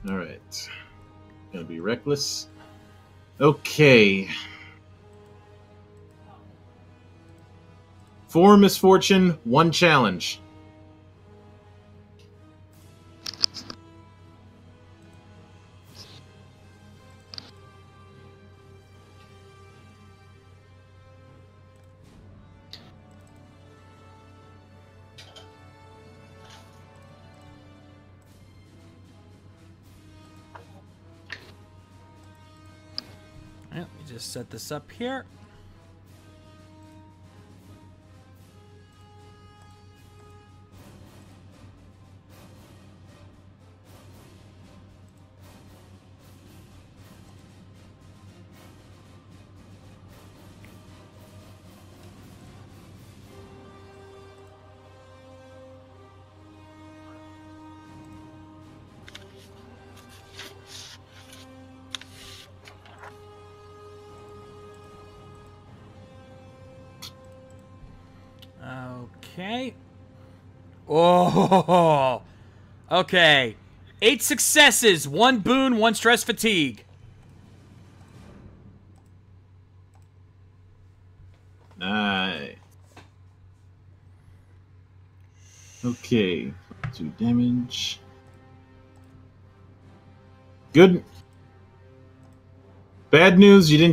All right. Gonna be reckless. Okay. 4 misfortune, 1 challenge. Let me just set this up here. Okay. Oh, okay. 8 successes, 1 boon, 1 stress fatigue. Nice. Okay, 2 damage. Good. Bad news, you did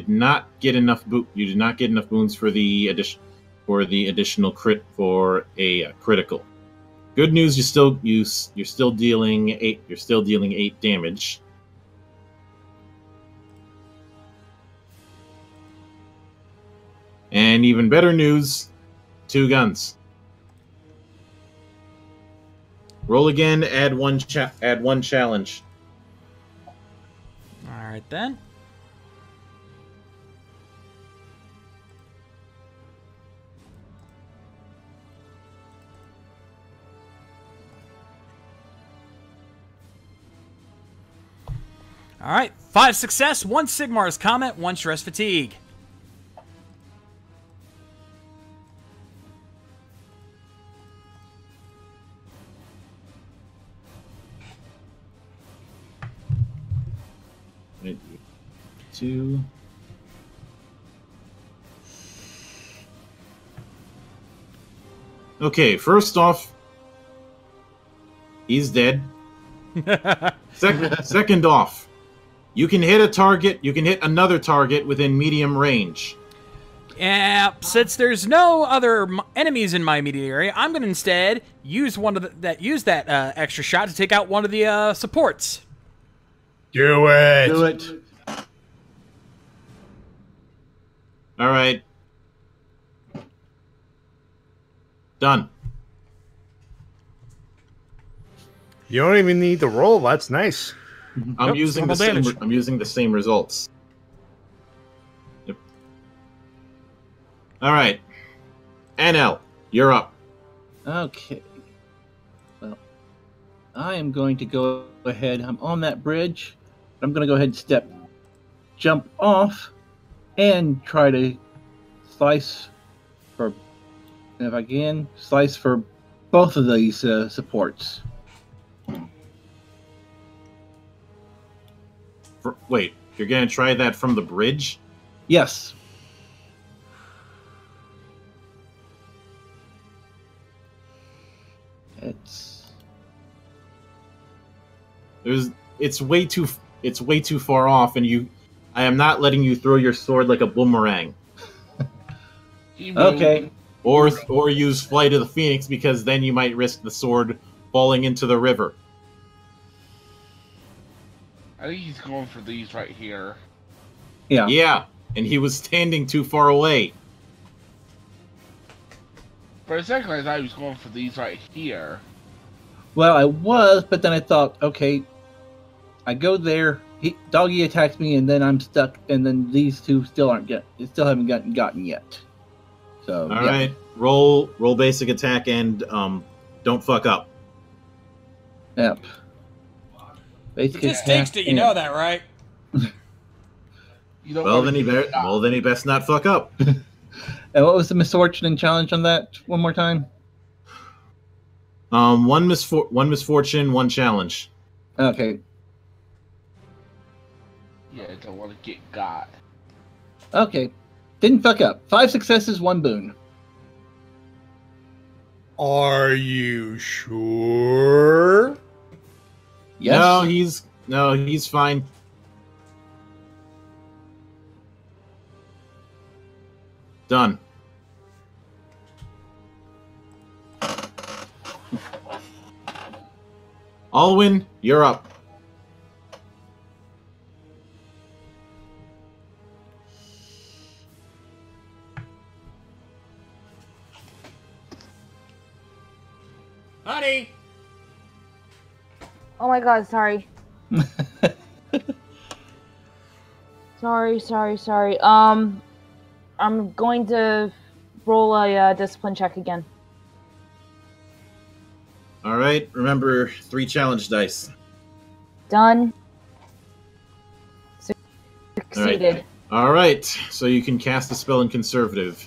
not get enough boons for the additional crit for a critical. Good news, you're still dealing 8 damage. And even better news, 2 guns. Roll again. Add one challenge. All right then. All right, 5 success, 1 Sigmar's comment, 1 stress fatigue. Right. 2. Okay, first off, he's dead. Second off, you can hit a target, you can hit another target within medium range. Yeah, since there's no other enemies in my immediate area, I'm going to instead use that extra shot to take out one of the supports. Do it. Do it. All right. Done. You don't even need to roll. That's nice. I'm Yep, using normal damage. I'm using the same results. Yep. All right. NL, you're up. Okay. Well, I am going to go ahead. I'm on that bridge. I'm going to go ahead and jump off, and try to slice for, if I can, slice for both of these supports. Wait, you're gonna try that from the bridge? Yes. It's way too far off, and I am not letting you throw your sword like a boomerang. Okay. Or use Flight of the Phoenix, because then you might risk the sword falling into the river. I think he's going for these right here. Yeah. Yeah, and he was standing too far away. For a second, I thought he was going for these right here. Well, I was, but then I thought, okay, I go there, doggy attacks me, and then I'm stuck, and then these two still haven't gotten yet. So All right, roll basic attack and don't fuck up. Yep. Basic It just attack takes it, you know that, right? You don't Well, want then he best not fuck up. And what was the misfortune and challenge on that? One more time. One misfortune, 1 challenge. Okay. Yeah, I don't want to get got. Okay. Didn't fuck up. 5 successes, 1 boon. Are you sure? Yes. No, he's fine. Done. Alwyn, you're up. Honey! Oh my god, sorry. Sorry. I'm going to roll a discipline check again. All right, remember 3 challenge dice. Done. Succeeded. All right, so you can cast a spell in conservative.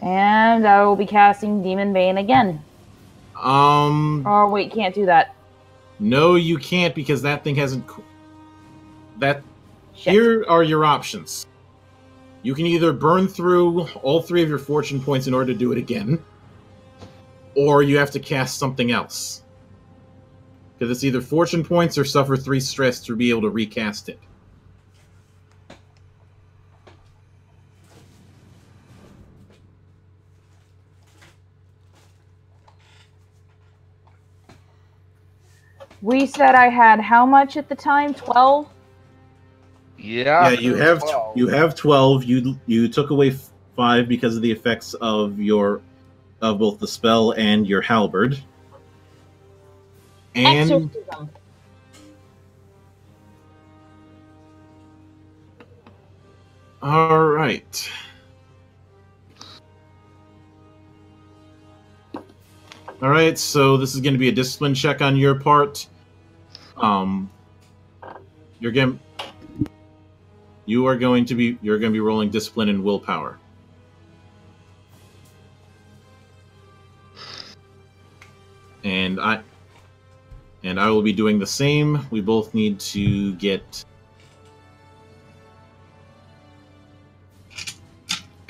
And I will be casting Demon Bane again. Oh wait, can't do that. No, you can't, because that thing hasn't. Shit. Here are your options. You can either burn through all 3 of your fortune points in order to do it again, or you have to cast something else. Because it's either fortune points or suffer 3 stress to be able to recast it. We said I had how much at the time? 12? Yeah. Yeah, you have 12. You took away 5 because of the effects of both the spell and your halberd. And Exorcism. all right. All right, so this is going to be a discipline check on your part. You're going to be rolling discipline and willpower. And I will be doing the same. We both need to get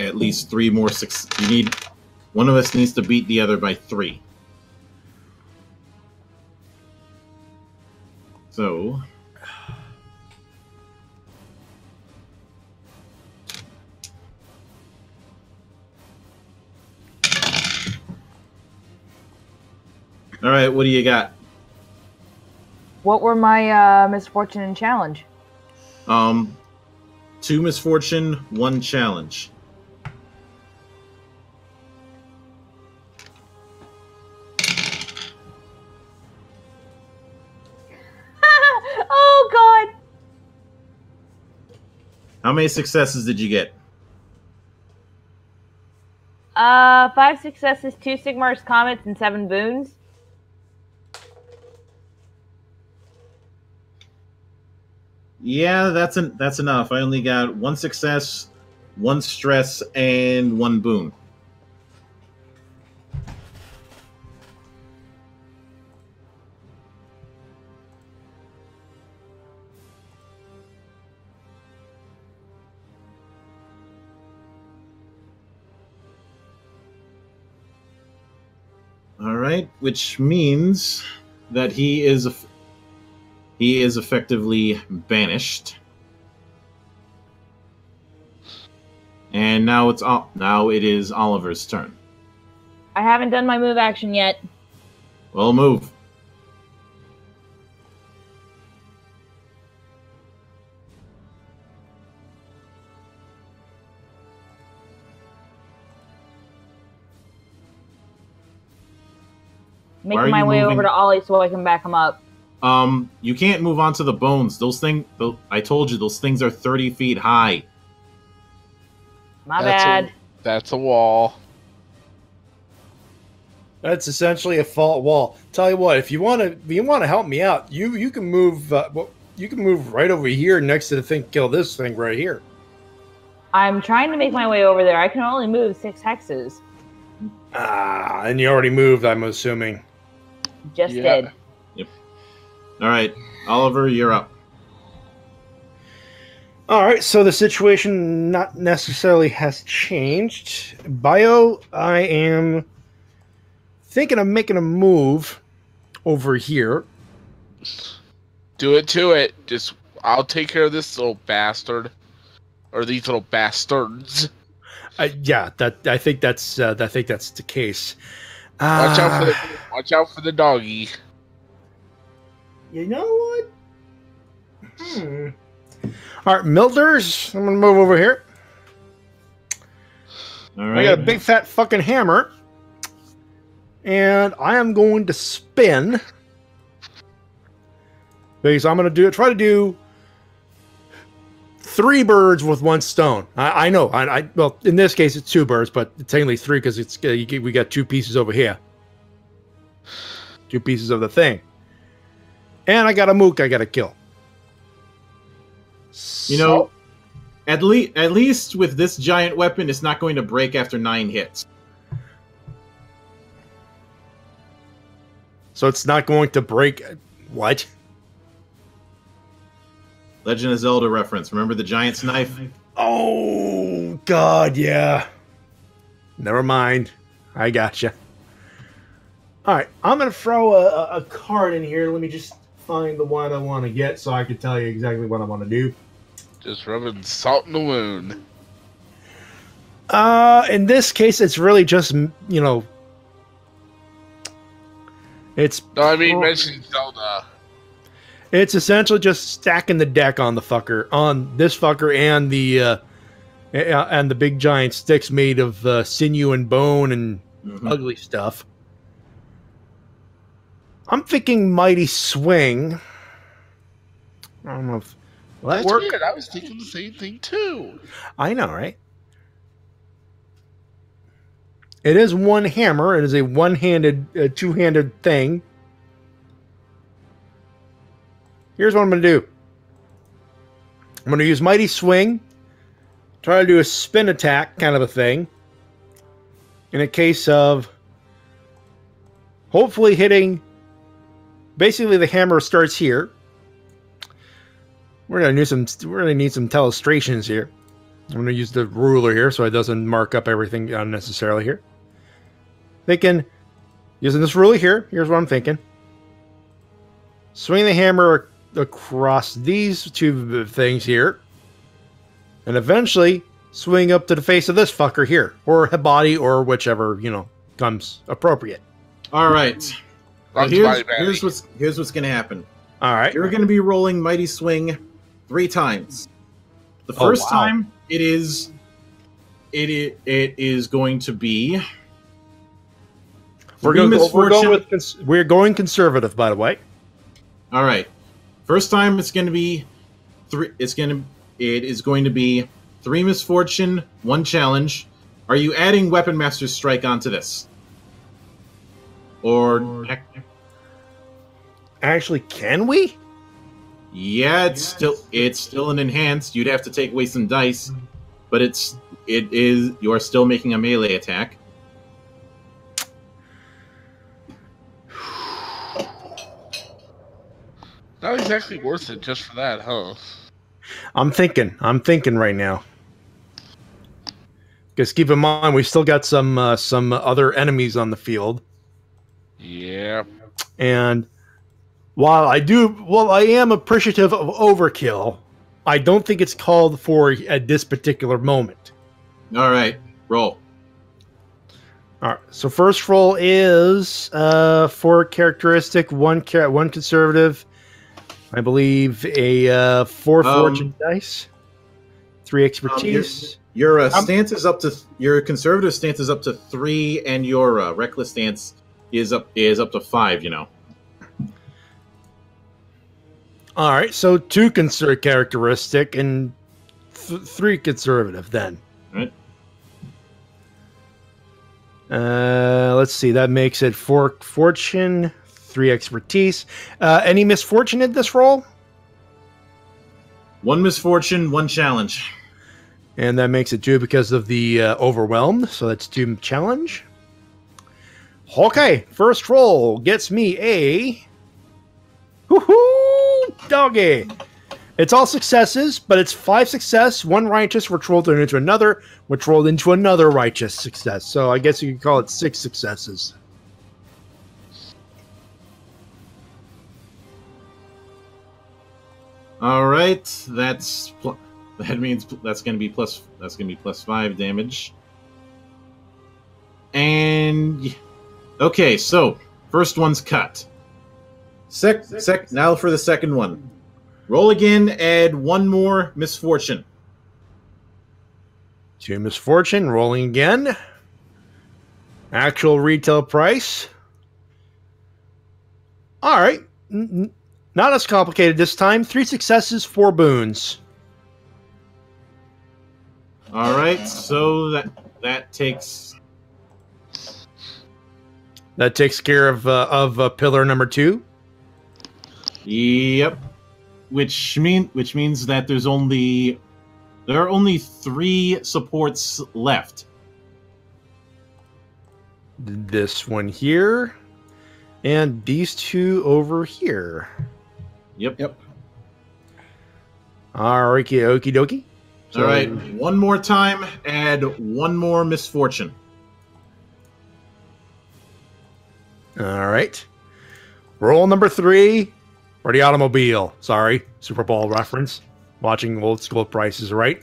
at least 3 more one of us needs to beat the other by 3. So all right, what do you got? What were my misfortune and challenge? 2 misfortune, 1 challenge. Oh God! How many successes did you get? 5 successes, 2 Sigmar's Comets, and 7 boons. Yeah, that's enough. I only got 1 success, 1 stress, and 1 boon. All right, which means that he is effectively banished. And now it is Oliver's turn. I haven't done my move action yet. Well, move. Making my way over to Ollie so I can back him up. You can't move onto the bones. I told you, those things are 30 feet high. My bad. That's a wall. That's essentially a fault wall. Tell you what, if you want to help me out, you can move. You can move right over here next to the thing. Kill this thing right here. I'm trying to make my way over there. I can only move 6 hexes. And you already moved, I'm assuming. Just did. Yep. All right, Oliver, you're up. All right, so the situation not necessarily has changed. Bio, I am thinking of making a move over here. Do it to it. I'll take care of this little bastard, or these little bastards. Yeah, I think that's the case. Watch out for the doggy. You know what? All right, Milders, I'm gonna move over here. All right. I got a big fat fucking hammer, and I am going to spin because I'm gonna try to do 3 birds with 1 stone. I know. Well, in this case, it's 2 birds, but technically 3 because we got 2 pieces over here, 2 pieces of the thing, and I got a mook I got to kill. You know, at least with this giant weapon, it's not going to break after 9 hits. So it's not going to break. What? Legend of Zelda reference. Remember the giant's knife? Oh, God, yeah. Never mind. I gotcha. All right, I'm going to throw a card in here. Let me just find the one I want to get so I can tell you exactly what I want to do. Just rubbing salt in the wound. In this case, it's really just, you know... It's... No, I mean, mention Zelda. It's essentially just stacking the deck on the fucker, on this fucker, and the big giant sticks made of sinew and bone and ugly stuff. I'm thinking Mighty Swing. I don't know if will that That's work. weird. I was thinking the same thing too. I know, right? It is one hammer. It is a one-handed, two-handed thing. Here's what I'm going to do. I'm going to use Mighty Swing. Try to do a spin attack kind of a thing. In a case of hopefully hitting... Basically, the hammer starts here. We're going to need some illustrations here. I'm going to use the ruler here so it doesn't mark up everything unnecessarily here. Thinking, using this ruler here, here's what I'm thinking. Swing the hammer across these two things here. And eventually swing up to the face of this fucker here. Or a body or whichever, comes appropriate. All right. So here's what's going to happen. All right. You're going to be rolling Mighty Swing 3 times. The first time it is going to be. We're going conservative, by the way. All right. First time it's going to be 3. It is going to be 3 misfortune, 1 challenge. Are you adding Weapon Master's Strike onto this? Or actually, can we? Yeah, it's still an enhanced. You'd have to take away some dice, but it is you are still making a melee attack. Not exactly worth it just for that, huh? I'm thinking right now. Because keep in mind, we still got some other enemies on the field. Yeah. And while I am appreciative of overkill, I don't think it's called for at this particular moment. All right, roll. All right. So first roll is 4 characteristic, 1 conservative. I believe a 4 fortune dice, 3 expertise. Your stance is up to your conservative stance is up to 3, and your reckless stance is up to 5. All right, so 2 characteristic and 3 conservative then. All right. Let's see. That makes it 4 fortune, 3 expertise. Any misfortune in this roll? 1 misfortune, 1 challenge. And that makes it 2 because of the overwhelmed. So that's 2 challenge. Okay, first roll gets me a... Woohoo! Doggy! It's all successes, but it's 5 success, 1 righteous, which rolled into another, which rolled into another righteous success. So I guess you could call it 6 successes. All right, that means that's going to be plus 5 damage. And okay, so first one's cut. Now for the second one. Roll again, add 1 more misfortune. 2 misfortune, rolling again. Actual retail price. All right. Not as complicated this time. 3 successes, 4 boons. All right, so that takes care of pillar number 2. Yep. Which means that there are only 3 supports left. This one here, and these 2 over here. Yep. Okie dokie. All right, one more time, add 1 more misfortune. All right. Roll number 3 for the automobile. Sorry, Super Bowl reference. Watching old school Prices Right.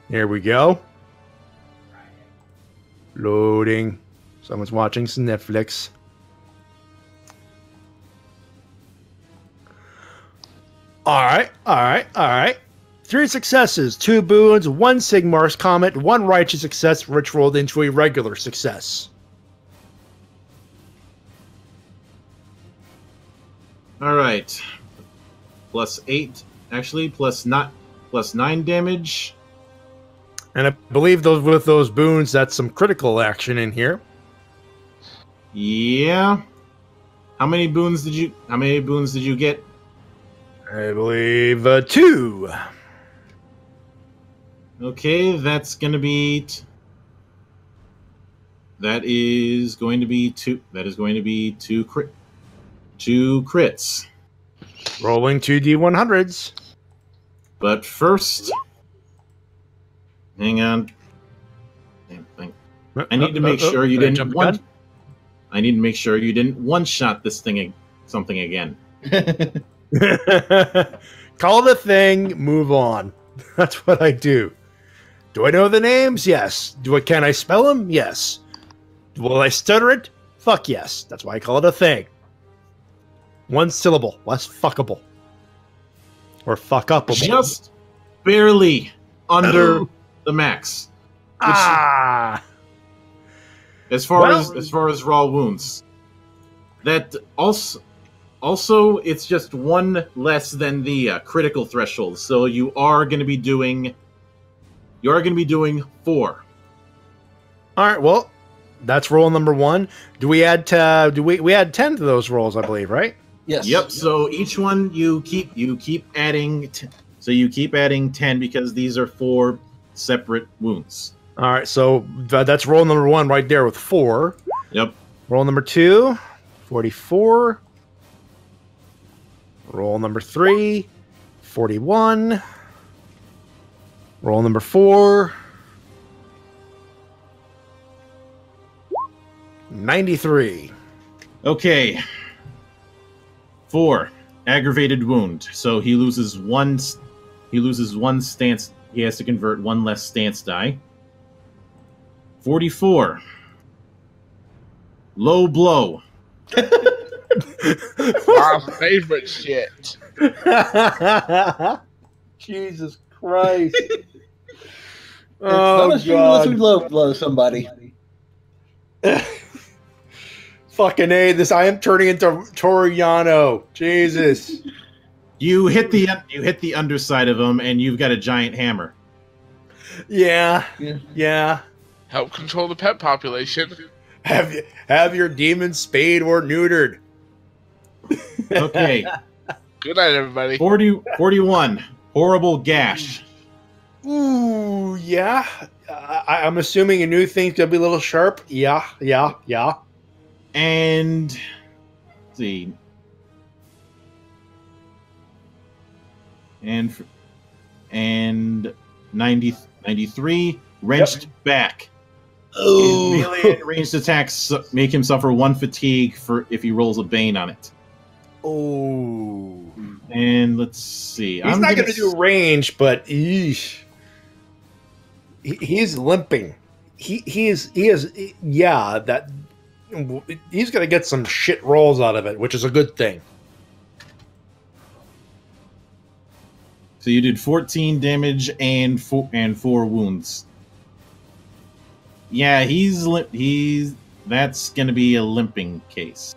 Here we go. Loading. Someone's watching some Netflix. All right. 3 successes, 2 boons, 1 Sigmar's Comet, 1 righteous success, which rolled into a regular success. All right. +8, actually, plus 9 damage. And I believe with those boons, that's some critical action in here. Yeah. How many boons did you get? I believe 2. Okay, that's gonna be. That is going to be 2. That is going to be 2 crits. Rolling 2 D100s. But first, hang on. I need to make sure you didn't one. I need to make sure you didn't one-shot this thing something again. Call it a thing. Move on. That's what I do. Do I know the names? Yes. Can I spell them? Yes. Will I stutter it? Fuck yes. That's why I call it a thing. 1 syllable. Less fuckable. Or fuck upable. Just barely under the max. As far as raw wounds. That also it's just 1 less than the critical threshold. So you are going to be doing 4. All right, well, that's roll number 1. Do we add we add 10 to those rolls, I believe, right? Yes. Yep. So each one you keep adding. So you keep adding 10 because these are 4 separate wounds. All right. So that's roll number 1 right there with 4. Yep. Roll number 2, 44. Roll number 3, 41. Roll number 4, 93. Okay. 4 aggravated wound. So he loses 1 stance. He has to convert 1 less stance die. 44. Low blow. Our favorite shit. Jesus Christ. Not as unless we low blow somebody. Fucking A, I am turning into Toriano. Jesus. You hit the underside of him and you've got a giant hammer. Yeah. Help control the pet population. Have your demon spayed or neutered. Okay. Good night, everybody. 41. Horrible gash. Ooh, yeah. I'm assuming a new thing's gonna be a little sharp. Yeah. And let's see. And 93 wrenched back. Oh. Melee and ranged attacks make him suffer 1 fatigue for if he rolls a bane on it. Oh. And let's see. He's not going to do range, but he's limping. He is. Yeah, that he's going to get some shit rolls out of it, which is a good thing. So you did 14 damage and 4 wounds. Yeah, that's going to be a limping case.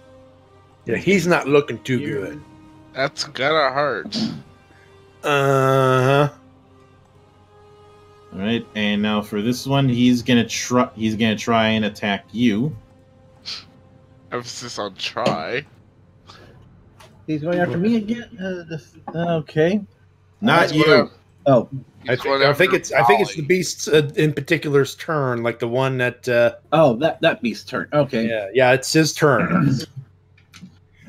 Yeah, he's not looking too good. That's gonna hurt. All right, and now for this one, he's gonna try and attack you. Emphasis on try. He's going after me again. Okay. Not you. Oh, I think it's the beast's in particular's turn, like the one that. That beast's turn. Okay. Yeah, it's his turn.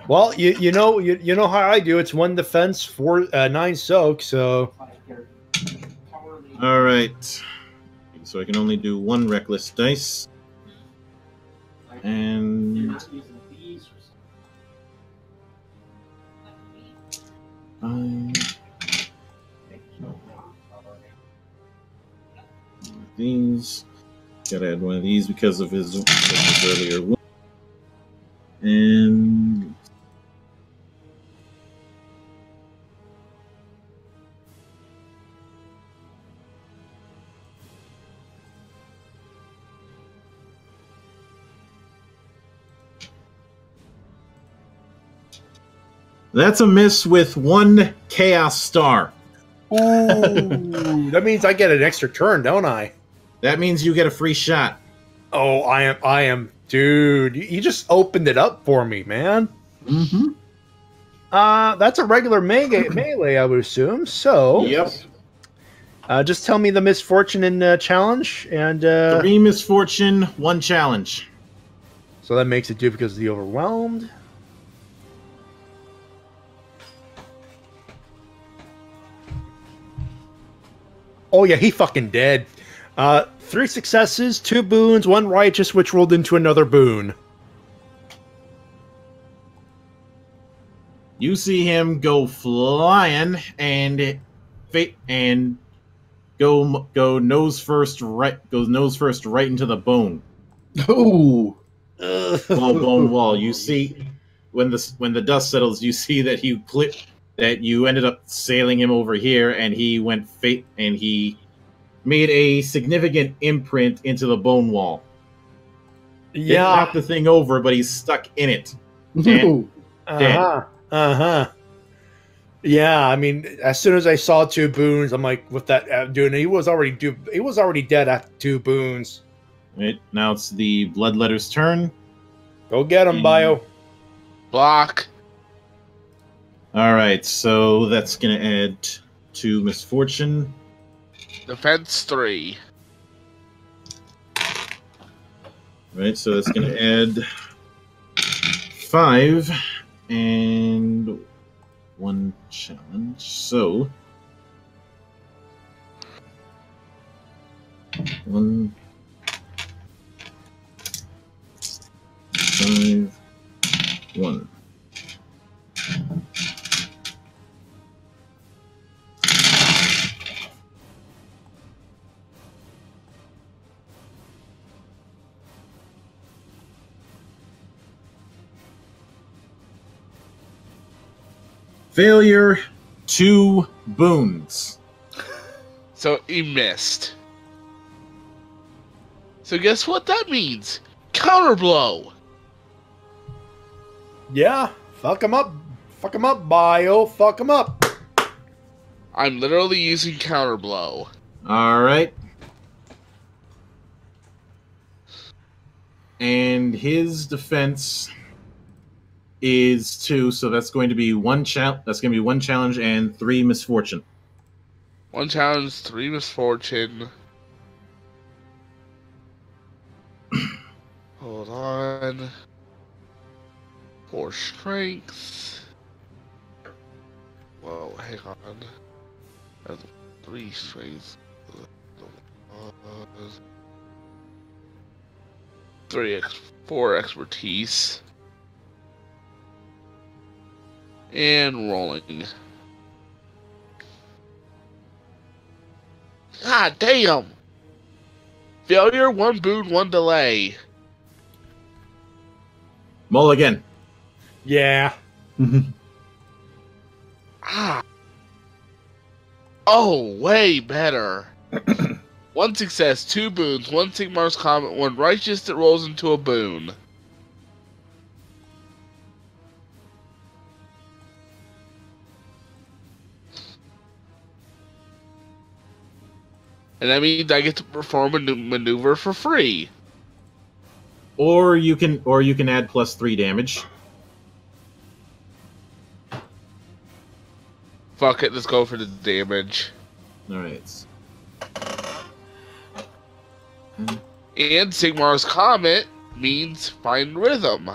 Well, you know how I do. It's 1 defense, 9 soak. So. All right. So I can only do 1 reckless dice. And. These. Gotta add one of these because of his earlier wound. And That's a miss with 1 chaos star. Ooh, that means I get an extra turn, don't I? That means you get a free shot. Oh, I am, dude. You just opened it up for me, man. Mm-hmm. That's a regular melee, I would assume. So, Yep. Just tell me the misfortune and challenge, and 3 misfortune, 1 challenge. so that makes it 2 because of the overwhelmed. Oh yeah, he fucking dead. 3 successes, 2 boons, 1 righteous, which rolled into another boon. You see him go flying and go nose first right into the bone. Oh. Bone wall. You see when the dust settles, you see that you ended up sailing him over here, and he made a significant imprint into the bone wall. Yeah. Knocked the thing over, but he's stuck in it. No. Yeah, I mean, as soon as I saw 2 boons, I'm like, with that dude, he was already dead after 2 boons. Right, now it's the Bloodletter's turn. Go get him, Bio. Block. Alright, so that's going to add 2 misfortune. Defense 3. Right, so that's going to add 5 and 1 challenge. So 1, 5, 1. Failure, 2 boons. So he missed. So guess what that means? Counterblow. Yeah, fuck him up. Fuck him up, Bio. Fuck him up. I'm literally using counterblow. Alright. And his defense is 2, so that's going to be 1 challenge and 3 misfortune. 1 challenge, 3 misfortune. Hold on. 4 strength. Whoa, hang on. That's 3 strength. 4 expertise. And rolling. God damn! Failure, 1 boon, 1 delay. Mulligan. Yeah. Ah. Oh, way better. 1 success, 2 boons, 1 Sigmar's Comet, 1 righteous that rolls into a boon. And that means I get to perform a maneuver for free. Or you can add +3 damage. Fuck it, let's go for the damage. Alright. And Sigmar's Comet means find rhythm.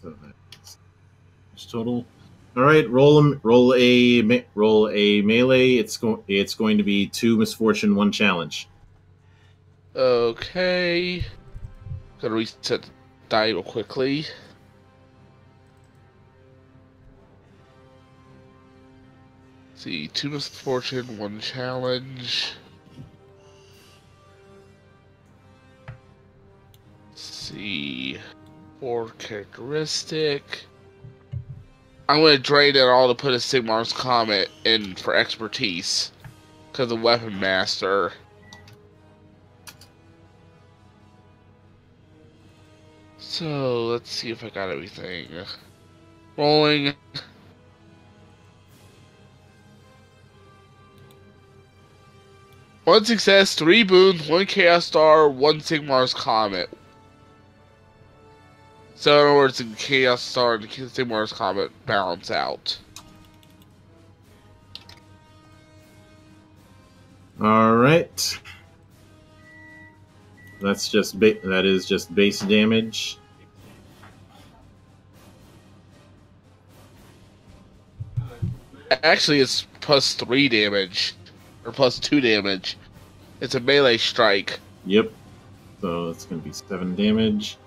So that's total. All right, roll a melee. It's going to be 2 misfortune, 1 challenge. Okay. Gotta reset the die real quickly. See, 2 misfortune, 1 challenge. See, 4 characteristic. I'm going to drain it all to put a Sigmar's Comet in for expertise. Because of Weapon Master. So, let's see if I got everything. Rolling. One success, 3 boons, 1 Chaos Star, 1 Sigmar's Comet. So in other words, the Chaos Star and the Sigmar's Comet balance out. Alright. That is just base damage. Actually, it's plus 3 damage. Or plus 2 damage. It's a melee strike. Yep. So it's going to be 7 damage.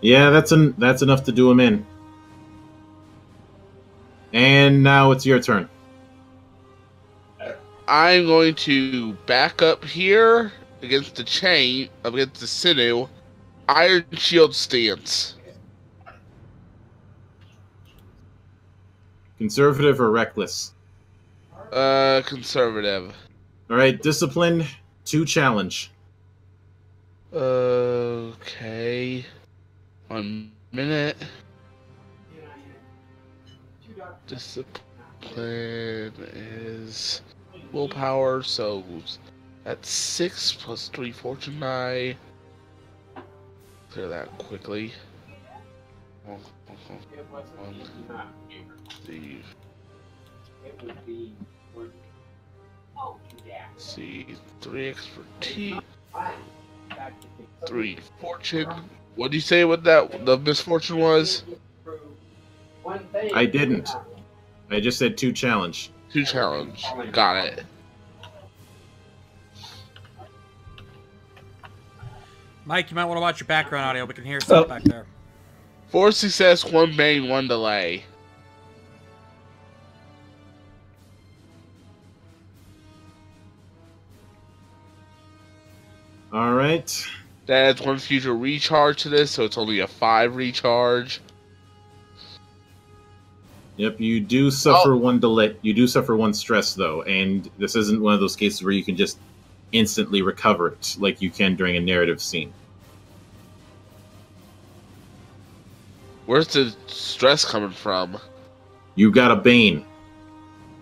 Yeah, that's enough to do him in. And now it's your turn. I'm going to back up here against the chain, against the sinew. Iron Shield stance. Conservative or reckless? Conservative. Alright, discipline, 2 challenge. Okay. 1 minute. Discipline is willpower, so that's 6 plus 3 fortune die. Clear that quickly. 1, 3. See, 3 expertise, 3 fortune. What do you say what the misfortune was? I didn't. I just said 2 challenge. 2 challenge. Got it. Mike, you might want to watch your background audio. We can hear stuff back there. 4 success, 1 bane, 1 delay. Alright. That adds 1 future recharge to this, so it's only a 5 recharge. Yep, you do suffer 1 delay. You do suffer 1 stress, though, and this isn't one of those cases where you can just instantly recover it, like you can during a narrative scene. Where's the stress coming from? You got a Bane.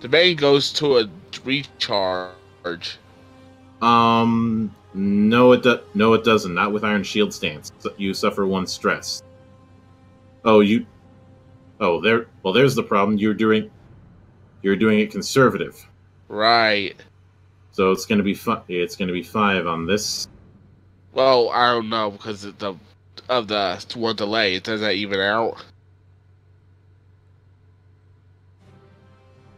The bane goes to a recharge. No, it doesn't. Not with Iron Shield stance. You suffer 1 stress. There's the problem. You're doing it conservative. Right. So it's gonna be 5 on this. Well, I don't know because of the 1 delay. Does that even out?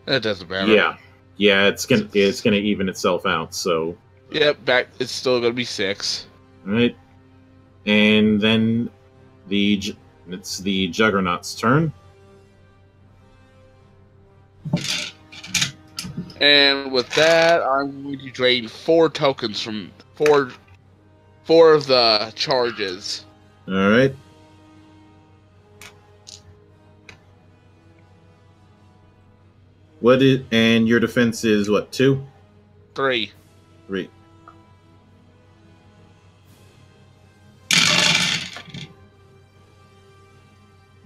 That doesn't matter. Yeah. It's gonna even itself out. So. Yep. Back. It's still gonna be 6. All right. And then it's the Juggernaut's turn. And with that, I'm going to drain 4 tokens from 4 of the charges. All right. And your defense is what? 2? 3. 3.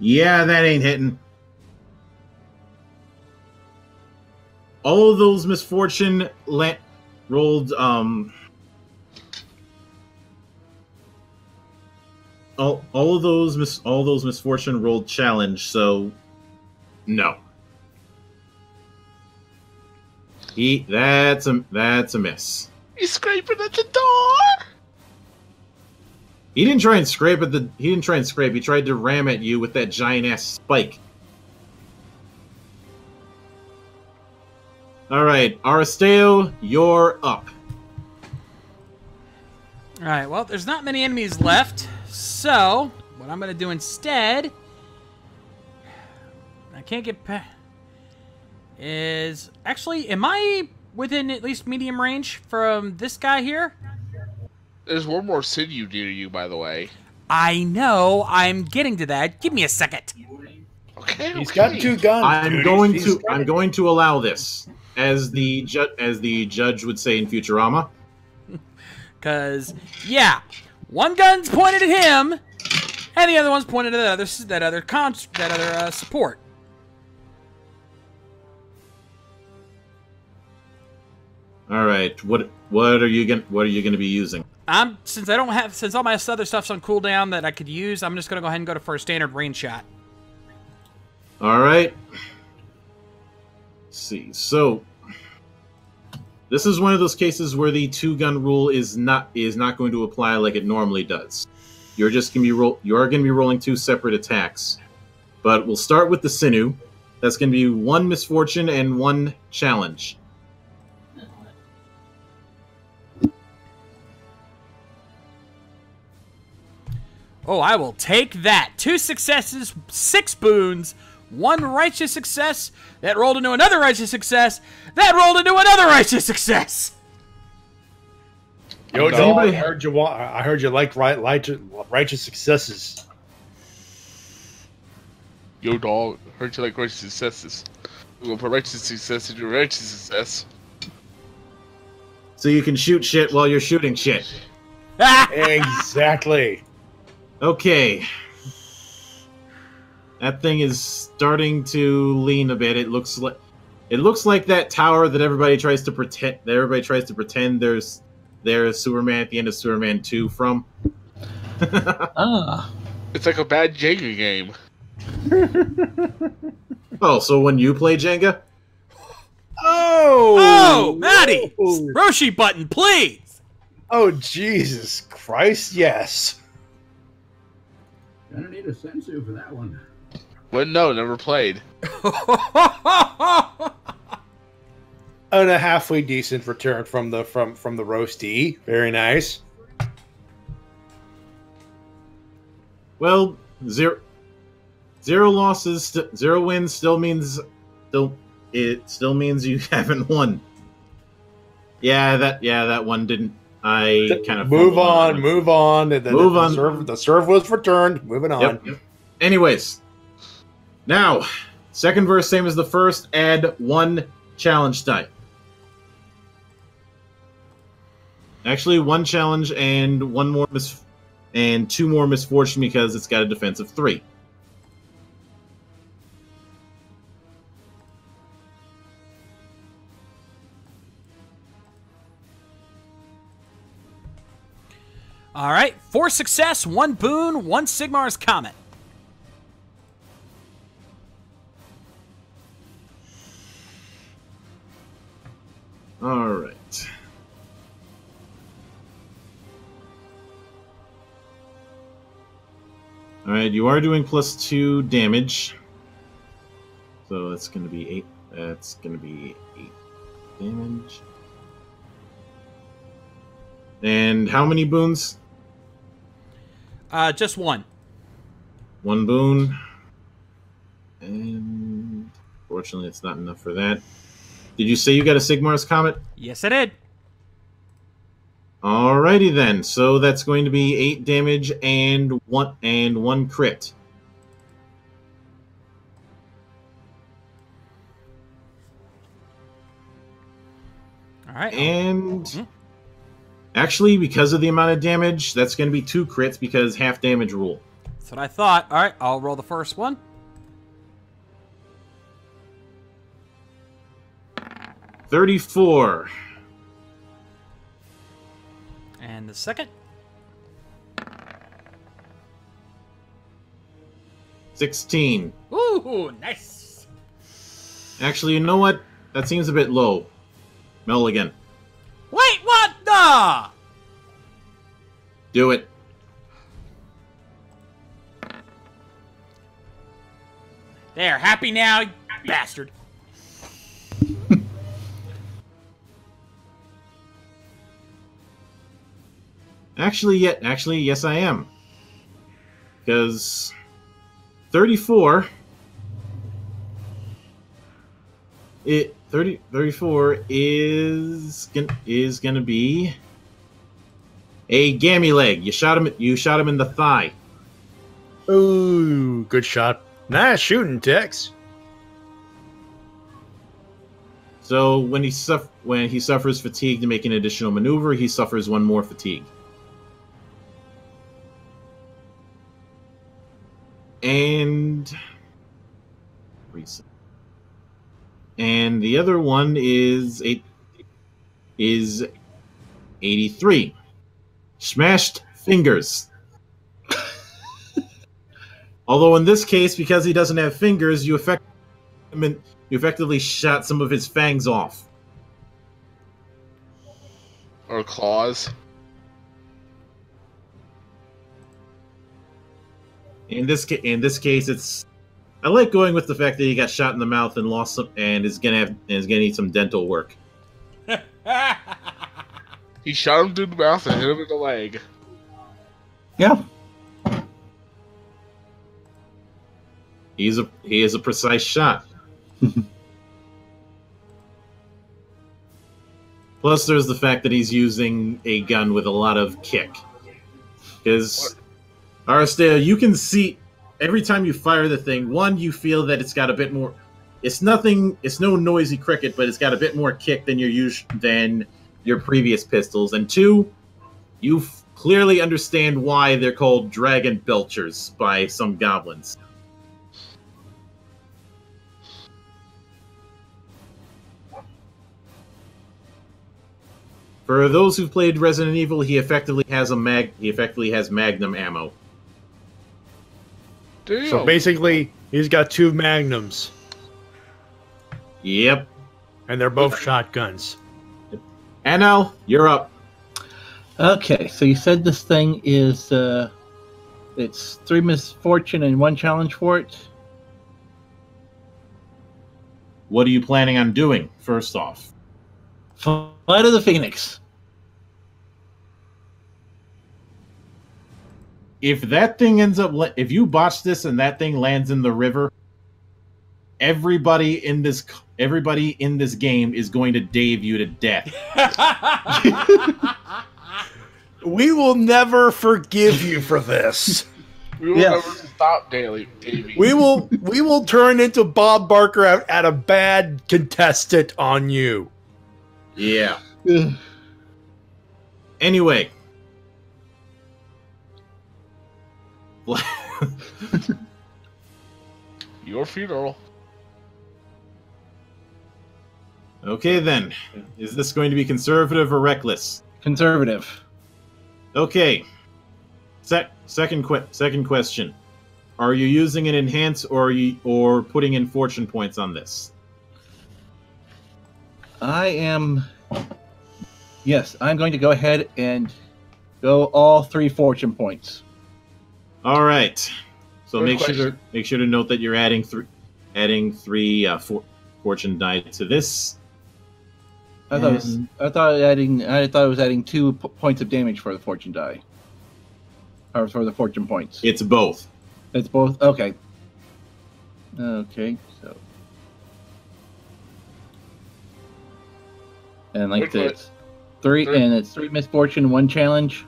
Yeah, that ain't hitting. All of those misfortune rolled all those misfortune rolled challenge, so no. That's a miss. He's scraping at the door. He didn't try and scrape. He tried to ram at you with that giant ass spike. All right, Aristeo, you're up. All right. Well, there's not many enemies left, so what I'm gonna do instead, I can't get past. Is actually, am I within at least medium range from this guy here? There's 1 more sinew near you, by the way. I know. I'm getting to that. Give me a second. Okay. He's got 2 guns. I'm going to allow this, as the judge would say in Futurama. Because, yeah, one gun's pointed at him, and the other one's pointed at that other support. All right. What are you gonna be using? Since all my other stuff's on cooldown that I could use, I'm just gonna go ahead and go for a standard range shot. All right. Let's see. So this is one of those cases where the 2-gun rule is not going to apply like it normally does. You are going to be rolling 2 separate attacks. But we'll start with the Sinew. That's going to be 1 misfortune and 1 challenge. Oh, I will take that. 2 successes, 6 boons, 1 righteous success. That rolled into another righteous success. That rolled into another righteous success. Yo, dog, I heard you like righteous successes. Yo, dog, heard you like righteous successes. We're gonna put righteous success into righteous success. So you can shoot shit while you're shooting shit. Exactly. Okay. That thing is starting to lean a bit. It looks like that tower that everybody tries to pretend there's Superman at the end of Superman 2 from. It's like a bad Jenga game. Oh, so when you play Jenga? Oh, Matty! Roshi button, please! Oh, Jesus Christ, yes. Gonna need a sensu for that one. Well, no, never played. And a halfway decent return from the roasty. Very nice. Well, zero losses, 0 wins still means you haven't won. Yeah, that one didn't. I kind of move on. The serve was returned. Moving on. Yep. Anyways, now second verse, same as the first. Add 1 challenge die. Actually, 1 challenge and 2 more misfortune because it's got a defense of 3. All right, 4 success, 1 boon, 1 Sigmar's Comet. All right. All right, you are doing +2 damage. So that's going to be 8. That's going to be 8 damage. And how many boons? Just 1. 1 boon. And fortunately, it's not enough for that. Did you say you got a Sigmar's Comet? Yes, I did. Alrighty then. So that's going to be 8 damage and 1 crit. All right. And actually, because of the amount of damage, that's going to be 2 crits because half damage rule. That's what I thought. All right, I'll roll the first one. $34. And the second? 16. Ooh, nice. Actually, you know what? That seems a bit low. Mulligan. Wait, what the? Do it. There, happy now, you bastard. Actually, yes, I am. Because 34. 34 is gonna be a gammy leg. You shot him in the thigh. Ooh, good shot. Nah, shooting, Tex. So when he suffers fatigue to make an additional maneuver, he suffers one more fatigue. And the other one is 83. Smashed fingers. Although in this case, because he doesn't have fingers, you effectively shot some of his fangs off. Or claws. In this case, it's. I like going with the fact that he got shot in the mouth and lost some, and is gonna need some dental work. He shot him through the mouth and hit him in the leg. Yeah. He is a precise shot. Plus, there's the fact that he's using a gun with a lot of kick. Because, Aristea, you can see every time you fire the thing, one, you feel that it's got a bit more. It's no noisy cricket, but it's got a bit more kick than your previous pistols. And two, you clearly understand why they're called dragon belchers by some goblins. For those who've played Resident Evil, he effectively has magnum ammo. Damn. So basically, he's got 2 magnums. Yep. And they're both shotguns. Anno, you're up. Okay, so you said this thing is it's 3 misfortune and 1 challenge for it. What are you planning on doing, first off? Flight of the Phoenix. If that thing if you botch this and that thing lands in the river, everybody in this game is going to Dave you to death. We will never forgive you for this. We will never stop Davey. We will turn into Bob Barker at a bad contestant on you. Yeah. Anyway. Your funeral. Okay then. Is this going to be conservative or reckless? Conservative. Okay. Second question. Are you using an enhance or putting in fortune points on this? I am. Yes, I'm going to go ahead and go all 3 fortune points. All right. So Good make question. sure to note that you're adding three fortune die to this. I thought it was adding 2 points of damage for the fortune die, or for the fortune points. It's both. It's both. Okay. Okay. So. And like Good this, 3 and it's 3 misfortune, 1 challenge.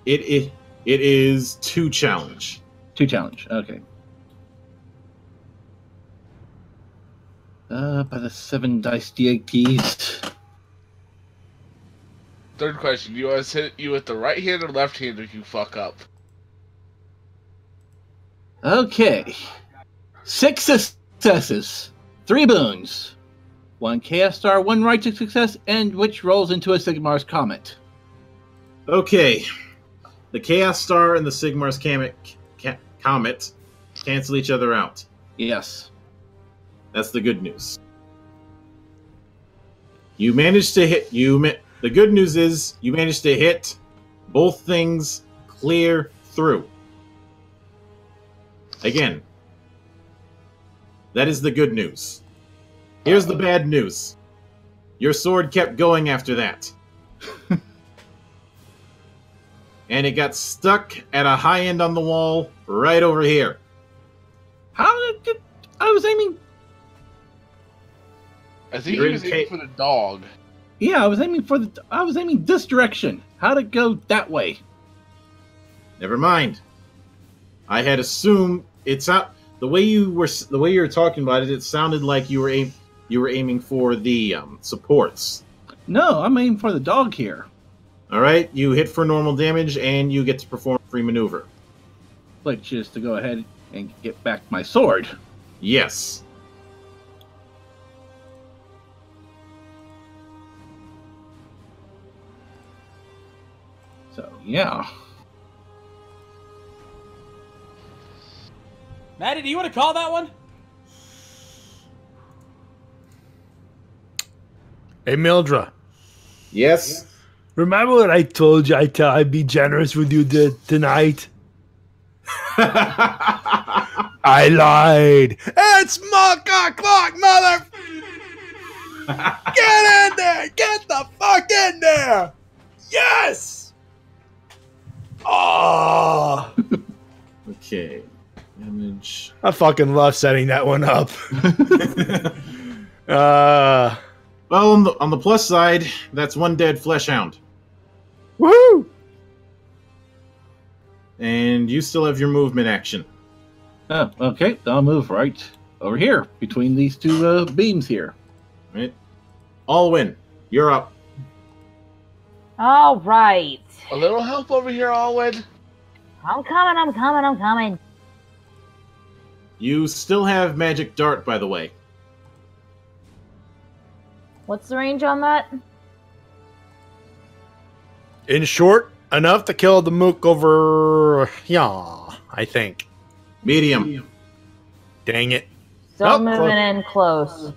It is 2 challenge. 2 challenge. Okay. By the 7 dice D8s. Third question: do you want us to hit you with the right hand or left hand if you fuck up? Okay. 6 successes, 3 boons, 1 chaos star, 1 righteous success, and which rolls into a Sigmar's Comet. Okay. The Chaos Star and the Sigmar's Comet cancel each other out. Yes. That's the good news. You managed to hit. The good news is you managed to hit both things clear through. Again, that is the good news. Here's the bad news. Your sword kept going after that. And it got stuck at a high end on the wall right over here. How did I was aiming? I think he was aiming for the dog. Yeah, I was aiming this direction. How'd it go that way? Never mind. I had assumed it's out. The way you were talking about it, it sounded like you were aiming for the supports. No, I'm aiming for the dog here. All right, you hit for normal damage, and you get to perform free maneuver. Which is to go ahead and get back my sword. Yes. So, yeah. Matty, do you want to call that one? Hey, Mildra. Yes? Remember what I told you I'd be generous with you tonight? I lied. It's Monk o'clock, mother... Get in there! Get the fuck in there! Yes! Oh! Okay. Damage. I fucking love setting that one up. Well, on the plus side, that's one dead flesh hound. Woohoo! And you still have your movement action. Oh, okay. I'll move right over here between these two beams here. Right. Alwyn, you're up. All right. A little help over here, Alwyn. I'm coming. You still have magic dart, by the way. What's the range on that? In short, enough to kill the mook over... Yeah, I think. Medium. Dang it. Still moving in close.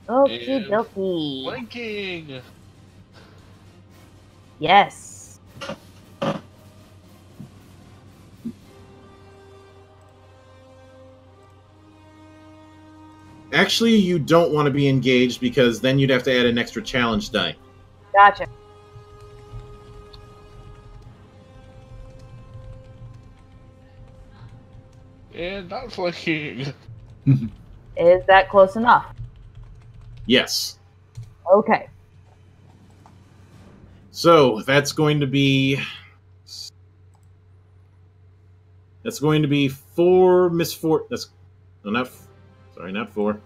Okie dokie. Blinking. Yes. Actually, you don't want to be engaged because then you'd have to add an extra challenge die. Gotcha. And not flanking. Is that close enough? Yes. Okay. So that's going to be 4 misfortune. That's not 4.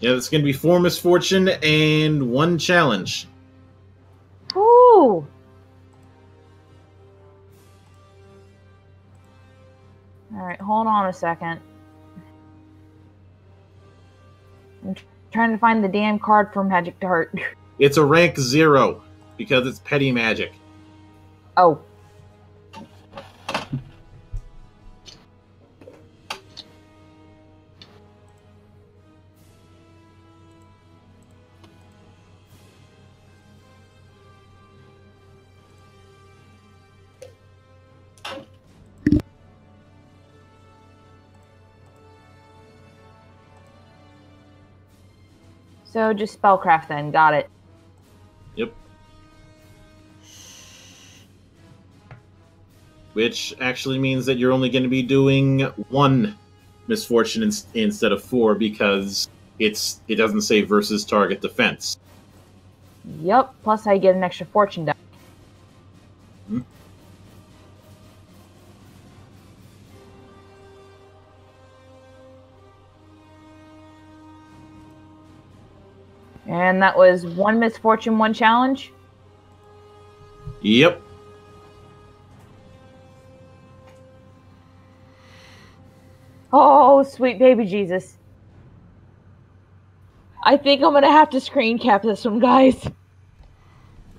Yeah, that's going to be 4 misfortune and 1 challenge. Ooh. All right, hold on a second. I'm trying to find the damn card for Magic Dart. It's a rank 0 because it's petty magic. Oh. So just spellcraft then, got it. Yep. Which actually means that you're only going to be doing 1 misfortune instead of 4 because it doesn't say versus target defense. Yep, plus I get an extra fortune die. Hmm. And that was 1 misfortune, 1 challenge? Yep. Oh, sweet baby Jesus. I think I'm going to have to screen cap this one, guys.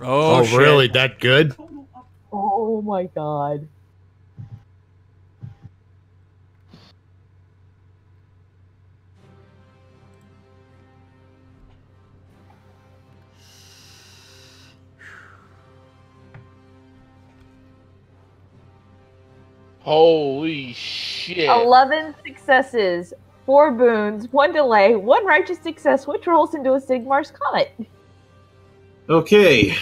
Oh really? That good? Oh my god. Holy shit. 11 successes, 4 boons, 1 delay, 1 righteous success, which rolls into a Sigmar's Comet. Okay.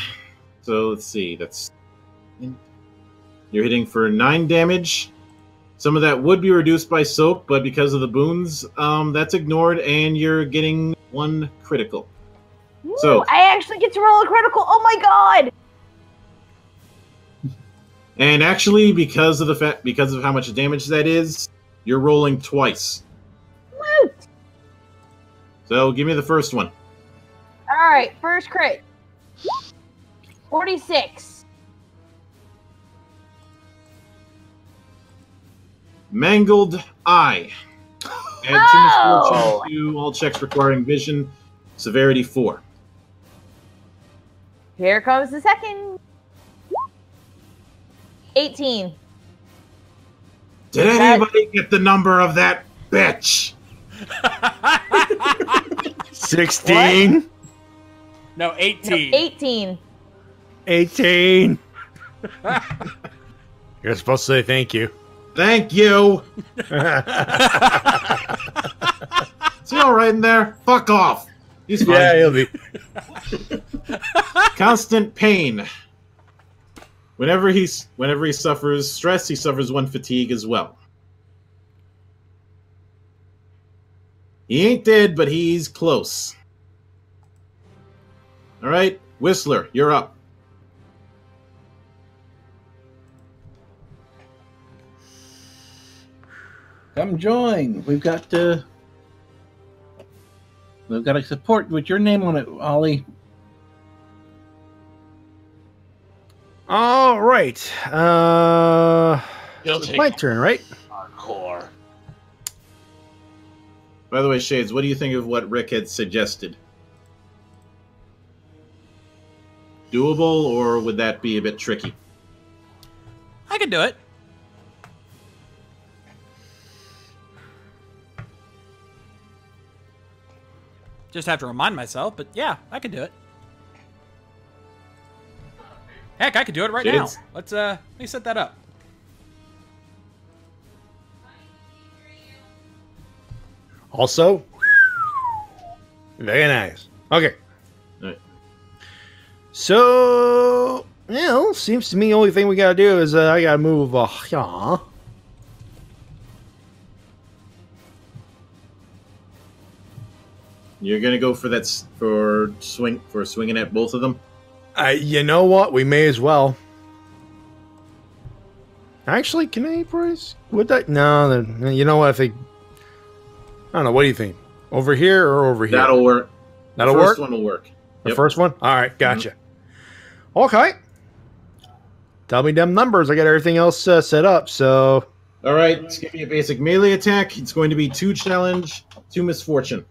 So let's see. You're hitting for 9 damage. Some of that would be reduced by soak, but because of the boons, that's ignored, and you're getting 1 critical. Ooh, So I actually get to roll a critical. Oh my god! And actually, because of how much damage that is, you're rolling twice. Woot! So give me the first one. Alright, first crit. 46. Mangled eye. Add 2 misfortune to all checks requiring vision. Severity 4. Here comes the second. 18. Did anybody get the number of that bitch? 16. No, 18. No, 18. 18. You're supposed to say thank you. Thank you. Is he all right in there? Fuck off. He's fine. Yeah, he'll be. Constant pain. Whenever he suffers stress, he suffers 1 fatigue as well. He ain't dead, but he's close. All right, Whistler, you're up. Come join. We've got a support with your name on it, Ollie. All right. It's my turn, right? Hardcore. By the way, Shades, what do you think of what Rick had suggested? Doable, or would that be a bit tricky? I can do it. Just have to remind myself, but yeah, I can do it. Heck, I could do it right now. Let me set that up. Also, very nice. Okay. All right. So, seems to me the only thing we gotta do is I gotta move. Yeah. You're gonna go for swinging at both of them. You know what? We may as well. Actually, can I, Bryce? Would that? No, you know what? I think. I don't know. What do you think? Over here or over here? That'll work. That'll work? work? First one will work. The first one? All right, gotcha. Okay. Tell me them numbers. I got everything else set up, so... All right, it's going to be a basic melee attack. It's going to be 2 challenge, 2 misfortune.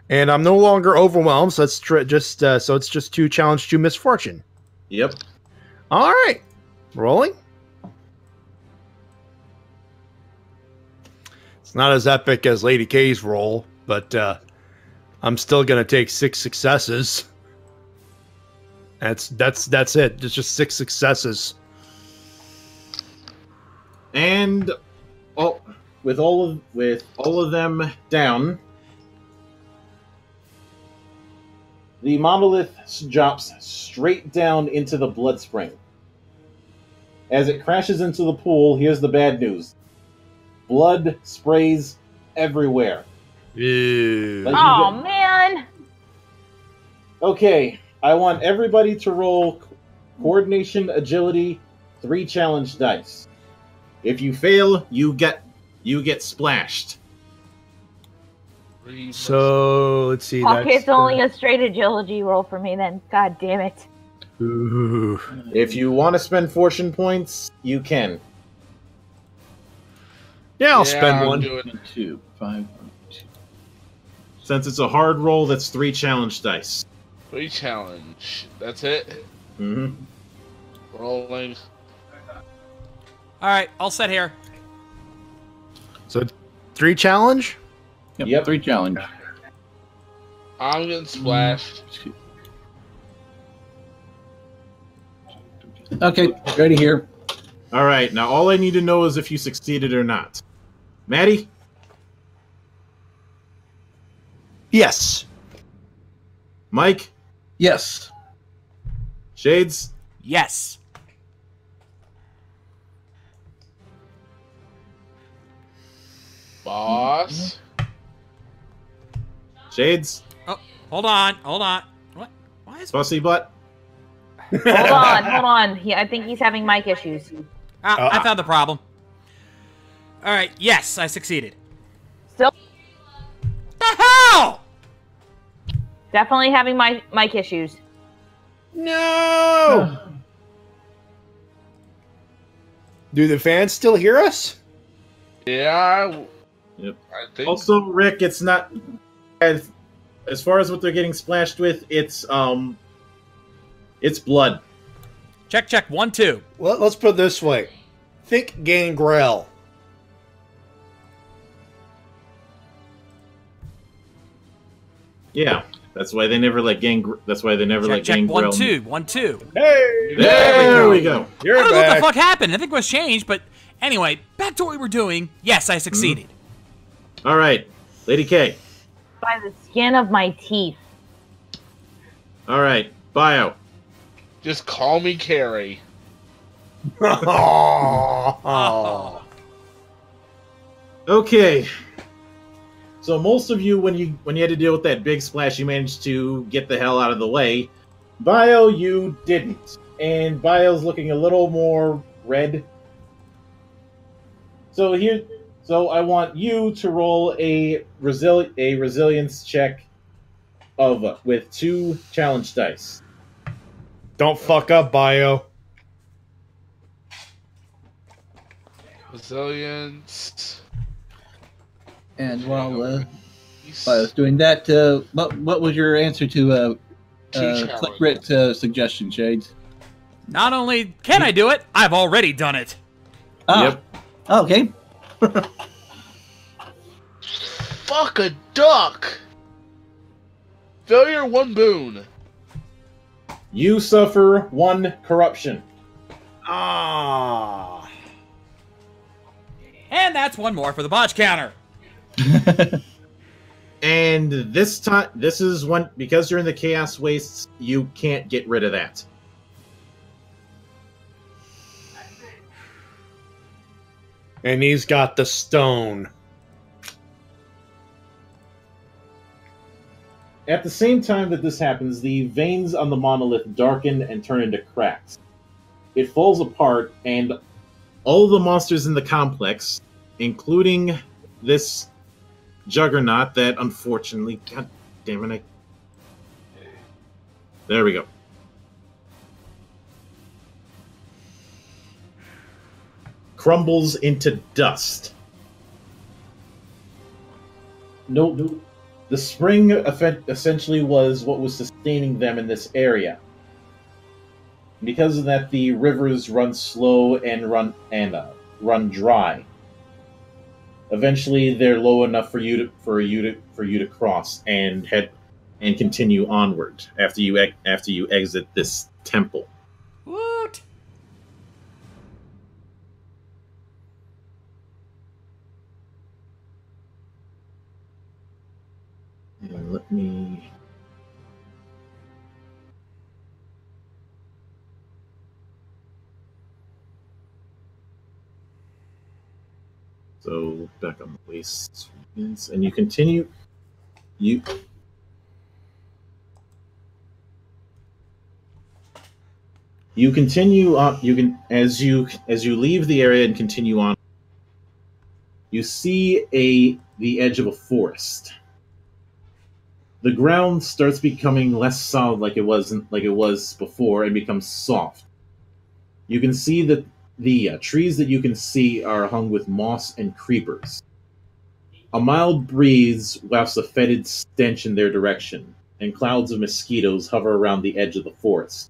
And I'm no longer overwhelmed, so it's just 2 challenge, 2 misfortune. Yep. All right. Rolling. It's not as epic as Lady K's roll, but I'm still going to take 6 successes. That's it. It's just 6 successes. And with all of them down, the monolith drops straight down into the blood spring. As it crashes into the pool, here's the bad news. Blood sprays everywhere. Ew. Oh, man! Okay, I want everybody to roll coordination, agility, 3 challenge dice. If you fail, you get splashed. So let's see. Okay, it's only a straight agility roll for me then. God damn it. Ooh. If you want to spend fortune points, you can. Yeah, I'll spend I'm one. doing 2, 5, 2. Since it's a hard roll, that's 3 challenge dice. 3 challenge. That's it. Mm-hmm. Rolling. All right, all set here. So 3 challenge? Yep. 3 challenge. I'm getting splashed. Okay, ready here. All right, now all I need to know is if you succeeded or not. Matty? Yes. Mike? Yes. Shades? Yes. Boss. Shades. Oh, hold on. What? Why is Bossy butt. Hold on. I think he's having mic issues. I found the problem. All right. Yes, I succeeded. Still, The hell? definitely having mic issues. No! Do the fans still hear us? Yeah. Yep. I think. Also, Rick, it's not as far as what they're getting splashed with. It's blood. Check. 1, 2. Well, let's put it this way. Think gangrel. Yeah, that's why they never let That's why they never let Check. gangrel. 1, 2. Hey! There we go. You're I don't know what back. the fuck happened. I think it was changed, but anyway, back to what we were doing. Yes, I succeeded. All right, Lady K. By the skin of my teeth. All right, Bio. Just call me Carrie. Oh. Okay. So most of you, when you had to deal with that big splash, you managed to get the hell out of the way. Bio, you didn't, and Bio's looking a little more red. So I want you to roll a resilience check with 2 challenge dice. Don't fuck up, Bio. Resilience. And while I was doing that, what was your answer to Clickrit suggestion, Shades? Not only can I do it, I've already done it. Ah. Yep. Okay. Fuck a duck. Failure 1 boon. You suffer 1 corruption. Ah. And that's 1 more for the botch counter. And this time, this is when, because you're in the Chaos Wastes, you can't get rid of that. And he's got the stone. At the same time that this happens, the veins on the monolith darken and turn into cracks. It falls apart, and all the monsters in the complex, including this juggernaut that unfortunately... God damn it, There we go. Crumbles into dust. No. The spring essentially was what was sustaining them in this area. Because of that, the rivers run slow and run dry. Eventually, they're low enough for you to cross and continue onward after you exit this temple. What? And let me... So, back on the waste. And you continue... You continue on. You can as you leave the area and continue on. You see the edge of a forest. The ground starts becoming less solid, like it was before, and becomes soft. You can see that the trees that you can see are hung with moss and creepers. A mild breeze wafts a fetid stench in their direction, and clouds of mosquitoes hover around the edge of the forest.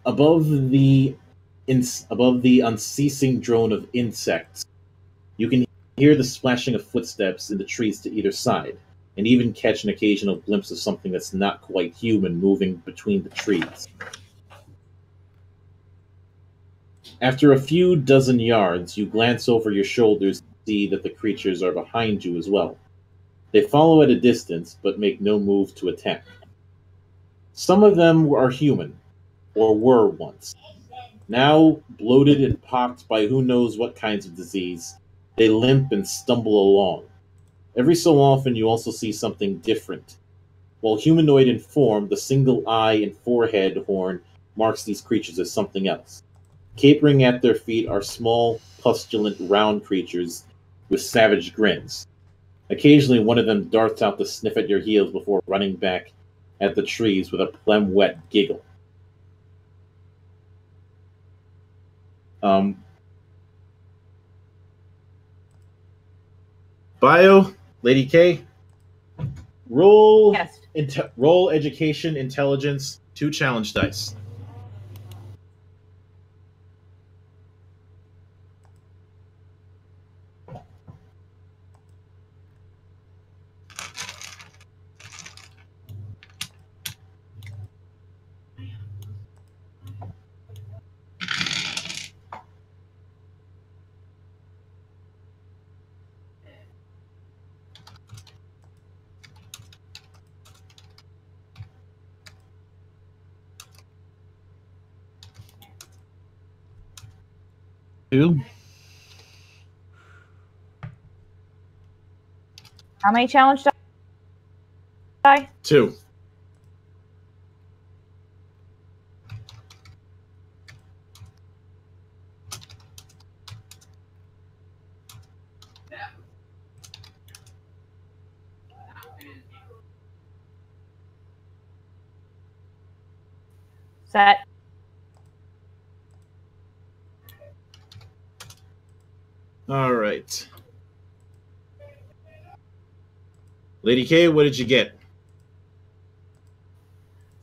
Above the unceasing drone of insects, you can hear the splashing of footsteps in the trees to either side, and even catch an occasional glimpse of something that's not quite human moving between the trees. After a few dozen yards, you glance over your shoulders and see that the creatures are behind you as well. They follow at a distance, but make no move to attack. Some of them are human, or were once. Now bloated and pocked by who knows what kinds of disease, they limp and stumble along. Every so often you also see something different. While humanoid in form, the single eye and forehead horn marks these creatures as something else. Capering at their feet are small, pustulant, round creatures with savage grins. Occasionally one of them darts out to sniff at your heels before running back at the trees with a phlegm-wet giggle. Bio, Lady K, roll roll education intelligence 2 challenge dice. Two. How many challenge die? 2. Set. All right. Lady K, what did you get?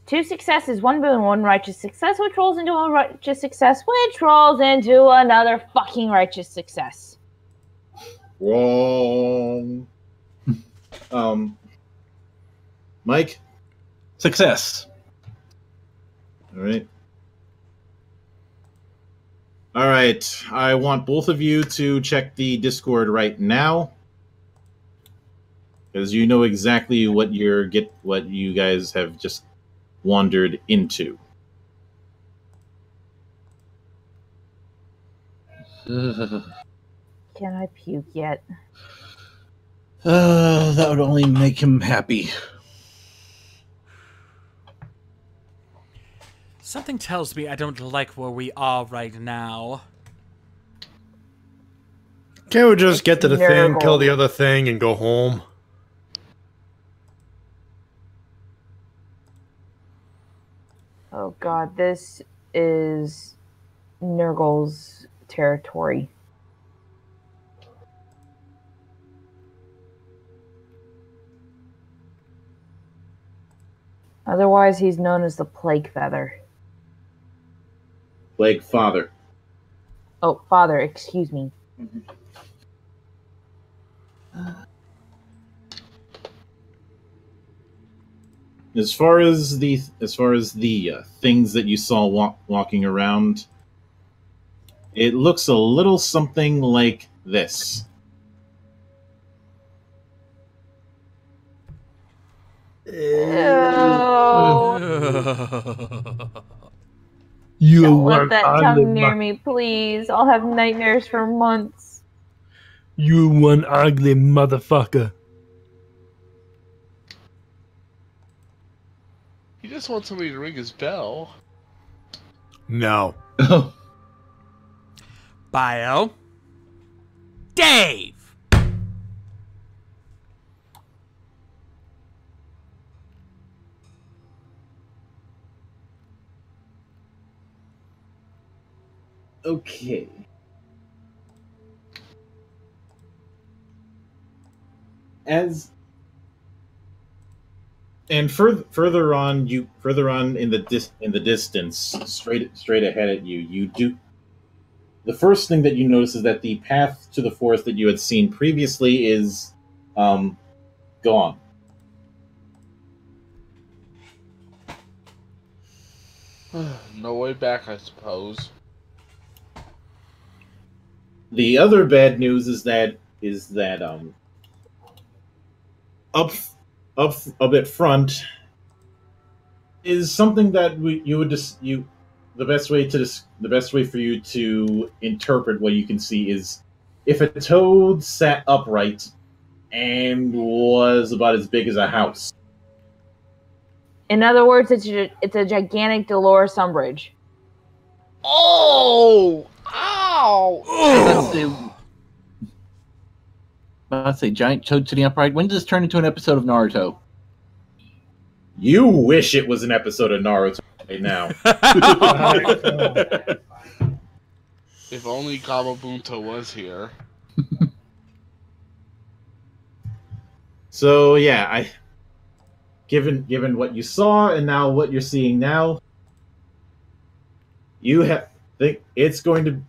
2 successes, 1 boon, 1 righteous success, which rolls into a righteous success, which rolls into another fucking righteous success. Wrong. Mike? Success. All right. All right. I want both of you to check the Discord right now, because you know exactly what you guys have just wandered into. Can I puke yet? That would only make him happy. Something tells me I don't like where we are right now. Can't we just get to the thing, kill the other thing, and go home? Oh god, this is Nurgle's territory. Otherwise, he's known as the Plague Feather. Plague Father. Oh, Father, excuse me. As far as the things that you saw walking around, it looks a little something like this. Don't let that tongue near me, please. I'll have nightmares for months. You one ugly motherfucker. He just wants somebody to ring his bell. No. Bio. Dave! Okay. Further on in the distance, straight ahead at you, the first thing that you notice is that the path to the forest that you had seen previously is gone. No way back, I suppose. The other bad news is that up a bit front is something that the best way for you to interpret what you can see is if a toad sat upright and was about as big as a house. In other words, it's a gigantic Dolores Umbridge. Oh! Ow! Let's say giant toad sitting upright. When does this turn into an episode of Naruto? You wish it was an episode of Naruto right now. If only Gababunta was here. So yeah, given what you saw and now what you're seeing now, think it's going to,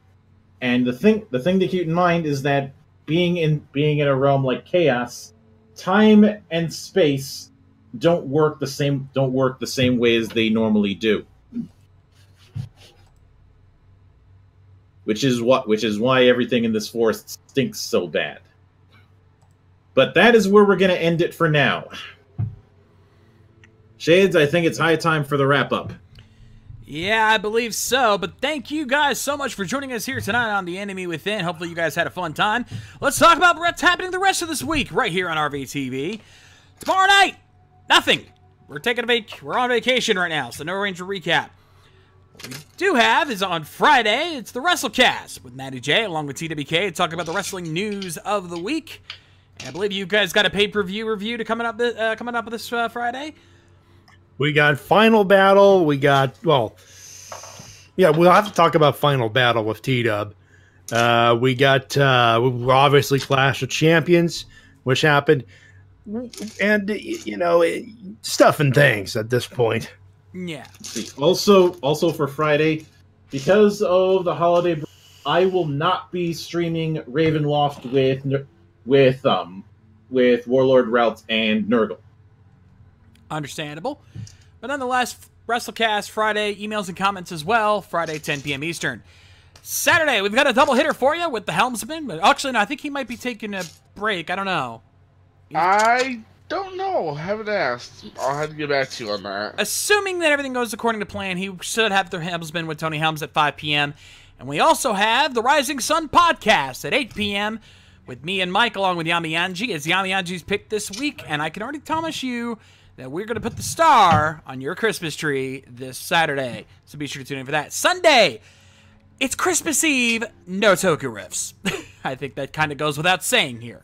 and the thing to keep in mind is that being in a realm like Chaos, time and space don't work the same way as they normally do. Which is why everything in this forest stinks so bad. But that is where we're going to end it for now. Shades, I think it's high time for the wrap-up. Yeah, I believe so, but thank you guys so much for joining us here tonight on The Enemy Within. Hopefully you guys had a fun time. Let's talk about what's happening the rest of this week right here on RVTV. Tomorrow night, nothing. We're on vacation right now, so no Ranger recap. What we do have is on Friday, it's the WrestleCast with Matty Jay along with TWK talking about the wrestling news of the week. And I believe you guys got a pay-per-view review coming up this Friday. We got Final Battle. We got, we'll have to talk about Final Battle with T-Dub. We got, obviously Clash of Champions, which happened. And, stuff and things at this point. Yeah. Also for Friday, because of the holiday, I will not be streaming Ravenloft with Warlord Routes and Nurgle. Understandable. But nonetheless, WrestleCast Friday, emails and comments as well, Friday, 10 p.m. Eastern. Saturday, we've got a double hitter for you with the Helmsman. But actually, no, I think he might be taking a break. I don't know. I don't know. Haven't asked. I'll have to get back to you on that. Assuming that everything goes according to plan, he should have the Helmsman with Tony Helms at 5 p.m. And we also have the Rising Sun podcast at 8 p.m. with me and Mike along with Yami Yanji. It's Yami Yanji's pick this week, and I can already promise you that we're going to put the star on your Christmas tree this Saturday. So be sure to tune in for that. Sunday, it's Christmas Eve, no Toku Riffs. I think that kind of goes without saying here.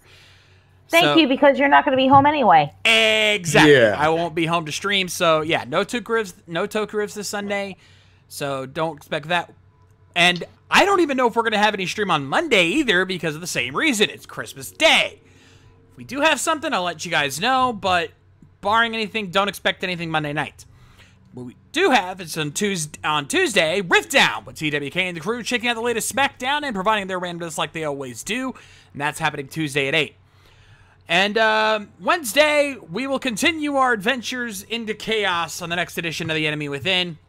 Thank you, because you're not going to be home anyway. Exactly. Yeah. I won't be home to stream, so yeah, no Toku Riffs this Sunday, so don't expect that. And I don't even know if we're going to have any stream on Monday either because of the same reason. It's Christmas Day. If we do have something, I'll let you guys know, but barring anything, don't expect anything Monday night. What we do have is on Tuesday, Rift Down with TWK and the crew, checking out the latest SmackDown and providing their randomness like they always do. And that's happening Tuesday at 8. And Wednesday, we will continue our adventures into Chaos on the next edition of The Enemy Within.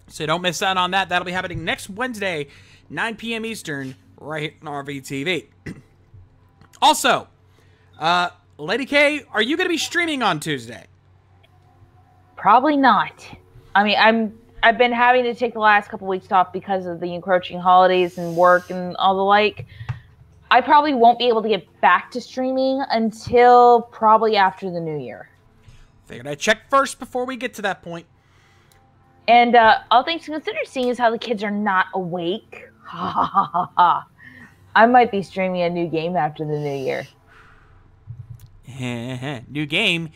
So don't miss out on that. That'll be happening next Wednesday, 9 p.m. Eastern, right on RVTV. Also, Lady K, are you going to be streaming on Tuesday? Probably not. I mean, I've been having to take the last couple weeks off because of the encroaching holidays and work and all the like. I probably won't be able to get back to streaming until probably after the new year. Figured I'd check first before we get to that point. And all things considered, seeing as how the kids are not awake, I might be streaming a new game after the new year. New game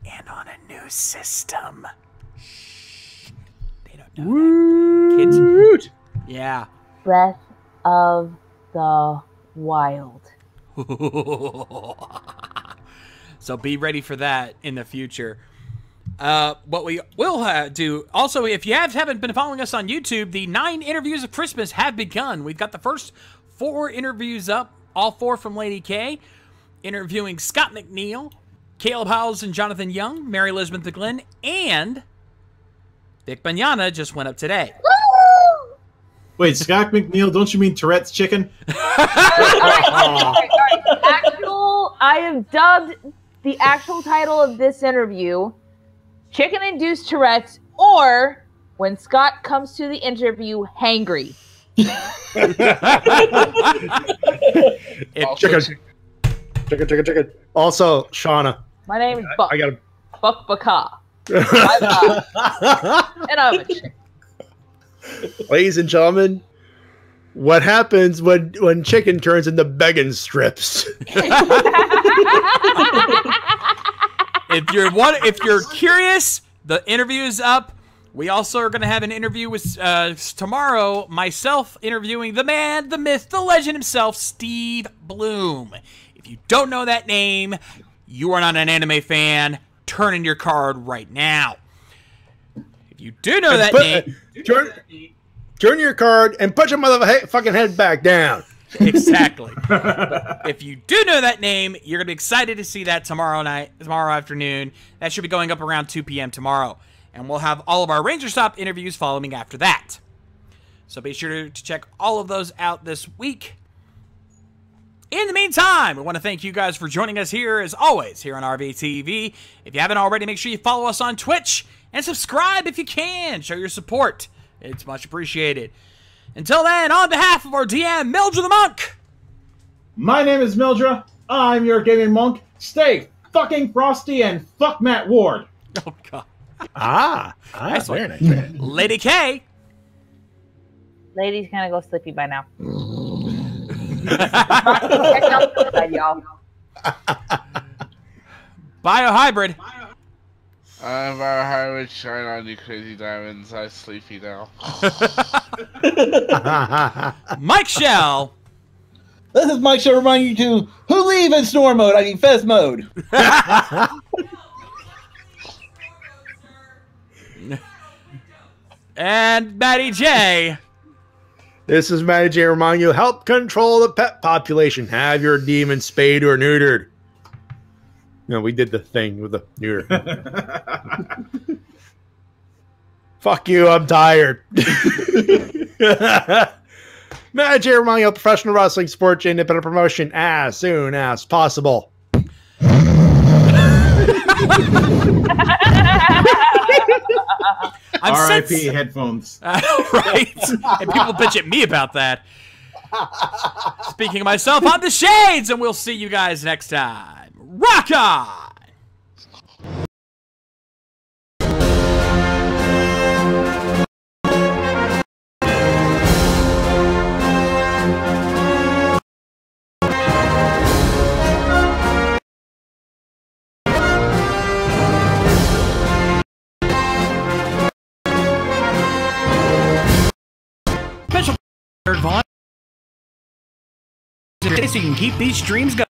and on a new system. They don't know that. Kids. Yeah. Breath of the Wild. So be ready for that in the future. What we will do, also, if you haven't been following us on YouTube, the 9 interviews of Christmas have begun. We've got the first 4 interviews up, all 4 from Lady K, interviewing Scott McNeil, Caleb Howells and Jonathan Young, Mary Elizabeth McGlynn, and Vic Banyana just went up today. Wait, Scott McNeil, don't you mean Tourette's chicken? I have dubbed the actual title of this interview Chicken-Induced Tourette's or When Scott comes to the interview, hangry. Chicken. Also, Shauna. My name is Buck. I got Buck Baka. And I'm a chicken. Ladies and gentlemen, what happens when chicken turns into begging strips? If you're curious, the interview is up. We also are going to have an interview with tomorrow. Myself interviewing the man, the myth, the legend himself, Steve Bloom. If you don't know that name, you are not an anime fan. Turn in your card right now. If you do know that name, turn your card and put your motherfucking head back down. Exactly. If you do know that name, you're gonna be excited to see that tomorrow afternoon. That should be going up around 2 p.m. tomorrow, and we'll have all of our Ranger Stop interviews following after that. So be sure to check all of those out this week. In the meantime, we want to thank you guys for joining us here, as always, here on RVTV. If you haven't already, make sure you follow us on Twitch and subscribe if you can. Show your support. It's much appreciated. Until then, on behalf of our DM, Mildra the Monk. My name is Mildra. I'm your gaming monk. Stay fucking frosty and fuck Matt Ward. Oh, God. Nice one. Very nice. Lady K. Ladies kind of go sleepy by now. BioHybrid. I'm BioHybrid. Shine on you crazy diamonds. I'm sleepy now. Mike Shell. This is Mike Shell reminding you to who leave in snore mode. I mean fez mode. And Matty Jay. This is Matty Jay reminding you, help control the pet population. Have your demon spayed or neutered. No, we did the thing with the neuter. Fuck you, I'm tired. Matty Jay reminding you of professional wrestling, sports, independent promotion as soon as possible. R.I.P. headphones. Right? And people bitch at me about that. Speaking of myself, I'm the Shades, and we'll see you guys next time. Rock on! So you can keep these streams going.